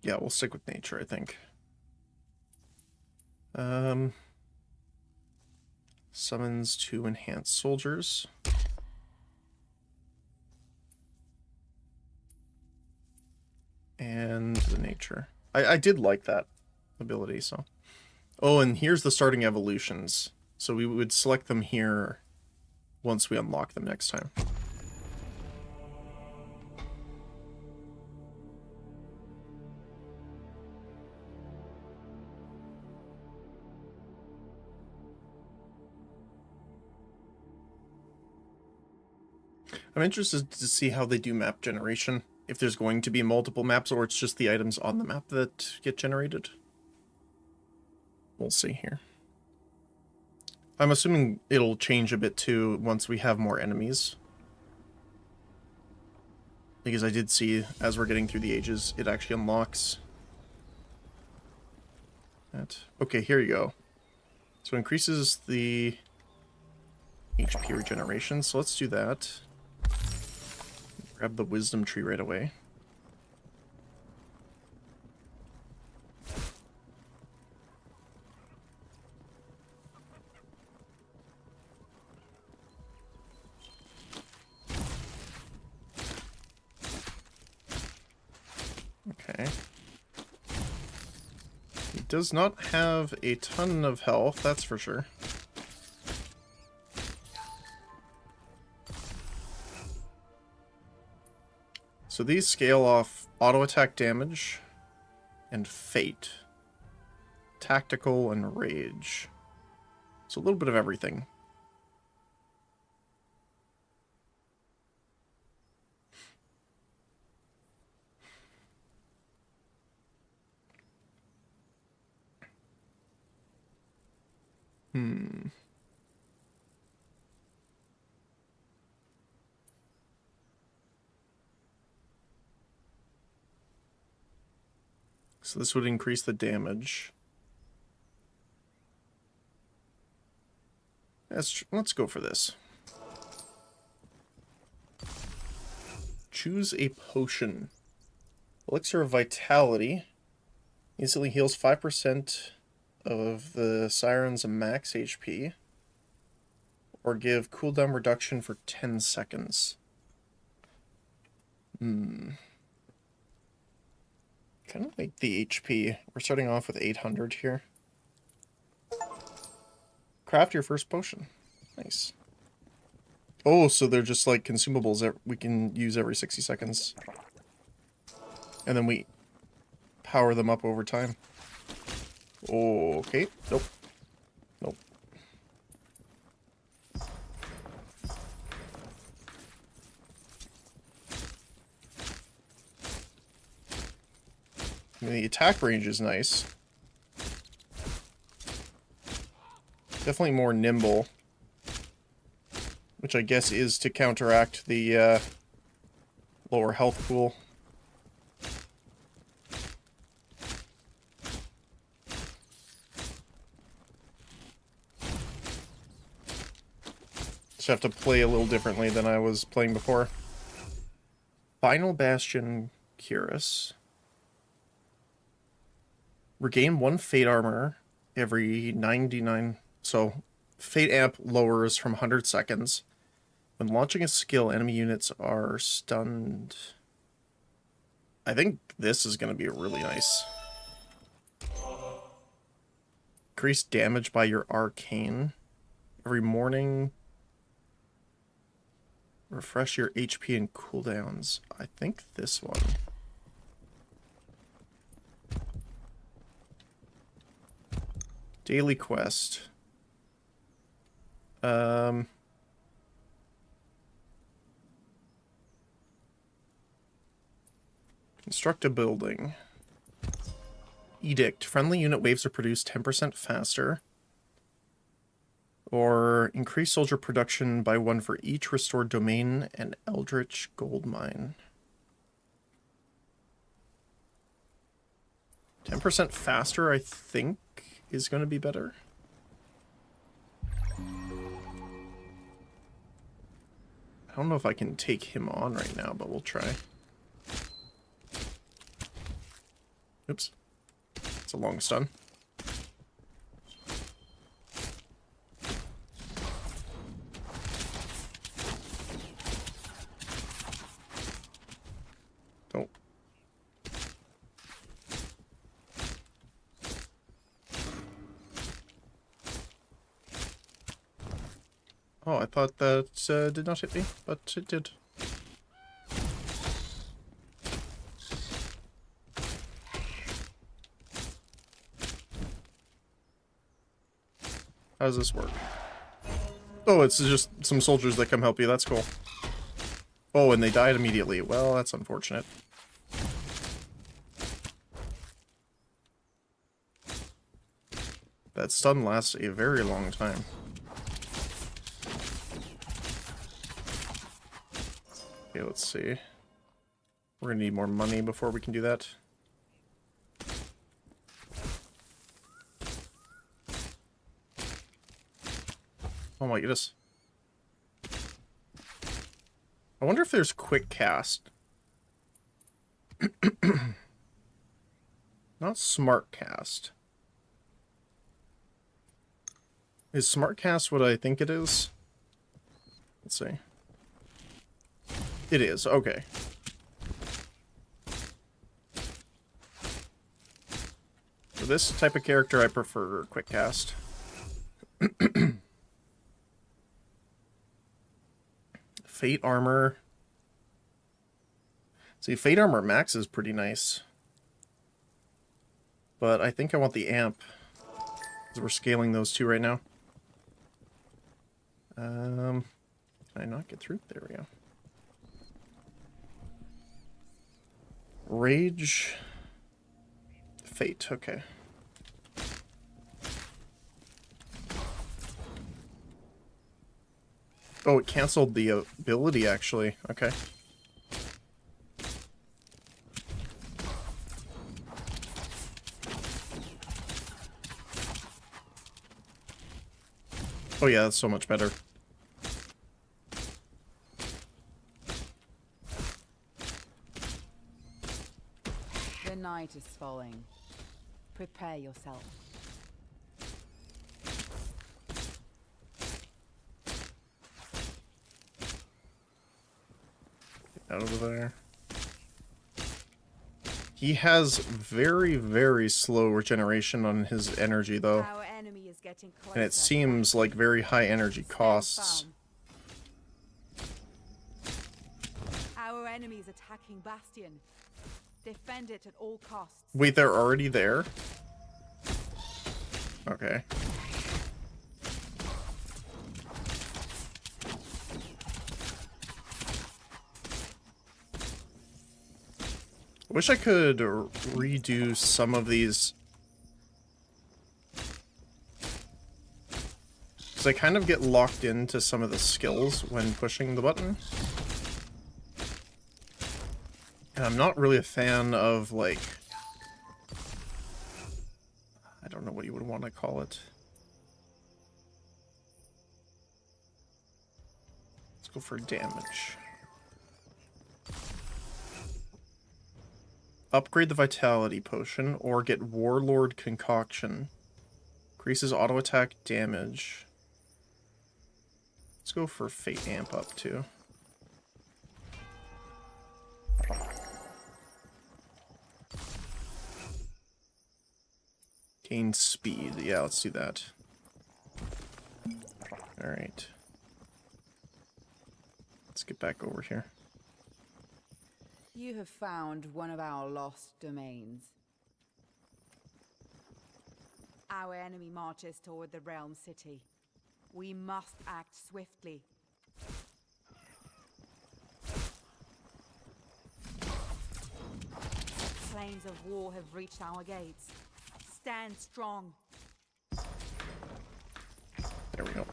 Yeah, we'll stick with nature, I think. Summons 2 enhanced soldiers. And the nature. I did like that ability, so. Oh, and here's the starting evolutions. So we would select them here once we unlock them next time. I'm interested to see how they do map generation. If there's going to be multiple maps or it's just the items on the map that get generated. We'll see here. I'm assuming it'll change a bit too once we have more enemies. Because I did see, as we're getting through the ages, it actually unlocks that. Okay, here you go. So it increases the HP regeneration, so let's do that. Grab the wisdom tree right away. Okay. He does not have a ton of health, that's for sure. So these scale off auto attack damage and fate, tactical and rage. So a little bit of everything. So this would increase the damage. Let's go for this. Choose a potion. Elixir of Vitality. Instantly heals 5% of the Siren's max HP. Or give cooldown reduction for 10 seconds. Kind of like the HP. We're starting off with 800 here. Craft your first potion. Nice. Oh, so they're just like consumables that we can use every 60 seconds. And then we power them up over time. Okay. Nope. Nope. I mean, the attack range is nice. Definitely more nimble. Which I guess is to counteract the lower health pool. Just have to play a little differently than I was playing before. Final Bastion Cuirass. Regain 1 Fate Armor every 99... So, Fate Amp lowers from 100 seconds. When launching a skill, enemy units are stunned. I think this is going to be really nice. Increase damage by your arcane. Every morning. Refresh your HP and cooldowns. I think this one. Daily quest. Construct a building. Edict. Friendly unit waves are produced 10% faster. Or increase soldier production by 1 for each restored domain and eldritch gold mine. 10% faster, I think, is going to be better. I don't know if I can take him on right now, but we'll try. Oops. It's a long stun. Don't. Oh, I thought that did not hit me, but it did. How does this work? Oh, it's just some soldiers that come help you. That's cool. Oh, and they died immediately. Well, that's unfortunate. That stun lasts a very long time. Okay, let's see. We're gonna need more money before we can do that. Oh my goodness. I wonder if there's quick cast. Not smart cast. Is smart cast what I think it is? Let's see. It is, okay. For this type of character, I prefer quick cast. Fate armor. See, Fate armor max is pretty nice. But I think I want the amp. Because we're scaling those two right now. Can I not get through? There we go. Rage. Fate, okay. Oh, it canceled the ability, actually. Okay. Oh yeah, that's so much better. The night is falling. Prepare yourself. Out of there. He has very, very slow regeneration on his energy, though. Our enemy is getting closer. And it seems like very high energy costs. Our enemy is attacking Bastion. Defend it at all costs. Wait, they're already there? Okay. I wish I could redo some of these. Because I kind of get locked into some of the skills when pushing the button. And I'm not really a fan of, like... I don't know what you would want to call it. Let's go for damage. Upgrade the Vitality Potion, or get Warlord Concoction. Increases auto attack damage. Let's go for Fate Amp up, too. Gain speed. Yeah, let's do that. Alright. Let's get back over here. You have found one of our lost domains. Our enemy marches toward the Realm City. We must act swiftly. Planes of war have reached our gates. Stand strong. There we go.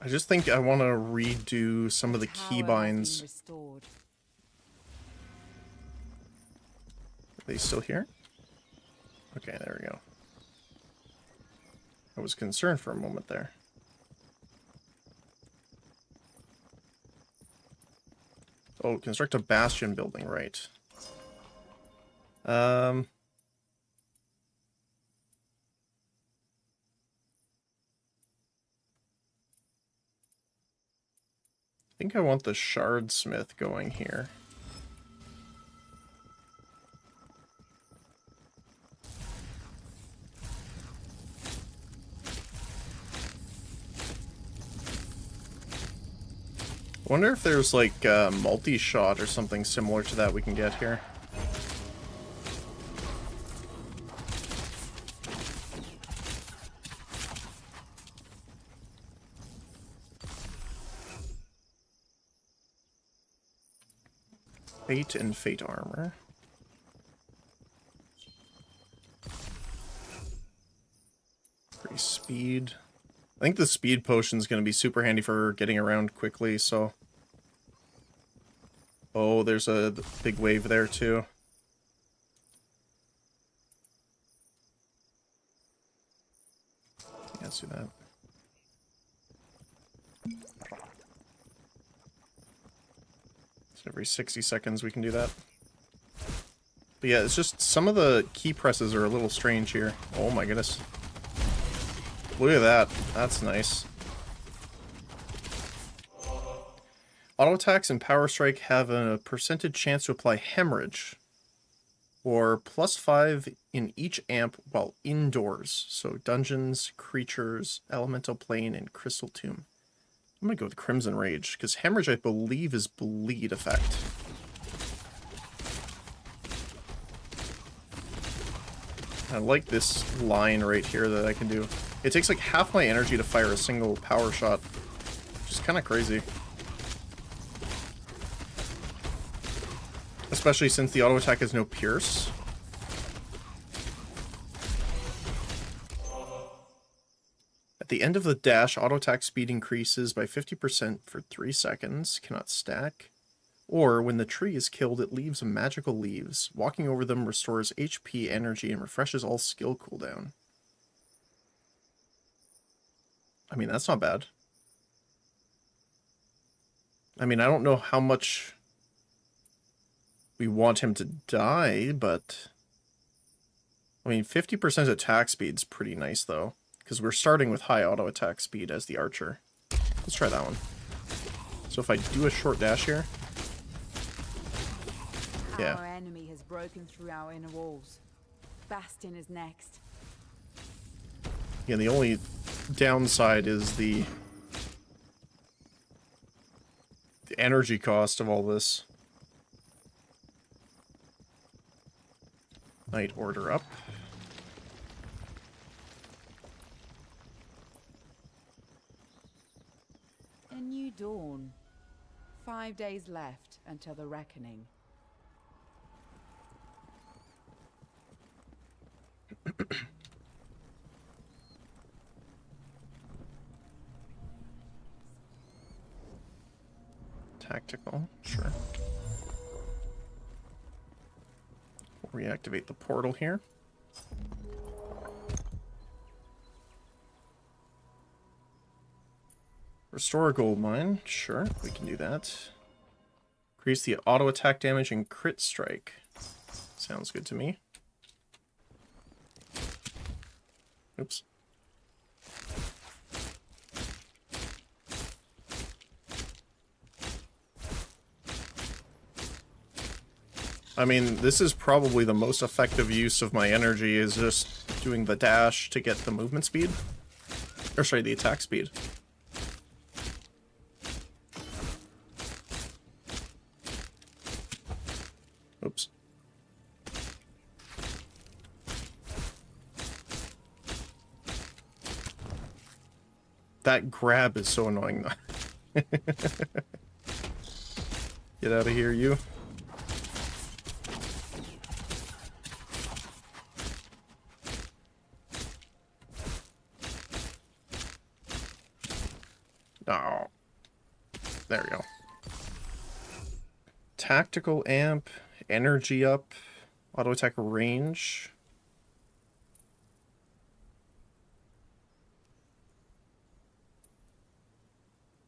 I just think I want to redo some of the keybinds. Are they still here? Okay, there we go. I was concerned for a moment there. Oh, construct a bastion building, right. I think I want the Shardsmith going here. I wonder if there's like multi-shot or something similar to that we can get here. Fate and Fate armor. Increase speed. I think the speed potion is going to be super handy for getting around quickly, so... Oh, there's a big wave there, too. Yeah, let's do that. So every 60 seconds we can do that. But yeah, it's just some of the key presses are a little strange here. Oh my goodness. Look at that. That's nice. Auto attacks and Power Strike have a percentage chance to apply hemorrhage, or +5 in each amp while indoors. So dungeons, creatures, elemental plane, and crystal tomb. I'm gonna go with Crimson Rage, because hemorrhage I believe is bleed effect. I like this line right here that I can do. It takes like half my energy to fire a single power shot, which is kind of crazy. Especially since the auto attack has no pierce. At the end of the dash, auto attack speed increases by 50% for 3 seconds, cannot stack. Or, when the tree is killed, it leaves magical leaves. Walking over them restores HP, energy, and refreshes all skill cooldown. I mean, that's not bad. I mean, I don't know how much we want him to die, but... I mean, 50% attack speed's pretty nice, though. Because we're starting with high auto attack speed as the archer. Let's try that one. So if I do a short dash here... Yeah. Our enemy has broken through our inner walls. Bastion is next. Yeah, the only downside is the energy cost of all this. Night order up. A new dawn. 5 days left until the reckoning. Tactical, sure. We'll reactivate the portal here. Restore a gold mine, sure, we can do that. Increase the auto attack damage and crit strike. Sounds good to me. Oops. I mean, this is probably the most effective use of my energy, is just doing the dash to get the movement speed. Or sorry, the attack speed. Oops. That grab is so annoying, though. Get out of here, you. Oh. There we go. Tactical amp, energy up, auto attack range.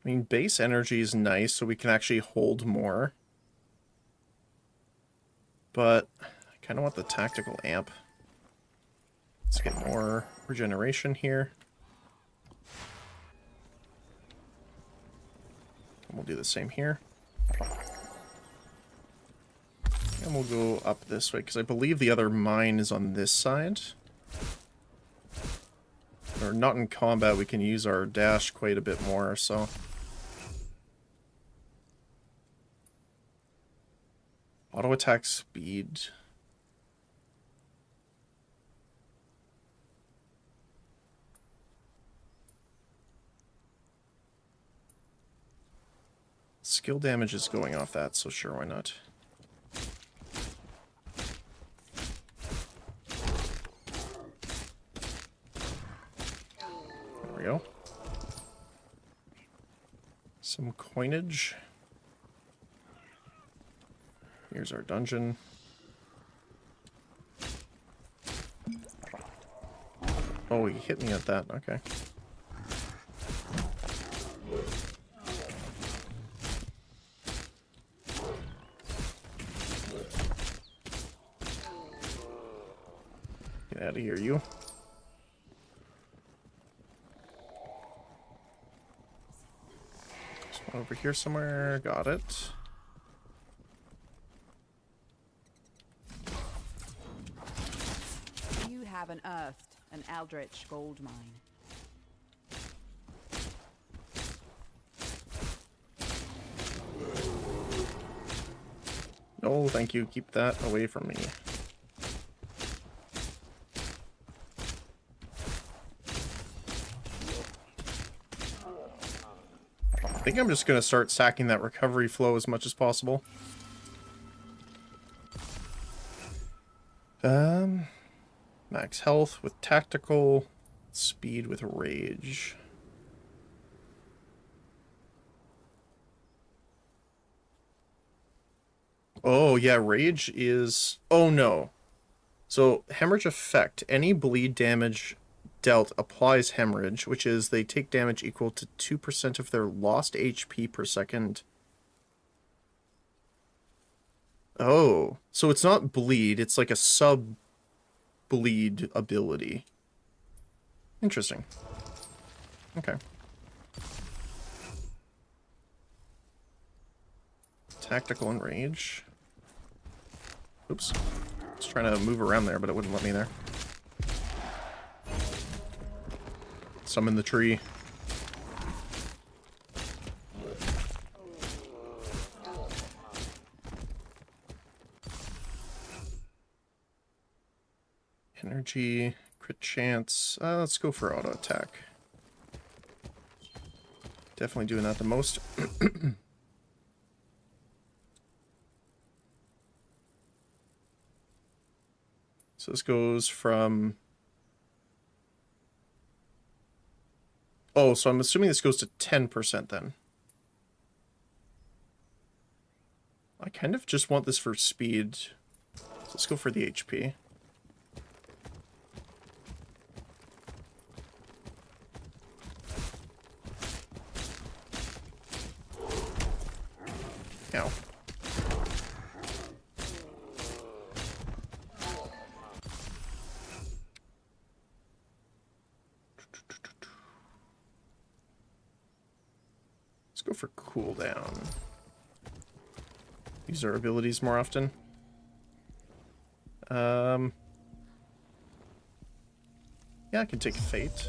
I mean, base energy is nice, so we can actually hold more. But I kind of want the tactical amp. Let's get more regeneration here. And we'll do the same here. And we'll go up this way, because I believe the other mine is on this side. Or not in combat, we can use our dash quite a bit more, so... Auto attack speed. Skill damage is going off that, so sure, why not? There we go. Some coinage. Here's our dungeon. Oh, he hit me at that. Okay. Get out of here, you. There's one over here somewhere. Got it. You have unearthed an eldritch gold mine. No, thank you. Keep that away from me. I think I'm just going to start sacking that recovery flow as much as possible. Max health with tactical, speed with rage. Oh, yeah, rage is... Oh, no. So, hemorrhage effect. Any bleed damage dealt applies hemorrhage, which is they take damage equal to 2% of their lost HP per second. Oh, so it's not bleed, it's like a sub-bleed ability. Interesting. Okay. Tactical and rage. Oops. I was trying to move around there, but it wouldn't let me there. Summon the tree. Energy, crit chance. Let's go for auto attack. Definitely doing that the most. So this goes from... Oh, so I'm assuming this goes to 10% then. I kind of just want this for speed. So let's go for the HP. Ow. Let's go for cooldown. Use our abilities more often. Yeah, I can take Fate.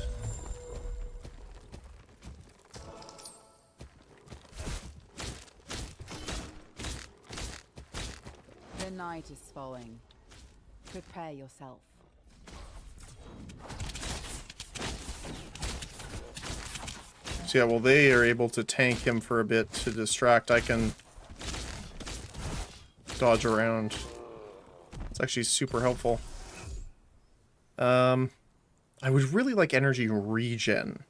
The night is falling. Prepare yourself. So yeah, well, they are able to tank him for a bit to distract. I can dodge around. It's actually super helpful. I would really like energy regen.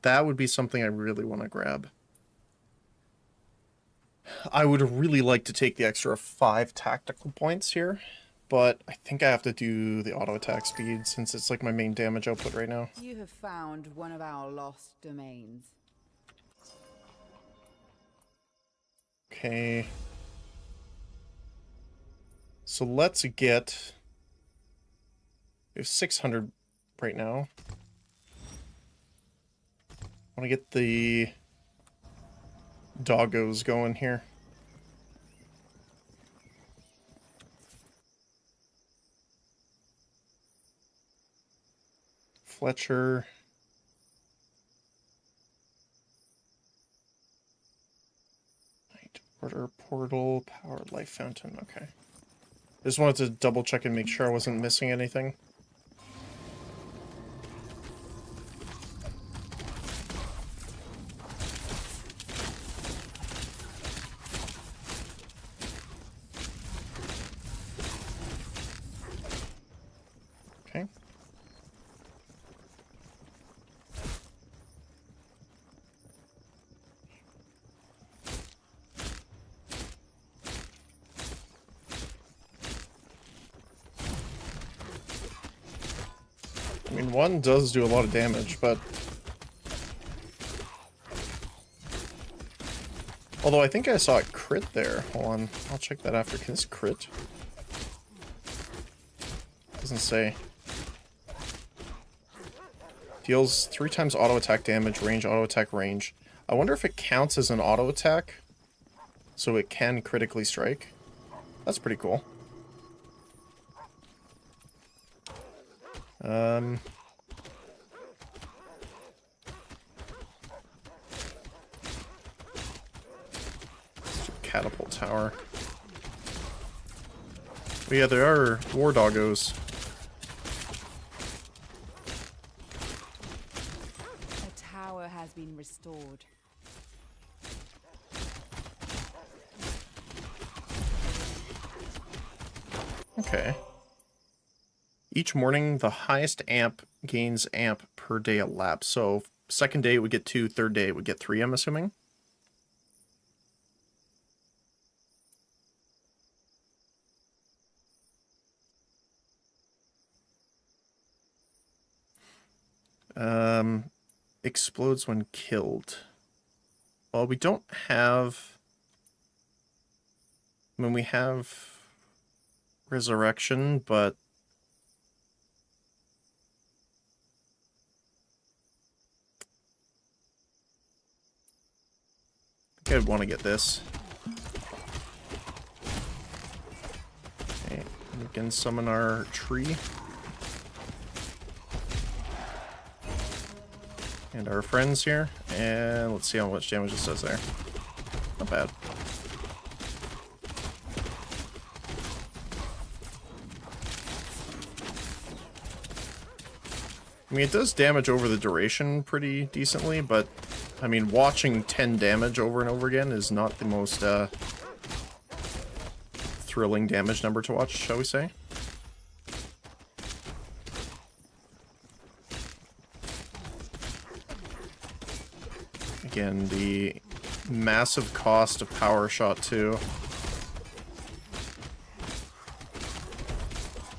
That would be something I really want to grab. I would really like to take the extra 5 tactical points here, but I think I have to do the auto attack speed since it's like my main damage output right now. You have found one of our lost domains. Okay. So let's get... We have 600 right now. I want to get the doggos going here. Fletcher. Night Order Portal, Powered Life Fountain. Okay. Just wanted to double check and make sure I wasn't missing anything. Okay. I mean, one does do a lot of damage, but... Although I think I saw it crit there. Hold on, I'll check that after. Can this crit? Doesn't say. Deals 3 times auto attack damage, range, auto attack, range. I wonder if it counts as an auto attack, so it can critically strike. That's pretty cool. Catapult tower. But yeah, there are war doggos. The tower has been restored. Okay. Each morning, the highest amp gains amp per day elapsed. So, second day it would get 2, third day it would get 3, I'm assuming. Explodes when killed. Well, we don't have... I mean, we have resurrection, but... I think I'd want to get this. Okay, we can summon our tree. And our friends here. And let's see how much damage this does there. Not bad. I mean, it does damage over the duration pretty decently, but, I mean, watching 10 damage over and over again is not the most, thrilling damage number to watch, shall we say. Again, the massive cost of Power Shot, too.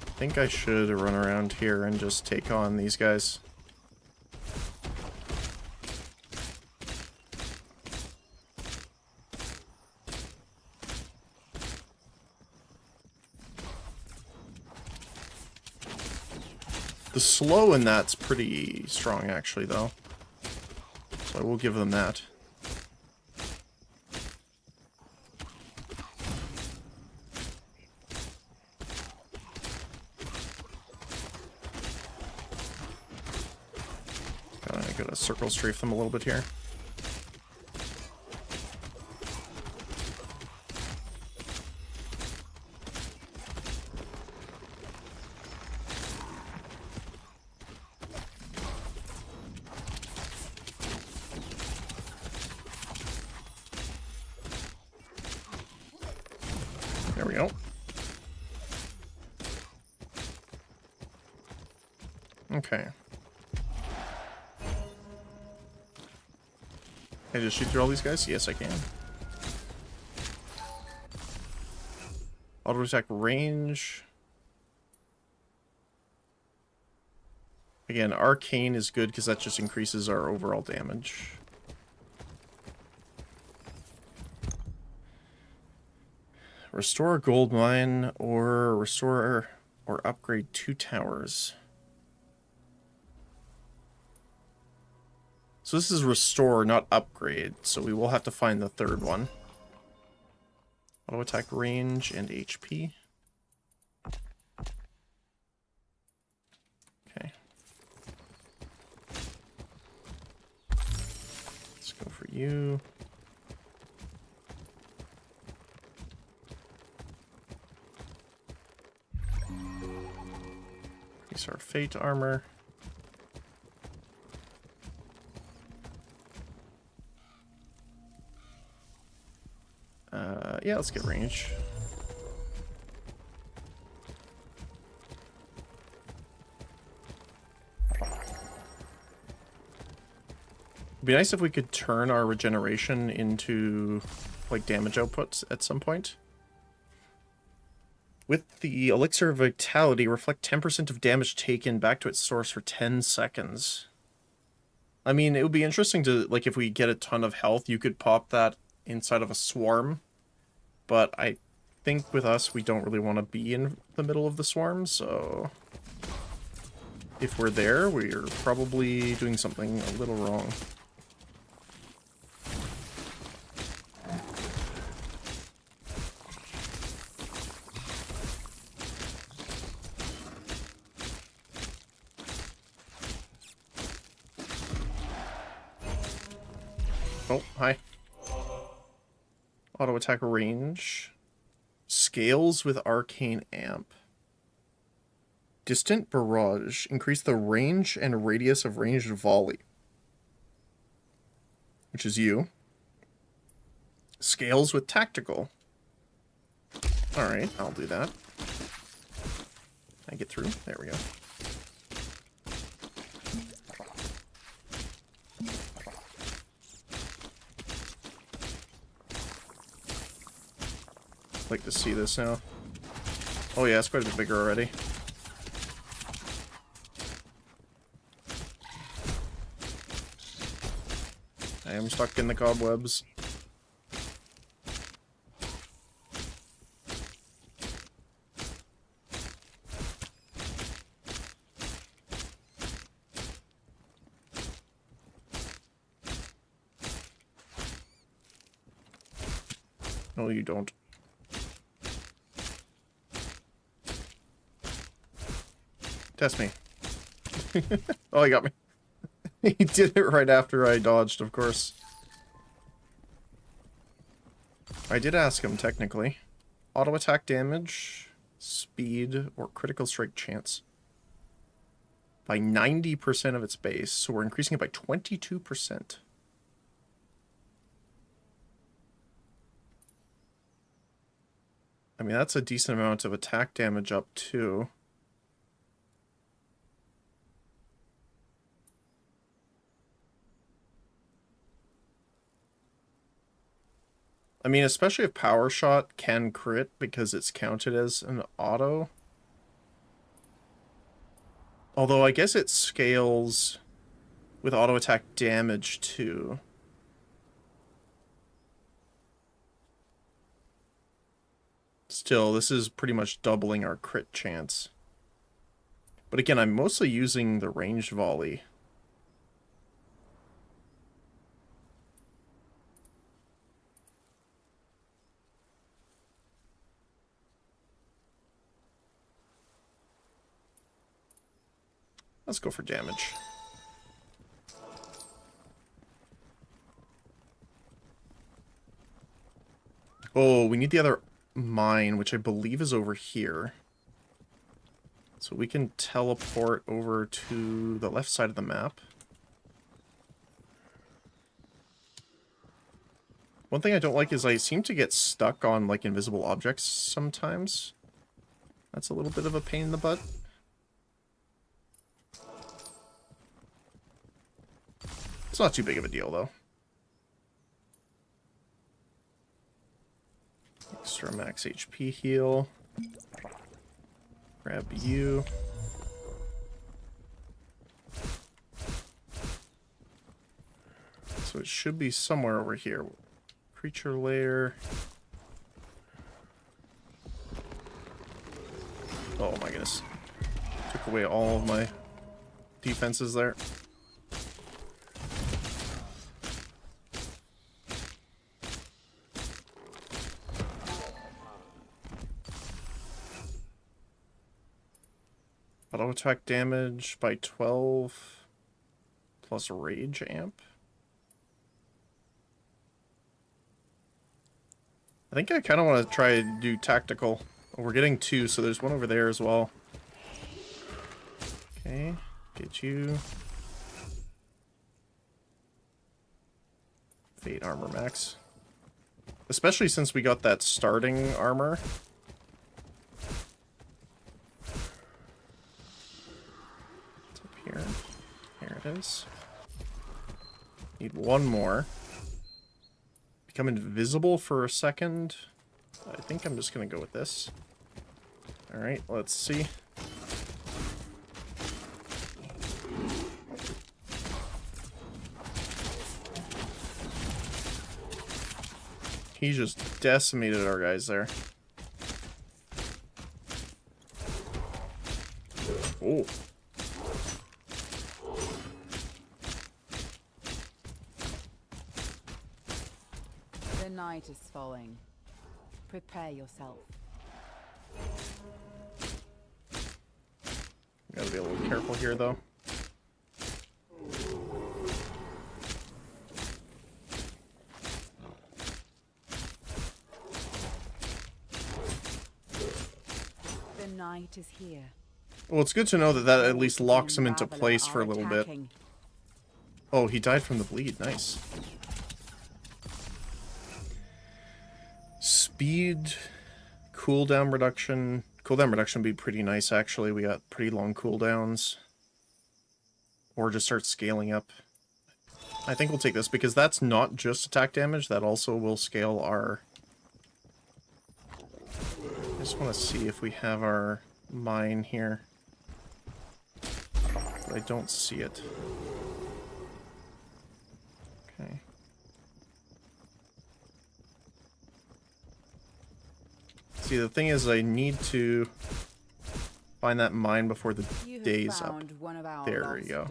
I think I should run around here and just take on these guys. The slow in that's pretty strong, actually, though. So I will give them that. Gotta circle strafe them a little bit here. There we go. Okay. Can I just shoot through all these guys? Yes, I can. Auto attack range. Again, arcane is good because that just increases our overall damage. Restore a gold mine or restore or upgrade 2 towers. So this is restore, not upgrade, so we will have to find the third one. Auto attack range and HP. Okay. Let's go for you. Increase our fate armor. Yeah, let's get range. It'd be nice if we could turn our regeneration into, like, damage outputs at some point. With the Elixir of Vitality, reflect 10% of damage taken back to its source for 10 seconds. I mean, it would be interesting to, like, if we get a ton of health, you could pop that inside of a swarm. But I think with us, we don't really want to be in the middle of the swarm, so... if we're there, we're probably doing something a little wrong. Oh, hi. Auto attack range. Scales with arcane amp. Distant barrage. Increase the range and radius of ranged volley. Which is you. Scales with tactical. Alright, I'll do that. Can I get through? There we go. Like to see this now. Oh yeah, it's quite a bit bigger already. I am stuck in the cobwebs. No, you don't. Test me. Oh, he got me. He did it right after I dodged, of course. I did ask him, technically. Auto attack damage, speed, or critical strike chance. By 90% of its base, so we're increasing it by 22%. I mean, that's a decent amount of attack damage up, too. I mean, especially if Power Shot can crit because it's counted as an auto. Although I guess it scales with auto attack damage too. Still, this is pretty much doubling our crit chance. But again, I'm mostly using the ranged volley. Let's go for damage. Oh, we need the other mine, which I believe is over here. So we can teleport over to the left side of the map. One thing I don't like is I seem to get stuck on, like, invisible objects sometimes. That's a little bit of a pain in the butt. It's not too big of a deal, though. Extra max HP heal. Grab you. So it should be somewhere over here. Creature lair. Oh my goodness. Took away all of my defenses there. Auto attack damage by 12 plus rage amp. I think I kind of want to try to do tactical. Oh, we're getting 2, so there's one over there as well. Okay, get you. Fate armor max. Especially since we got that starting armor. It's up here. Here it is. Need one more. Become invisible for a second. I think I'm just going to go with this. Alright, let's see. He just decimated our guys there. Oh. night is falling. Prepare yourself. Gotta be a little careful here, though. The night is here. Well, it's good to know that that at least locks him into place for a little bit. Oh, he died from the bleed. Nice. Speed, cooldown reduction. Cooldown reduction would be pretty nice, actually. We got pretty long cooldowns. Or just start scaling up. I think we'll take this because that's not just attack damage. That also will scale our... I just want to see if we have our mine here. But I don't see it. Okay. See, the thing is, I need to find that mine before the day's up. There we go.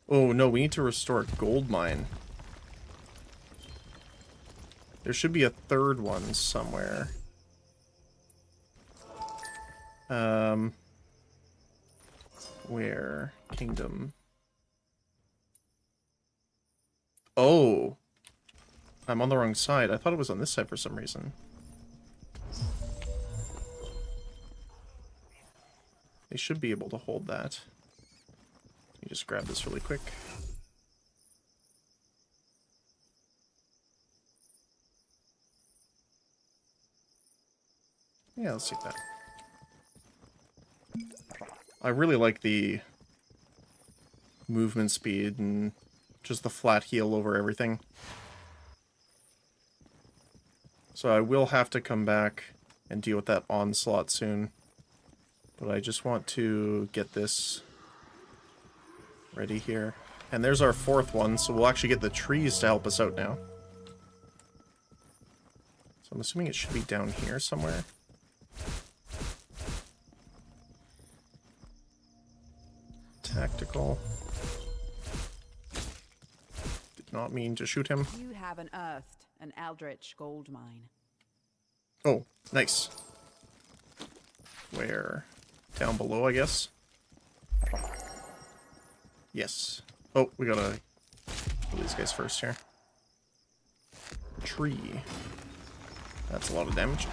Oh, no, we need to restore a gold mine. There should be a third one somewhere. Where? Kingdom. Oh! I'm on the wrong side. I thought it was on this side for some reason. They should be able to hold that. Let me just grab this really quick. Yeah, let's take that. I really like the movement speed and just the flat heal over everything. So I will have to come back and deal with that onslaught soon. But I just want to get this ready here. And there's our fourth one, so we'll actually get the trees to help us out now. So I'm assuming it should be down here somewhere. Tactical. Did not mean to shoot him. You have unearthed an eldritch gold mine. Oh, nice. Where? Down below, I guess? Yes. Oh, we gotta kill these guys first here. Tree. That's a lot of damage.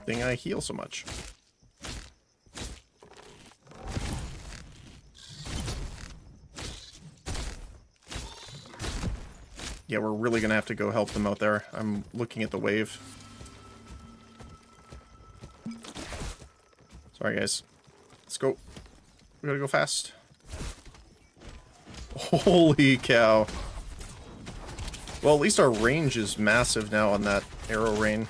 Thing I heal so much. Yeah, we're really gonna have to go help them out there. I'm looking at the wave. Sorry, guys. Let's go. We gotta go fast. Holy cow. Well, at least our range is massive now on that arrow rain.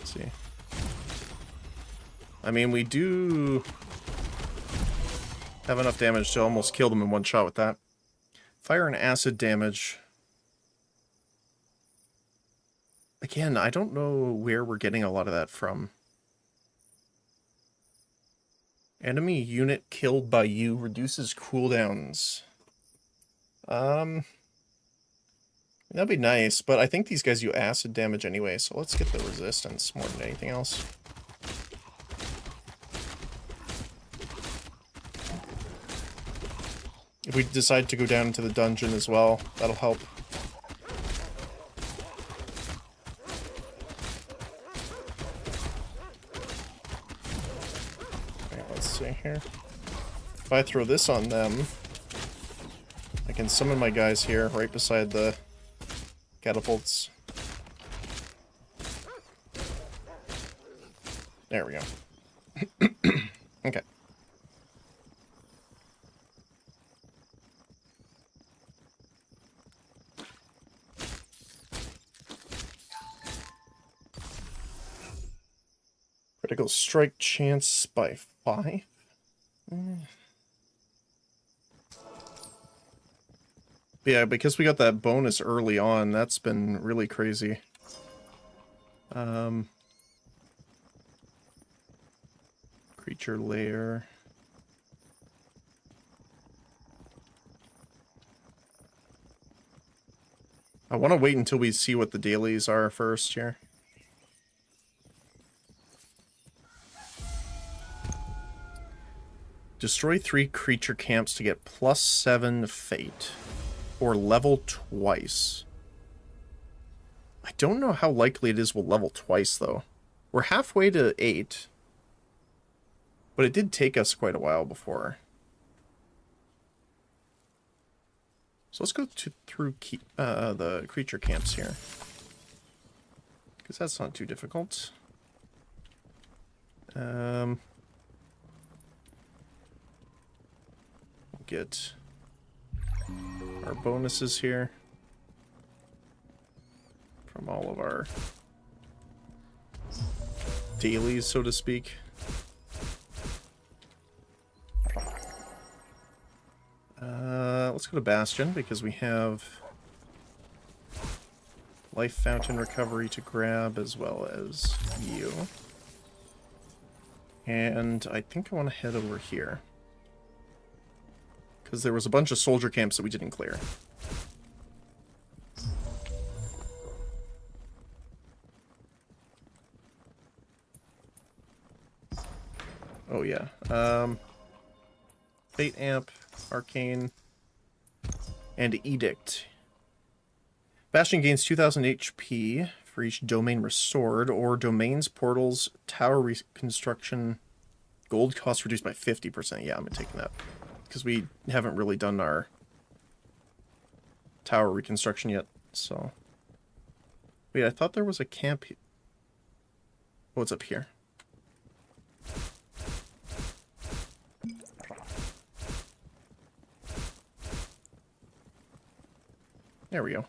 Let's see. I mean, we do have enough damage to almost kill them in one shot with that. Fire and acid damage. Again, I don't know where we're getting a lot of that from. Enemy unit killed by you reduces cooldowns. That'd be nice, but I think these guys do acid damage anyway, so let's get the resistance more than anything else. If we decide to go down into the dungeon as well, that'll help. Alright, let's see here. If I throw this on them, I can summon my guys here right beside the catapults. There we go. Okay. Critical strike chance by 5? Yeah, because we got that bonus early on, that's been really crazy. Creature lair. I want to wait until we see what the dailies are first here. Destroy 3 creature camps to get +7 fate. Or level twice. I don't know how likely it is we'll level twice, though. We're halfway to 8. But it did take us quite a while before. So let's go through the creature camps here. Because that's not too difficult. Get our bonuses here from all of our dailies, so to speak. Let's go to Bastion because we have Life Fountain Recovery to grab as well as you. And I think I want to head over here. Because there was a bunch of soldier camps that we didn't clear. Oh yeah. Fate Amp, Arcane, and Edict. Bastion gains 2000 HP for each domain restored, or domains, portals, tower reconstruction, gold cost reduced by 50%. Yeah, I'm taking that. Because we haven't really done our tower reconstruction yet, so... Wait, I thought there was a camp... Oh, it's up here. There we go.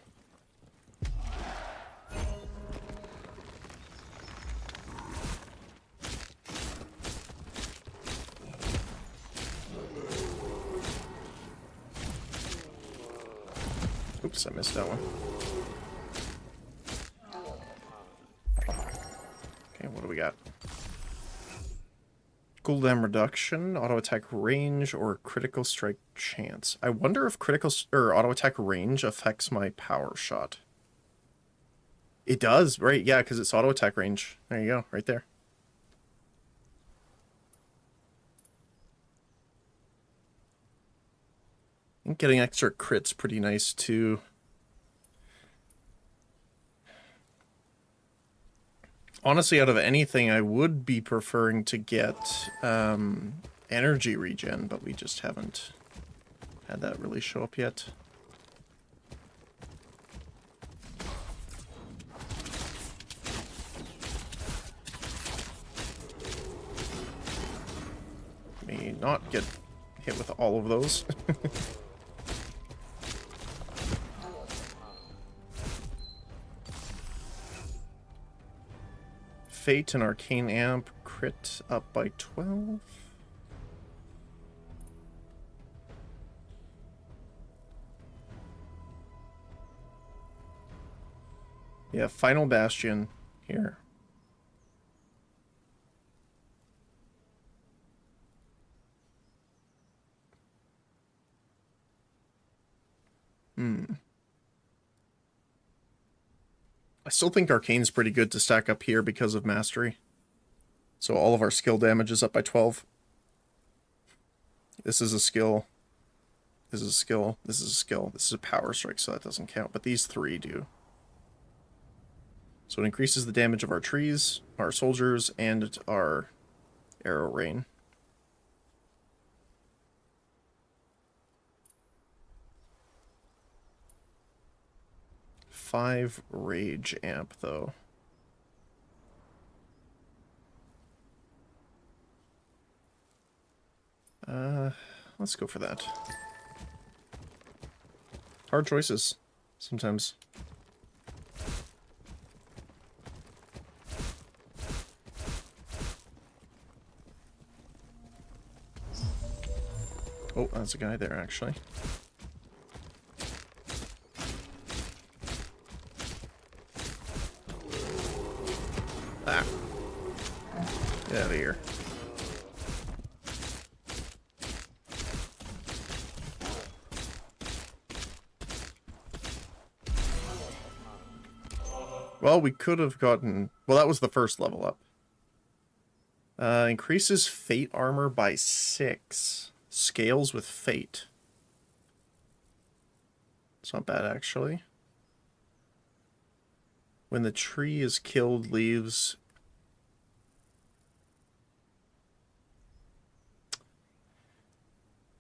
Oops, I missed that one. Okay, what do we got? Cooldown reduction, auto attack range, or critical strike chance. I wonder if critical or auto attack range affects my power shot. It does, right? Yeah, because it's auto attack range. There you go, right there. I think getting extra crit's pretty nice too. Honestly, out of anything, I would be preferring to get energy regen, but we just haven't had that really show up yet. May not get hit with all of those. Fate and Arcane Amp crit up by 12. Yeah, Final Bastion here. I still think Arcane's pretty good to stack up here because of Mastery. So all of our skill damage is up by 12. This is a skill. This is a skill. This is a skill. This is a power strike, so that doesn't count. But these three do. So it increases the damage of our trees, our soldiers, and our arrow rain. Five rage amp, though. Let's go for that. Hard choices, sometimes. Oh, that's a guy there, actually. Ah. Get out of here. Well, we could have gotten... Well, that was the first level up. Increases fate armor by 6. Scales with fate. It's not bad, actually. When the tree is killed, leaves...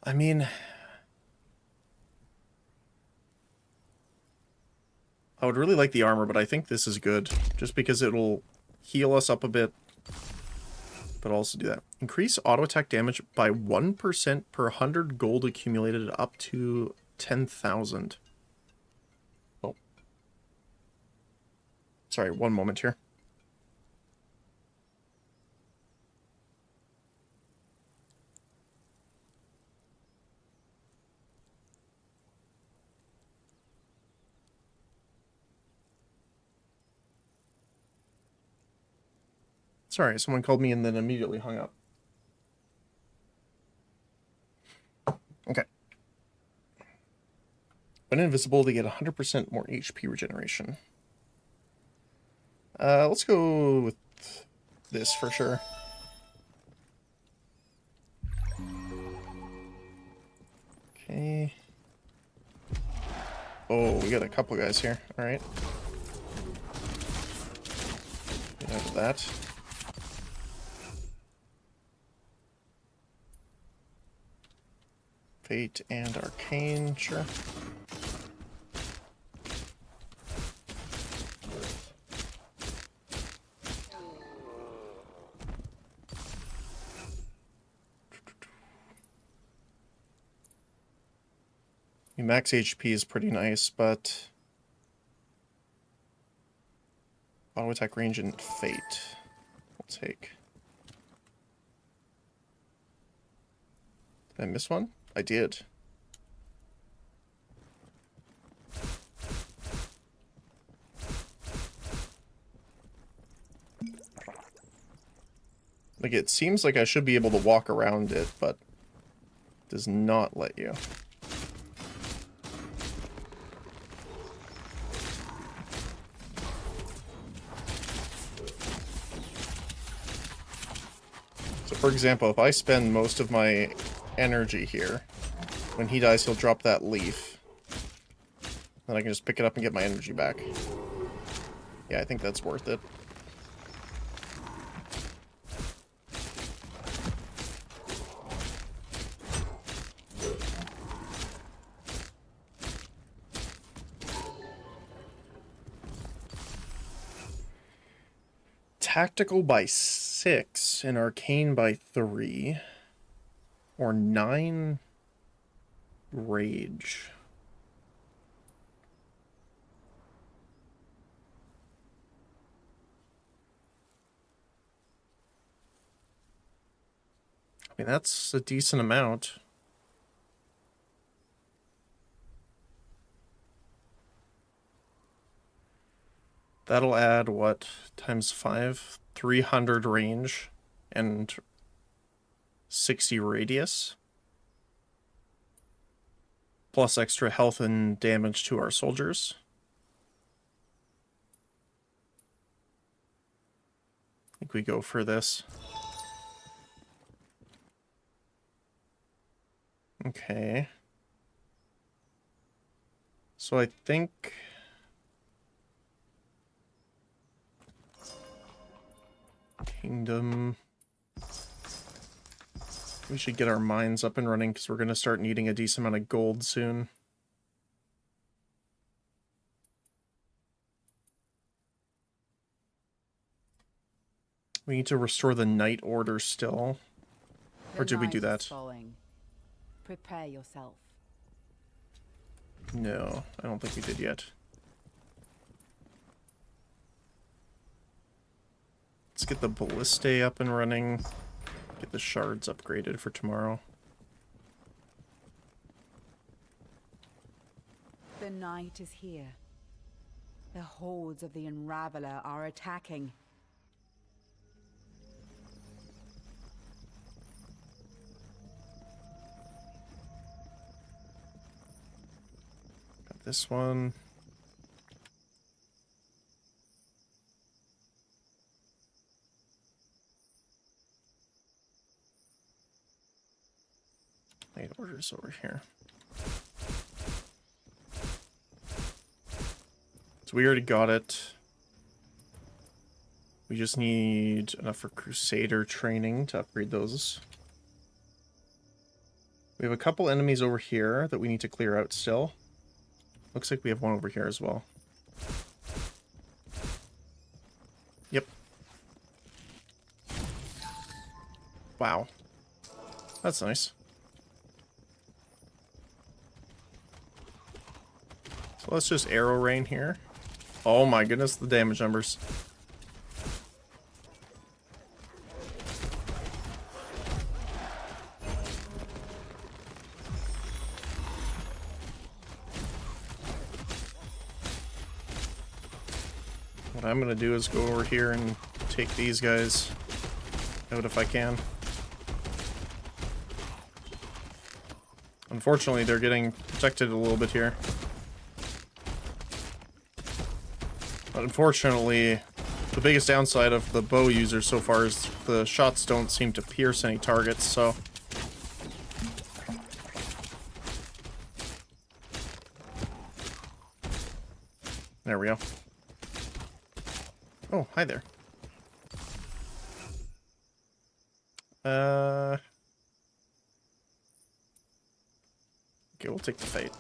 I mean... I would really like the armor, but I think this is good. Just because it'll heal us up a bit. But also do that. Increase auto attack damage by 1% per 100 gold accumulated up to 10,000. Oh. Sorry, one moment here. Sorry, someone called me and then immediately hung up. Okay. When invisible, they get 100% more HP regeneration. Let's go with this for sure. Okay. Oh, we got a couple guys here. Alright. Get out of that. Fate and Arcane, sure. Max HP is pretty nice, but auto attack range and fate we'll take. Did I miss one? I did. Like, it seems like I should be able to walk around it, but it does not let you. So, for example, if I spend most of my energy here, when he dies, he'll drop that leaf. Then I can just pick it up and get my energy back. Yeah, I think that's worth it. Tactical by 6 and Arcane by 3. Or 9 Rage. I mean, that's a decent amount. That'll add, what, times 5? 300 range and 60 radius. Plus extra health and damage to our soldiers. I think we go for this. Okay. So I think... Kingdom... We should get our mines up and running because we're going to start needing a decent amount of gold soon. We need to restore the Night Order still. Or did we do that? Prepare yourself. No, I don't think we did yet. Let's get the Ballistae up and running. Get the shards upgraded for tomorrow. The night is here. The hordes of the Unraveler are attacking. Got this one. Night orders over here. So we already got it. We just need enough for Crusader training to upgrade those. We have a couple enemies over here that we need to clear out still. Looks like we have one over here as well. Yep. Wow. That's nice. So let's just arrow rain here. Oh my goodness, the damage numbers. What I'm gonna do is go over here and take these guys out if I can. Unfortunately, they're getting protected a little bit here. But unfortunately, the biggest downside of the bow user so far is the shots don't seem to pierce any targets, so... There we go. Oh, hi there. Okay, we'll take the fight.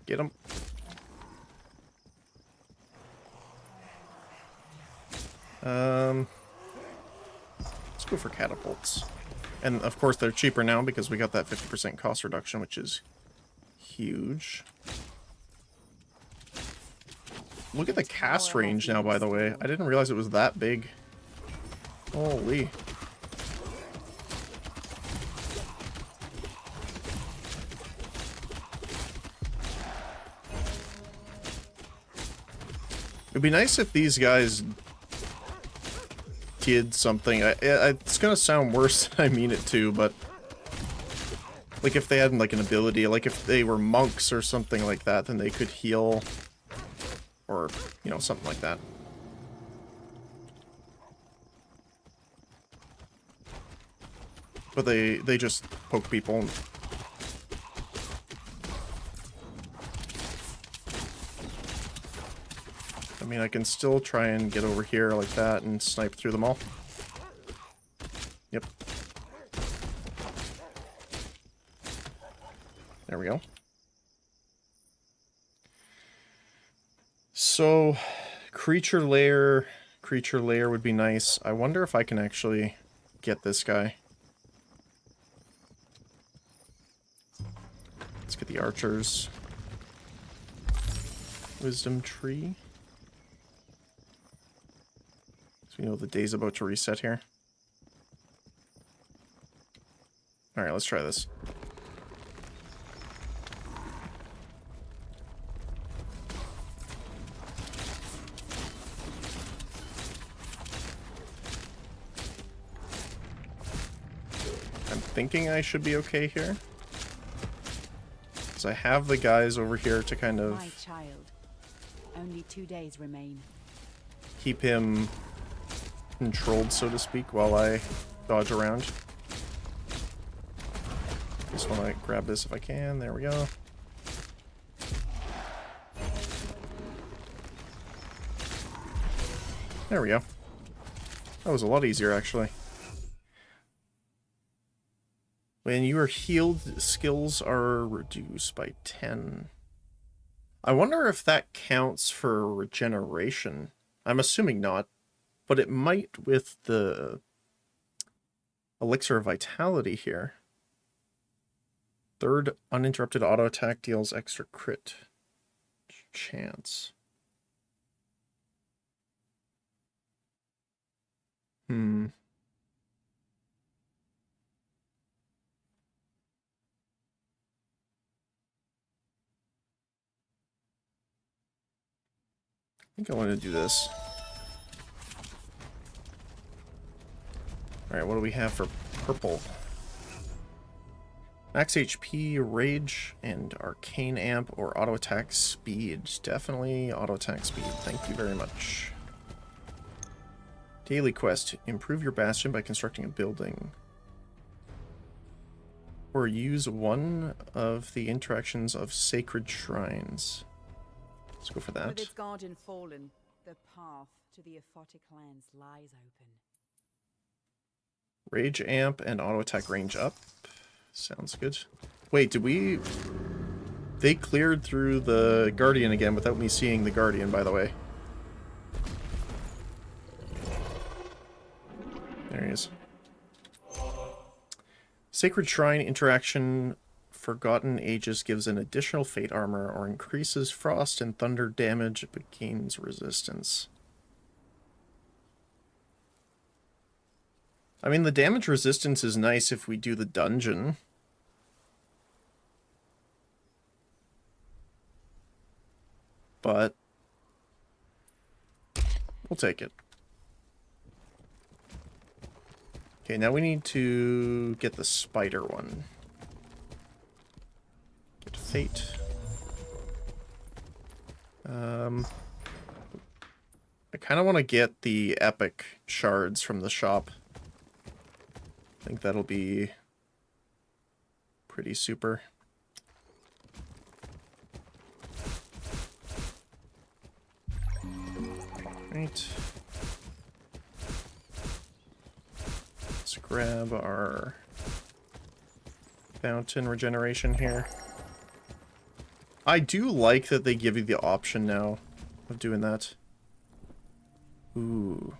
Get him. Let's go for catapults. And of course they're cheaper now because we got that 50% cost reduction, which is huge. Look at the cast range now, by the way. I didn't realize it was that big. Holy. It'd be nice if these guys did something. It's gonna sound worse than I mean it to, but like if they had like an ability, like if they were monks or something like that, then they could heal, or you know, something like that. But they just poke people. I mean, I can still try and get over here like that and snipe through them all. Yep. There we go. So, creature lair would be nice. I wonder if I can actually get this guy. Let's get the archers. Wisdom tree. You know the day's about to reset here. Alright, let's try this. I'm thinking I should be okay here. Because I have the guys over here to kind of... My child. Only 2 days remain. Keep him controlled, so to speak, while I dodge around. Just want to grab this if I can. There we go. There we go. That was a lot easier, actually. When you are healed, skills are reduced by 10. I wonder if that counts for regeneration. I'm assuming not. But it might with the Elixir of Vitality here. Third uninterrupted auto attack deals extra crit chance. I think I want to do this. Alright, what do we have for purple? Max HP, Rage, and Arcane Amp or Auto Attack Speed. Definitely Auto Attack Speed. Thank you very much. Daily quest. Improve your bastion by constructing a building. Or use one of the interactions of sacred shrines. Let's go for that. With its guardian fallen, the path to the Aphotic lands lies open. Rage Amp and Auto Attack range up. Sounds good. Wait, did we... They cleared through the Guardian again without me seeing the Guardian, by the way. There he is. Sacred Shrine interaction Forgotten Ages gives an additional fate armor or increases frost and thunder damage but gains resistance. I mean, the damage resistance is nice if we do the dungeon. But we'll take it. Okay, now we need to get the spider one. Get fate. I kind of want to get the epic shards from the shop. I think that'll be pretty super. Right. Let's grab our fountain regeneration here. I do like that they give you the option now of doing that. Ooh.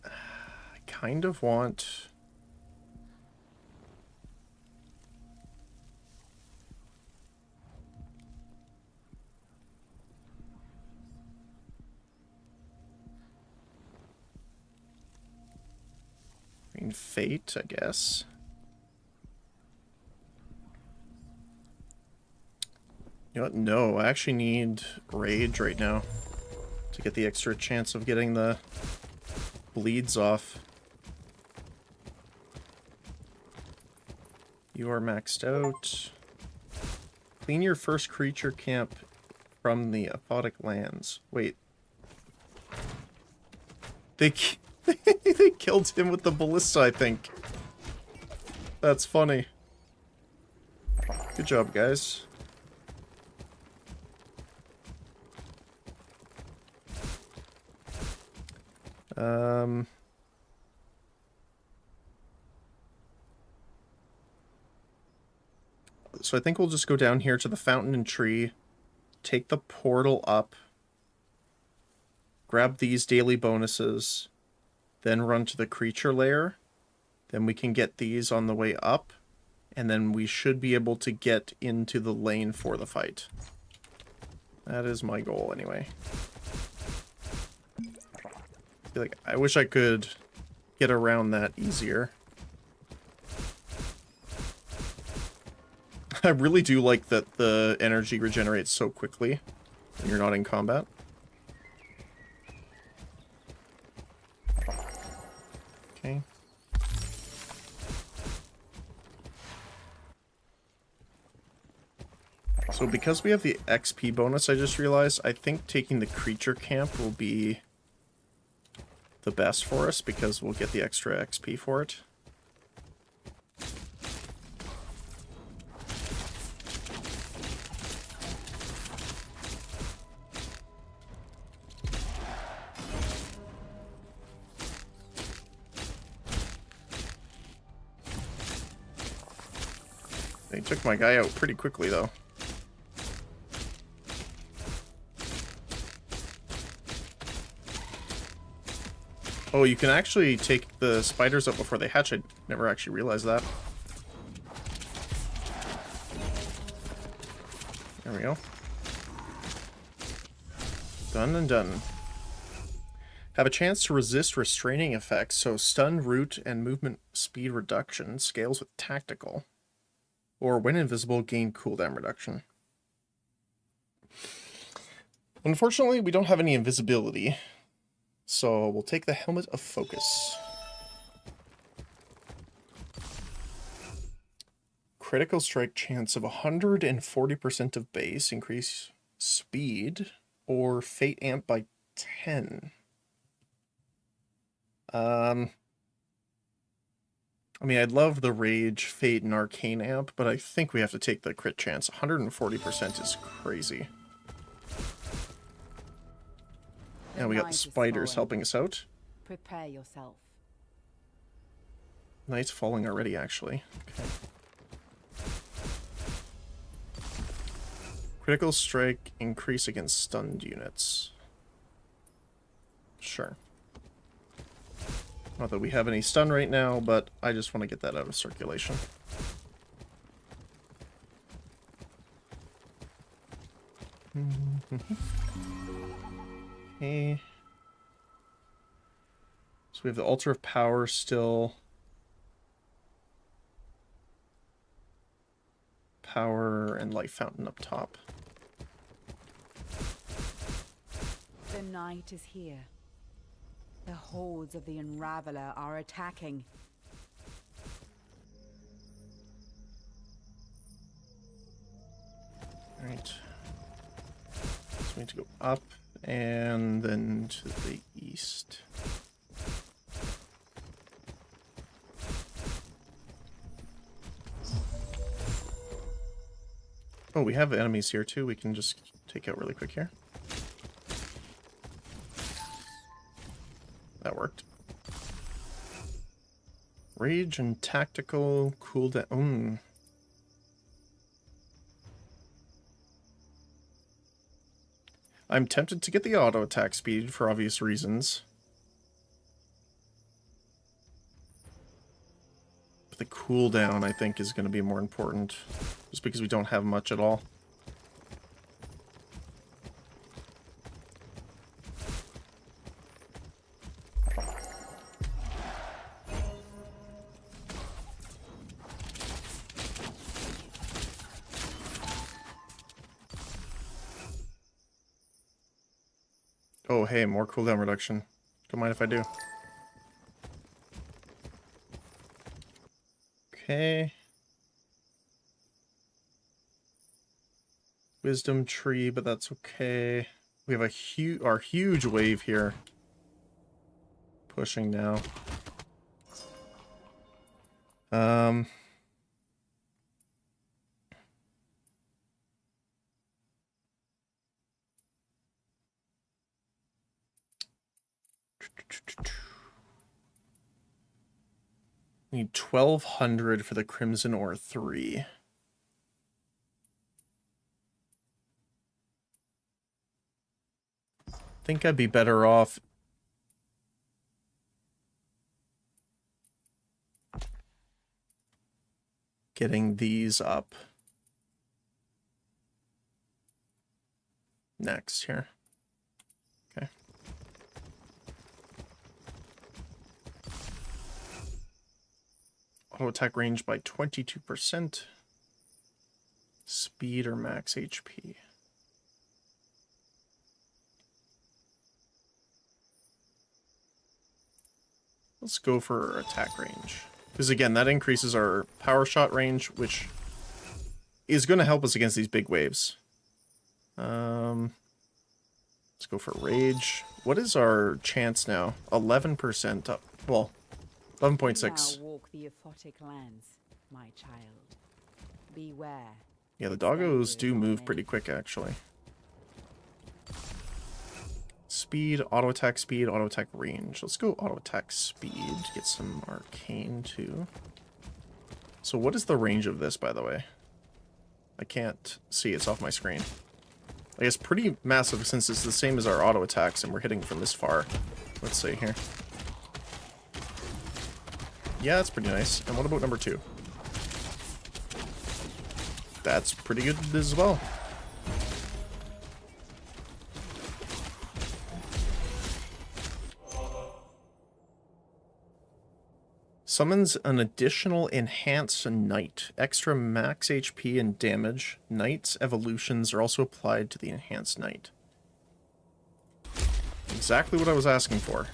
I kind of want... fate, I guess. You know what? No, I actually need rage right now to get the extra chance of getting the bleeds off. You are maxed out. Clean your first creature camp from the Aphotic lands. Wait. They killed him with the ballista, I think. That's funny. Good job, guys. So I think we'll just go down here to the fountain and tree, take the portal up, grab these daily bonuses, then run to the creature lair. Then we can get these on the way up, and then we should be able to get into the lane for the fight. That is my goal, anyway. I wish I could get around that easier. I really do like that the energy regenerates so quickly when you're not in combat. Okay. So because we have the XP bonus, I just realized, I think taking the creature camp will be the best for us because we'll get the extra XP for it. They took my guy out pretty quickly, though. Oh, you can actually take the spiders out before they hatch. I never actually realized that. There we go. Done and done. Have a chance to resist restraining effects, so stun, root, and movement speed reduction scales with tactical. Or when invisible, gain cooldown reduction. Unfortunately, we don't have any invisibility, so we'll take the Helmet of Focus. Critical strike chance of 140% of base, increase speed, or Fate Amp by 10. I mean, I'd love the Rage, Fate, and Arcane Amp, but I think we have to take the crit chance. 140% is crazy. And we got the spiders helping us out. Prepare yourself. Night's falling already, actually. Okay. Critical strike increase against stunned units. Sure. Not that we have any stun right now, but I just want to get that out of circulation. Okay. So we have the Altar of Power still. Power and Life Fountain up top. The night is here. The hordes of the Unraveler are attacking. Alright. So we need to go up and then to the east. Oh, we have enemies here too. We can just take out really quick here. That worked. Rage and tactical cooldown. I'm tempted to get the auto attack speed for obvious reasons. But the cooldown, I think, is going to be more important. Just because we don't have much at all. Oh, hey, more cooldown reduction. Don't mind if I do. Okay. Wisdom tree, but that's okay. We have our huge wave here. Pushing now. Need 1,200 for the Crimson Ore 3. Think I'd be better off getting these up next here. Okay. Auto attack range by 22%. Speed or max HP. Let's go for attack range. Because again, that increases our power shot range, which is going to help us against these big waves. Let's go for rage. What is our chance now? 11% up. Well, 11.6. Now walk the aphotic lands, my child. Beware. Yeah, the doggos do move pretty quick, actually. Speed, auto attack range. Let's go auto attack speed. Get some arcane too. So what is the range of this, by the way? I can't see. It's off my screen. I guess pretty massive since it's the same as our auto attacks and we're hitting from this far. Let's see here. Yeah, that's pretty nice. And what about number 2? That's pretty good as well. Summons an additional Enhance Knight. Extra max HP and damage. Knight's evolutions are also applied to the Enhanced Knight. Exactly what I was asking for.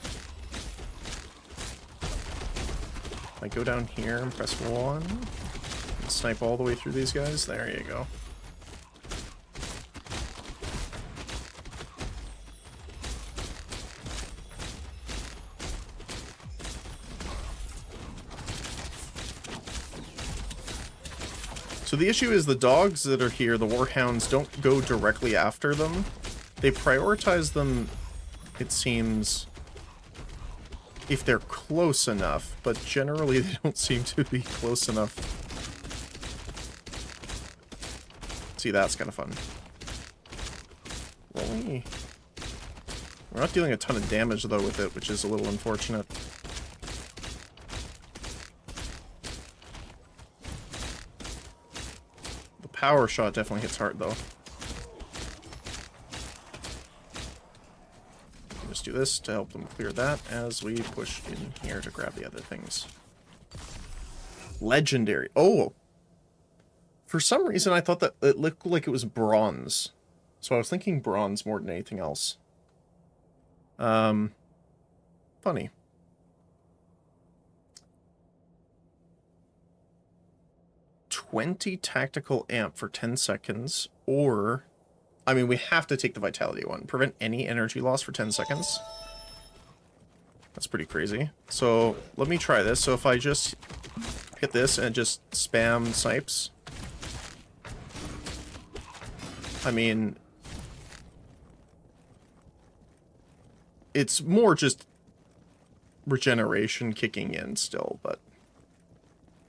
I go down here and press 1. And snipe all the way through these guys. There you go. So the issue is the dogs that are here, the warhounds, don't go directly after them. They prioritize them, it seems, if they're close enough, but generally they don't seem to be close enough. See, that's kind of fun. Rolling. We're not dealing a ton of damage, though, with it, which is a little unfortunate. The power shot definitely hits hard, though. Just do this to help them clear that as we push in here to grab the other things. Legendary. Oh! For some reason, I thought that it looked like it was bronze. So I was thinking bronze more than anything else. Funny. 20 tactical amp for 10 seconds, or... I mean, we have to take the vitality one. Prevent any energy loss for 10 seconds. That's pretty crazy. So, let me try this. So if I just hit this and just spam snipes... I mean... It's more just regeneration kicking in still, but...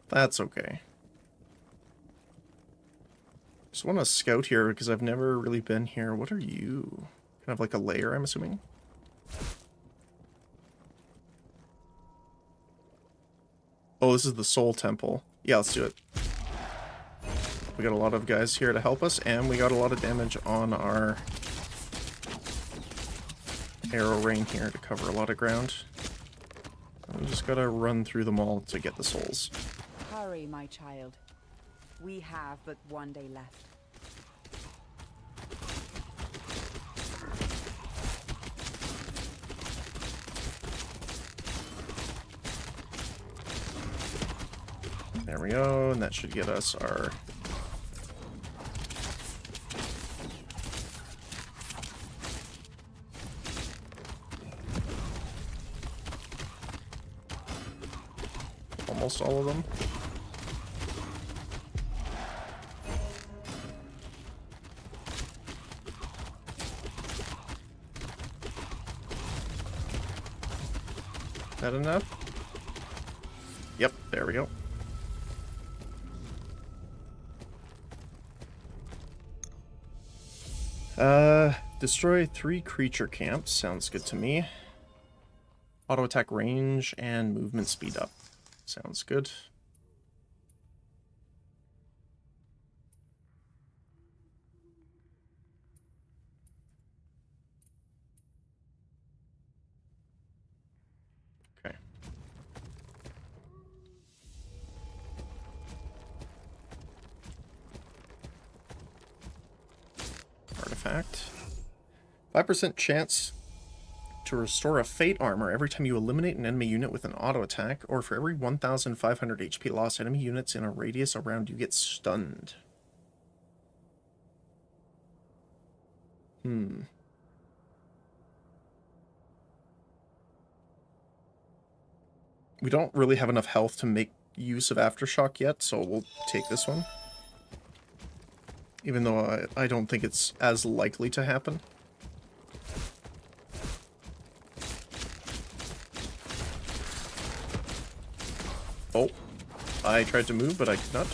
That's okay. Just want to scout here because I've never really been here. What are you? Kind of like a lair, I'm assuming? Oh, this is the Soul Temple. Yeah, let's do it. We got a lot of guys here to help us, and we got a lot of damage on our arrow rain here to cover a lot of ground. We just gotta run through them all to get the souls. Hurry, my child. We have but one day left. There we go, and that should get us our... almost all of them. That enough? Yep, there we go. Destroy 3 creature camps. Sounds good to me. Auto attack range and movement speed up. Sounds good. Okay. Artifact. 5% chance to restore a fate armor every time you eliminate an enemy unit with an auto attack, or for every 1,500 HP lost, enemy units in a radius around you get stunned. We don't really have enough health to make use of Aftershock yet, so we'll take this one. Even though I don't think it's as likely to happen. Oh, I tried to move, but I could not.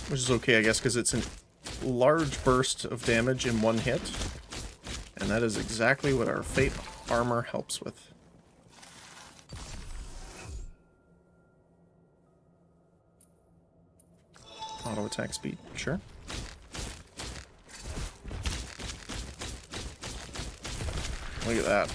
Which is okay, I guess, because it's a large burst of damage in one hit. And that is exactly what our Fate armor helps with. Auto attack speed, sure. Look at that.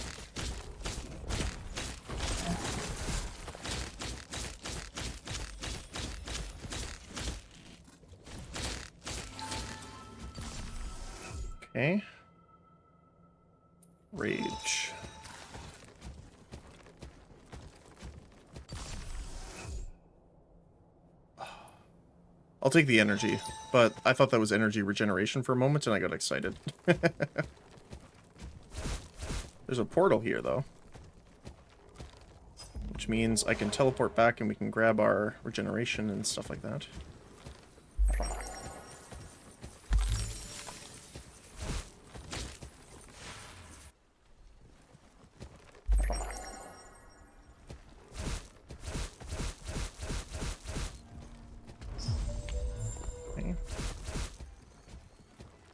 Okay. Rage. I'll take the energy, but I thought that was energy regeneration for a moment and I got excited. There's a portal here, though. Which means I can teleport back and we can grab our regeneration and stuff like that. Okay.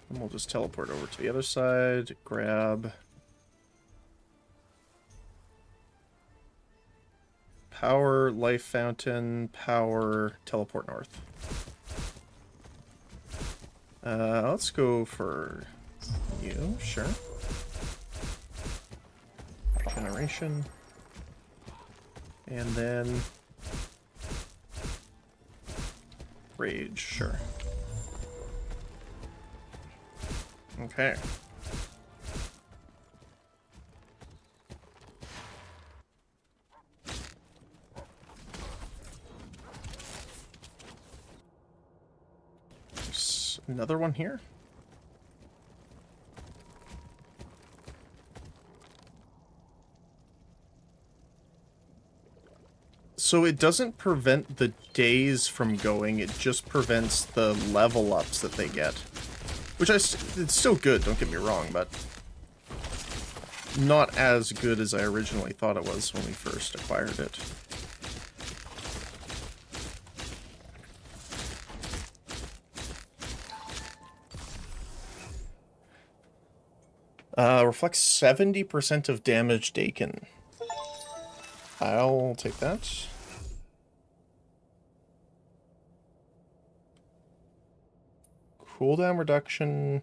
And we'll just teleport over to the other side, grab... Power, life fountain, power, teleport north. Let's go for you, sure. Generation. And then... Rage, sure. Okay. Another one here? So it doesn't prevent the days from going, it just prevents the level ups that they get. Which it's still good, don't get me wrong, but not as good as I originally thought it was when we first acquired it. Reflects 70% of damage taken. I'll take that. Cooldown reduction.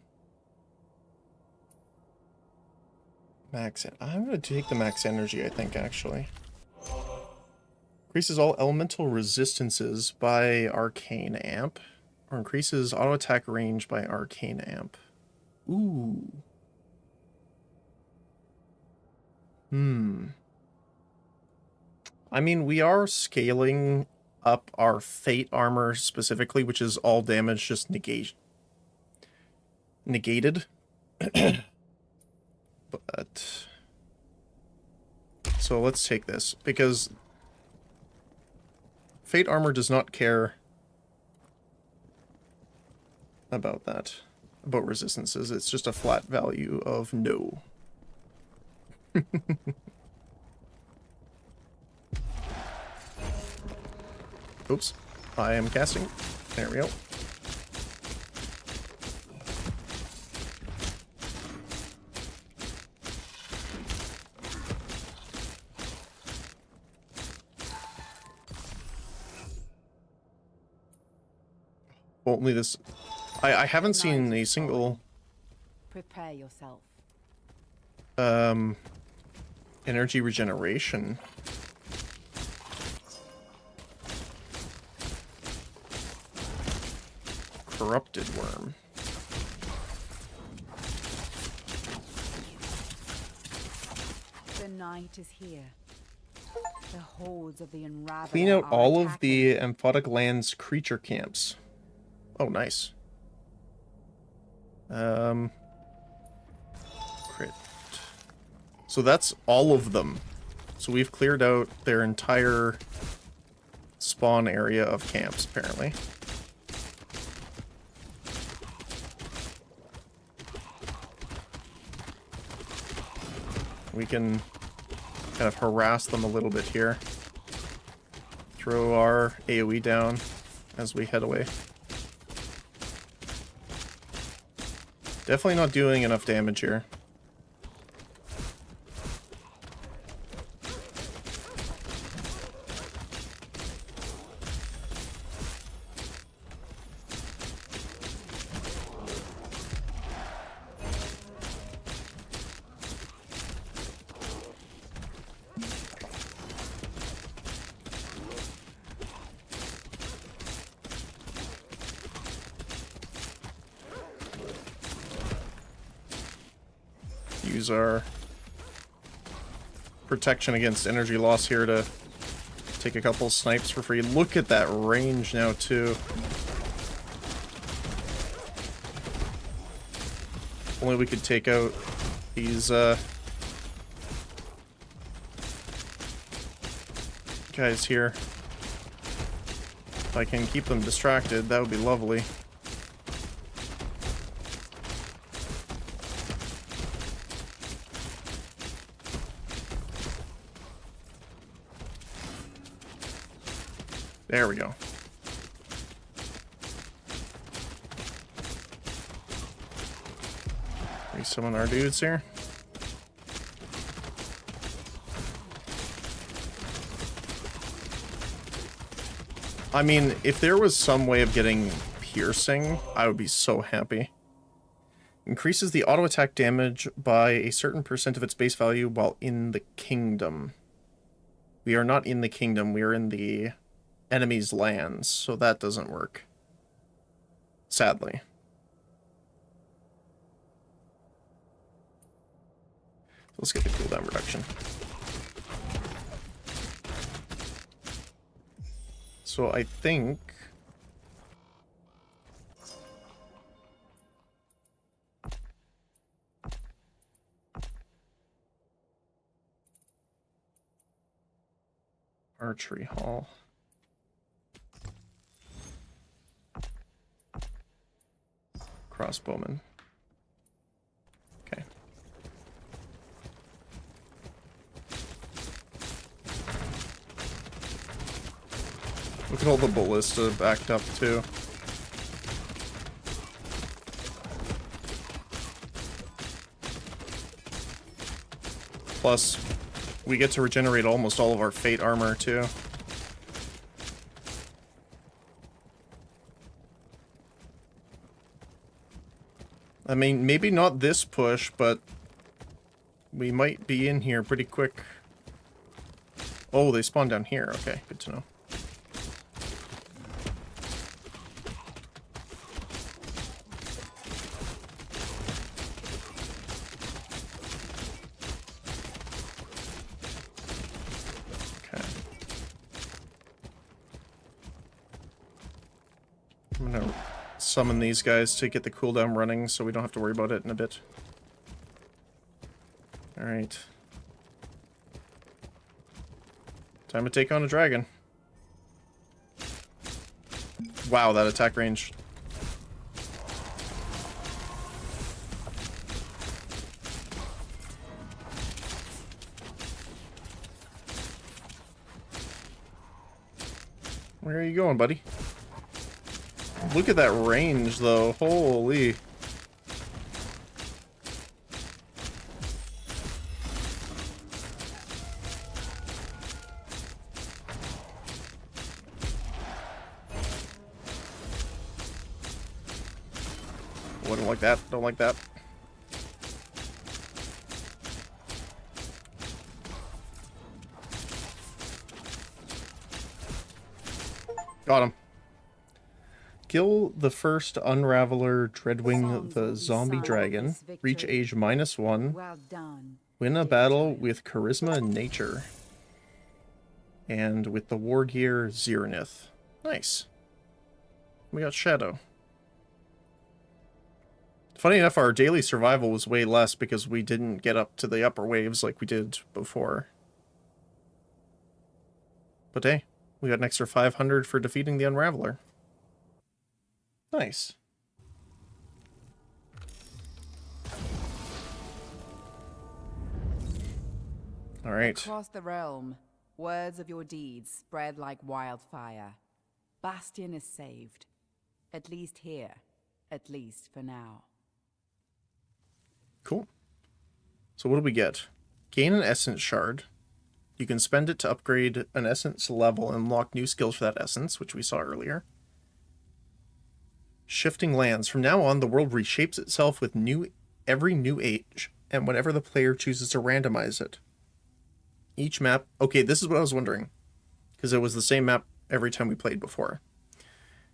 Max. I'm going to take the max energy, I think, actually. Increases all elemental resistances by arcane amp. Or increases auto attack range by arcane amp. Ooh. I mean, we are scaling up our Fate armor specifically, which is all damage just negated. But... So let's take this, because Fate armor does not care about that, about resistances. It's just a flat value of no. Oops. I am casting. There we go. Only this... I haven't seen a single... Prepare yourself. Energy regeneration. Corrupted worm. The night is here. The hordes of the Unraveler Clean out are all of attacking. the Amphotic Lands creature camps. Oh, nice. Crit. So that's all of them. So we've cleared out their entire spawn area of camps, apparently. We can kind of harass them a little bit here. Throw our AoE down as we head away. Definitely not doing enough damage here. Use our protection against energy loss here to take a couple snipes for free. Look at that range now, too. Only we could take out these, guys here. If I can keep them distracted, that would be lovely. There we go. Resummon our dudes here. I mean, if there was some way of getting piercing, I would be so happy. Increases the auto attack damage by a certain % of its base value while in the kingdom. We are not in the kingdom, we are in the enemy's lands, so that doesn't work. Sadly. Let's get the cooldown reduction. So I think... Archery Hall. Crossbowman. Okay. Look at all the ballista backed up too. Plus, we get to regenerate almost all of our fate armor too. I mean, maybe not this push, but we might be in here pretty quick. Oh, they spawn down here. Okay, good to know. Okay. I'm gonna summon these guys to get the cooldown running so we don't have to worry about it in a bit. Alright. Time to take on a dragon. Wow, that attack range. Where are you going, buddy? Look at that range, though. Holy. Oh, I don't like that. Don't like that. Got him. Kill the first Unraveler Dreadwing the Zombie Dragon. Reach age -1. Well done. Win a battle with Charisma and Nature. And with the War Gear Zyranith. Nice. We got Shadow. Funny enough, our daily survival was way less because we didn't get up to the upper waves like we did before. But hey, we got an extra 500 for defeating the Unraveler. Nice. All right. Across the realm, words of your deeds spread like wildfire. Bastion is saved. At least here. At least for now. Cool. So what do we get? Gain an Essence Shard. You can spend it to upgrade an Essence level and unlock new skills for that Essence, which we saw earlier. Shifting lands. From now on, the world reshapes itself with every new age, and whenever the player chooses to randomize it. Each map... Okay, this is what I was wondering, because it was the same map every time we played before.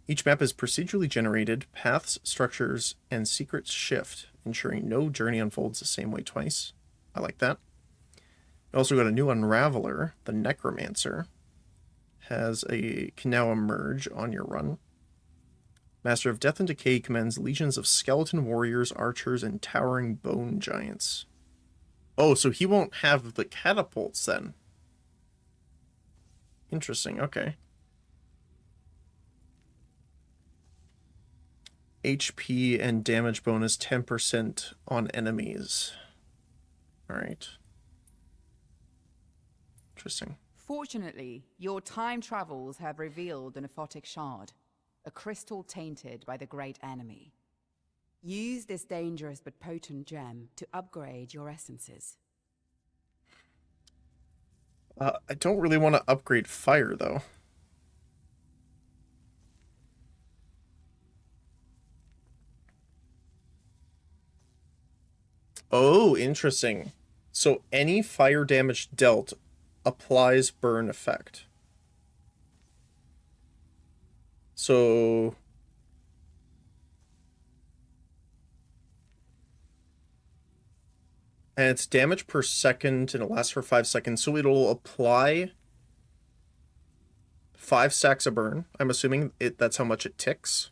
Each map is procedurally generated, paths, structures, and secrets shift, ensuring no journey unfolds the same way twice. I like that. We also got a new Unraveler, the Necromancer. Can now emerge on your run. Master of Death and Decay commands legions of skeleton warriors, archers, and towering bone giants. Oh, so he won't have the catapults then. Interesting, okay. HP and damage bonus 10% on enemies. Alright. Interesting. Fortunately, your time travels have revealed an aphotic shard, a crystal tainted by the great enemy. Use this dangerous but potent gem to upgrade your essences. I don't really want to upgrade fire, though. Oh, interesting. So any fire damage dealt applies burn effect. So... and it's damage per second, and it lasts for 5 seconds, so it'll apply 5 stacks of burn. I'm assuming that's how much it ticks.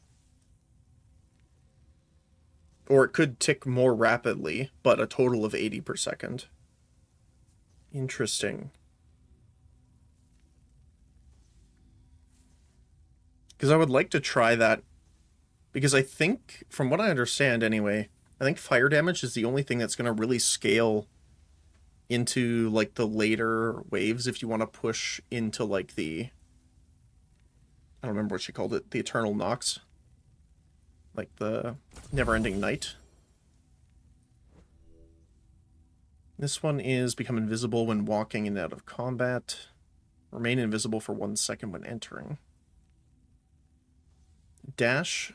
Or it could tick more rapidly, but a total of 80 per second. Interesting. Because I would like to try that. Because I think, from what I understand anyway, I think fire damage is the only thing that's going to really scale into, like, the later waves if you want to push into, like, the... I don't remember what she called it. The Eternal Nox. Like the Never-Ending Night. This one is become invisible when walking in and out of combat. Remain invisible for 1 second when entering. Dash.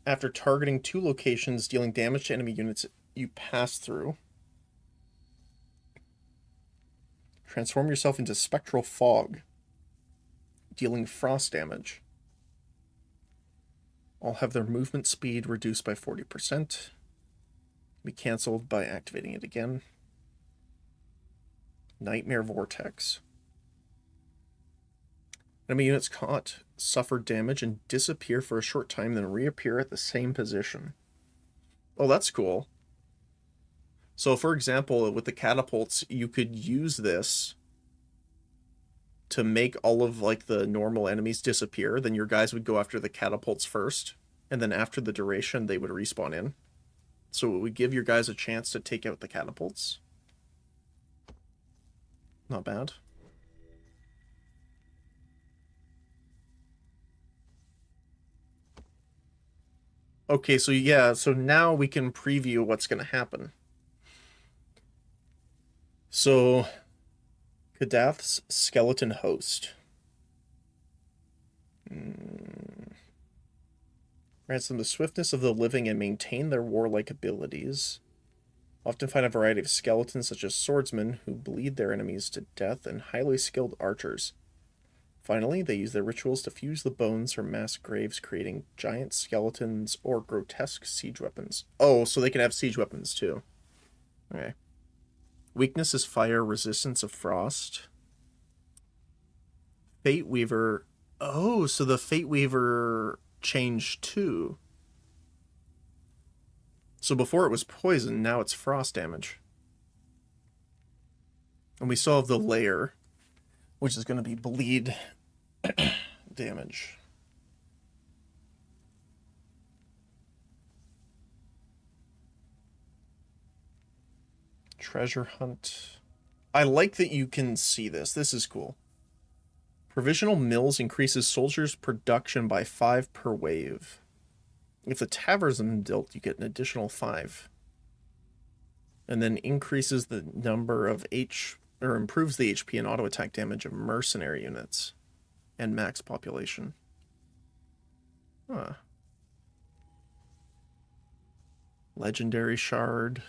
After targeting 2 locations, dealing damage to enemy units you pass through. Transform yourself into spectral fog, dealing frost damage. All have their movement speed reduced by 40%. Be cancelled by activating it again. Nightmare Vortex. Enemy units caught suffer damage and disappear for a short time, then reappear at the same position. Oh, that's cool. So, for example, with the catapults, you could use this to make all of, like, the normal enemies disappear. Then your guys would go after the catapults first, and then after the duration, they would respawn in. So it would give your guys a chance to take out the catapults. Not bad. Okay, so yeah, so now we can preview what's going to happen. So, Kadath's Skeleton Host. Grants them the swiftness of the living and maintain their warlike abilities. Often find a variety of skeletons such as swordsmen who bleed their enemies to death and highly skilled archers. Finally, they use their rituals to fuse the bones from mass graves, creating giant skeletons or grotesque siege weapons. Oh, so they can have siege weapons too. Okay. Weakness is fire, resistance of frost. Fate Weaver. Oh, so the Fate Weaver changed too. So before it was poison, now it's frost damage. And we still have the layer, which is going to be bleed damage. Treasure hunt. I like that you can see this. This is cool. Provisional mills increases soldiers' production by 5 per wave. If the taverns are built, you get an additional 5. And then increases the number of improves the HP and auto attack damage of mercenary units and max population. Huh. Legendary shard.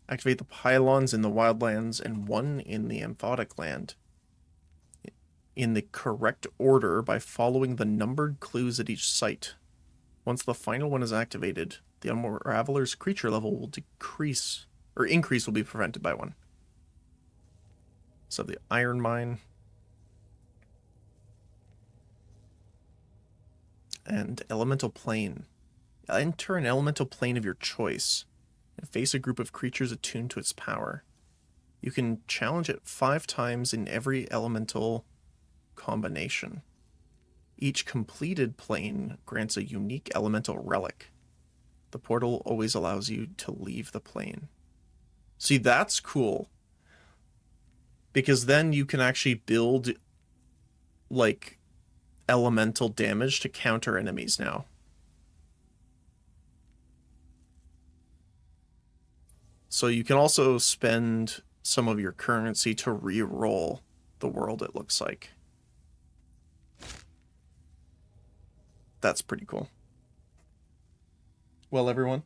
Activate the pylons in the wildlands and 1 in the amphotic land in the correct order by following the numbered clues at each site. Once the final one is activated, the Unraveler's creature level will decrease, or increase will be prevented by 1. So the iron mine. And elemental plane. Enter an elemental plane of your choice and face a group of creatures attuned to its power. You can challenge it 5 times in every elemental combination. Each completed plane grants a unique elemental relic. The portal always allows you to leave the plane. See, that's cool. Because then you can actually build, like, elemental damage to counter enemies now. So you can also spend some of your currency to re-roll the world, it looks like. That's pretty cool. Well, everyone,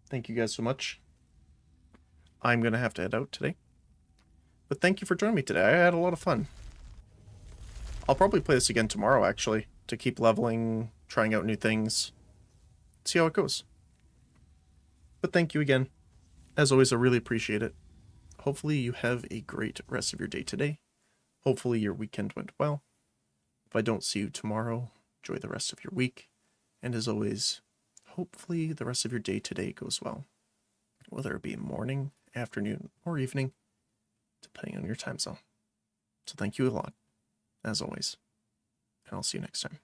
thank you guys so much. I'm going to have to head out today. But thank you for joining me today. I had a lot of fun. I'll probably play this again tomorrow, actually, to keep leveling, trying out new things, see how it goes. But thank you again. As always, I really appreciate it. Hopefully you have a great rest of your day today. Hopefully your weekend went well. If I don't see you tomorrow, enjoy the rest of your week. And as always, hopefully the rest of your day today goes well. Whether it be morning, afternoon, or evening, depending on your time zone. So thank you a lot, as always. And I'll see you next time.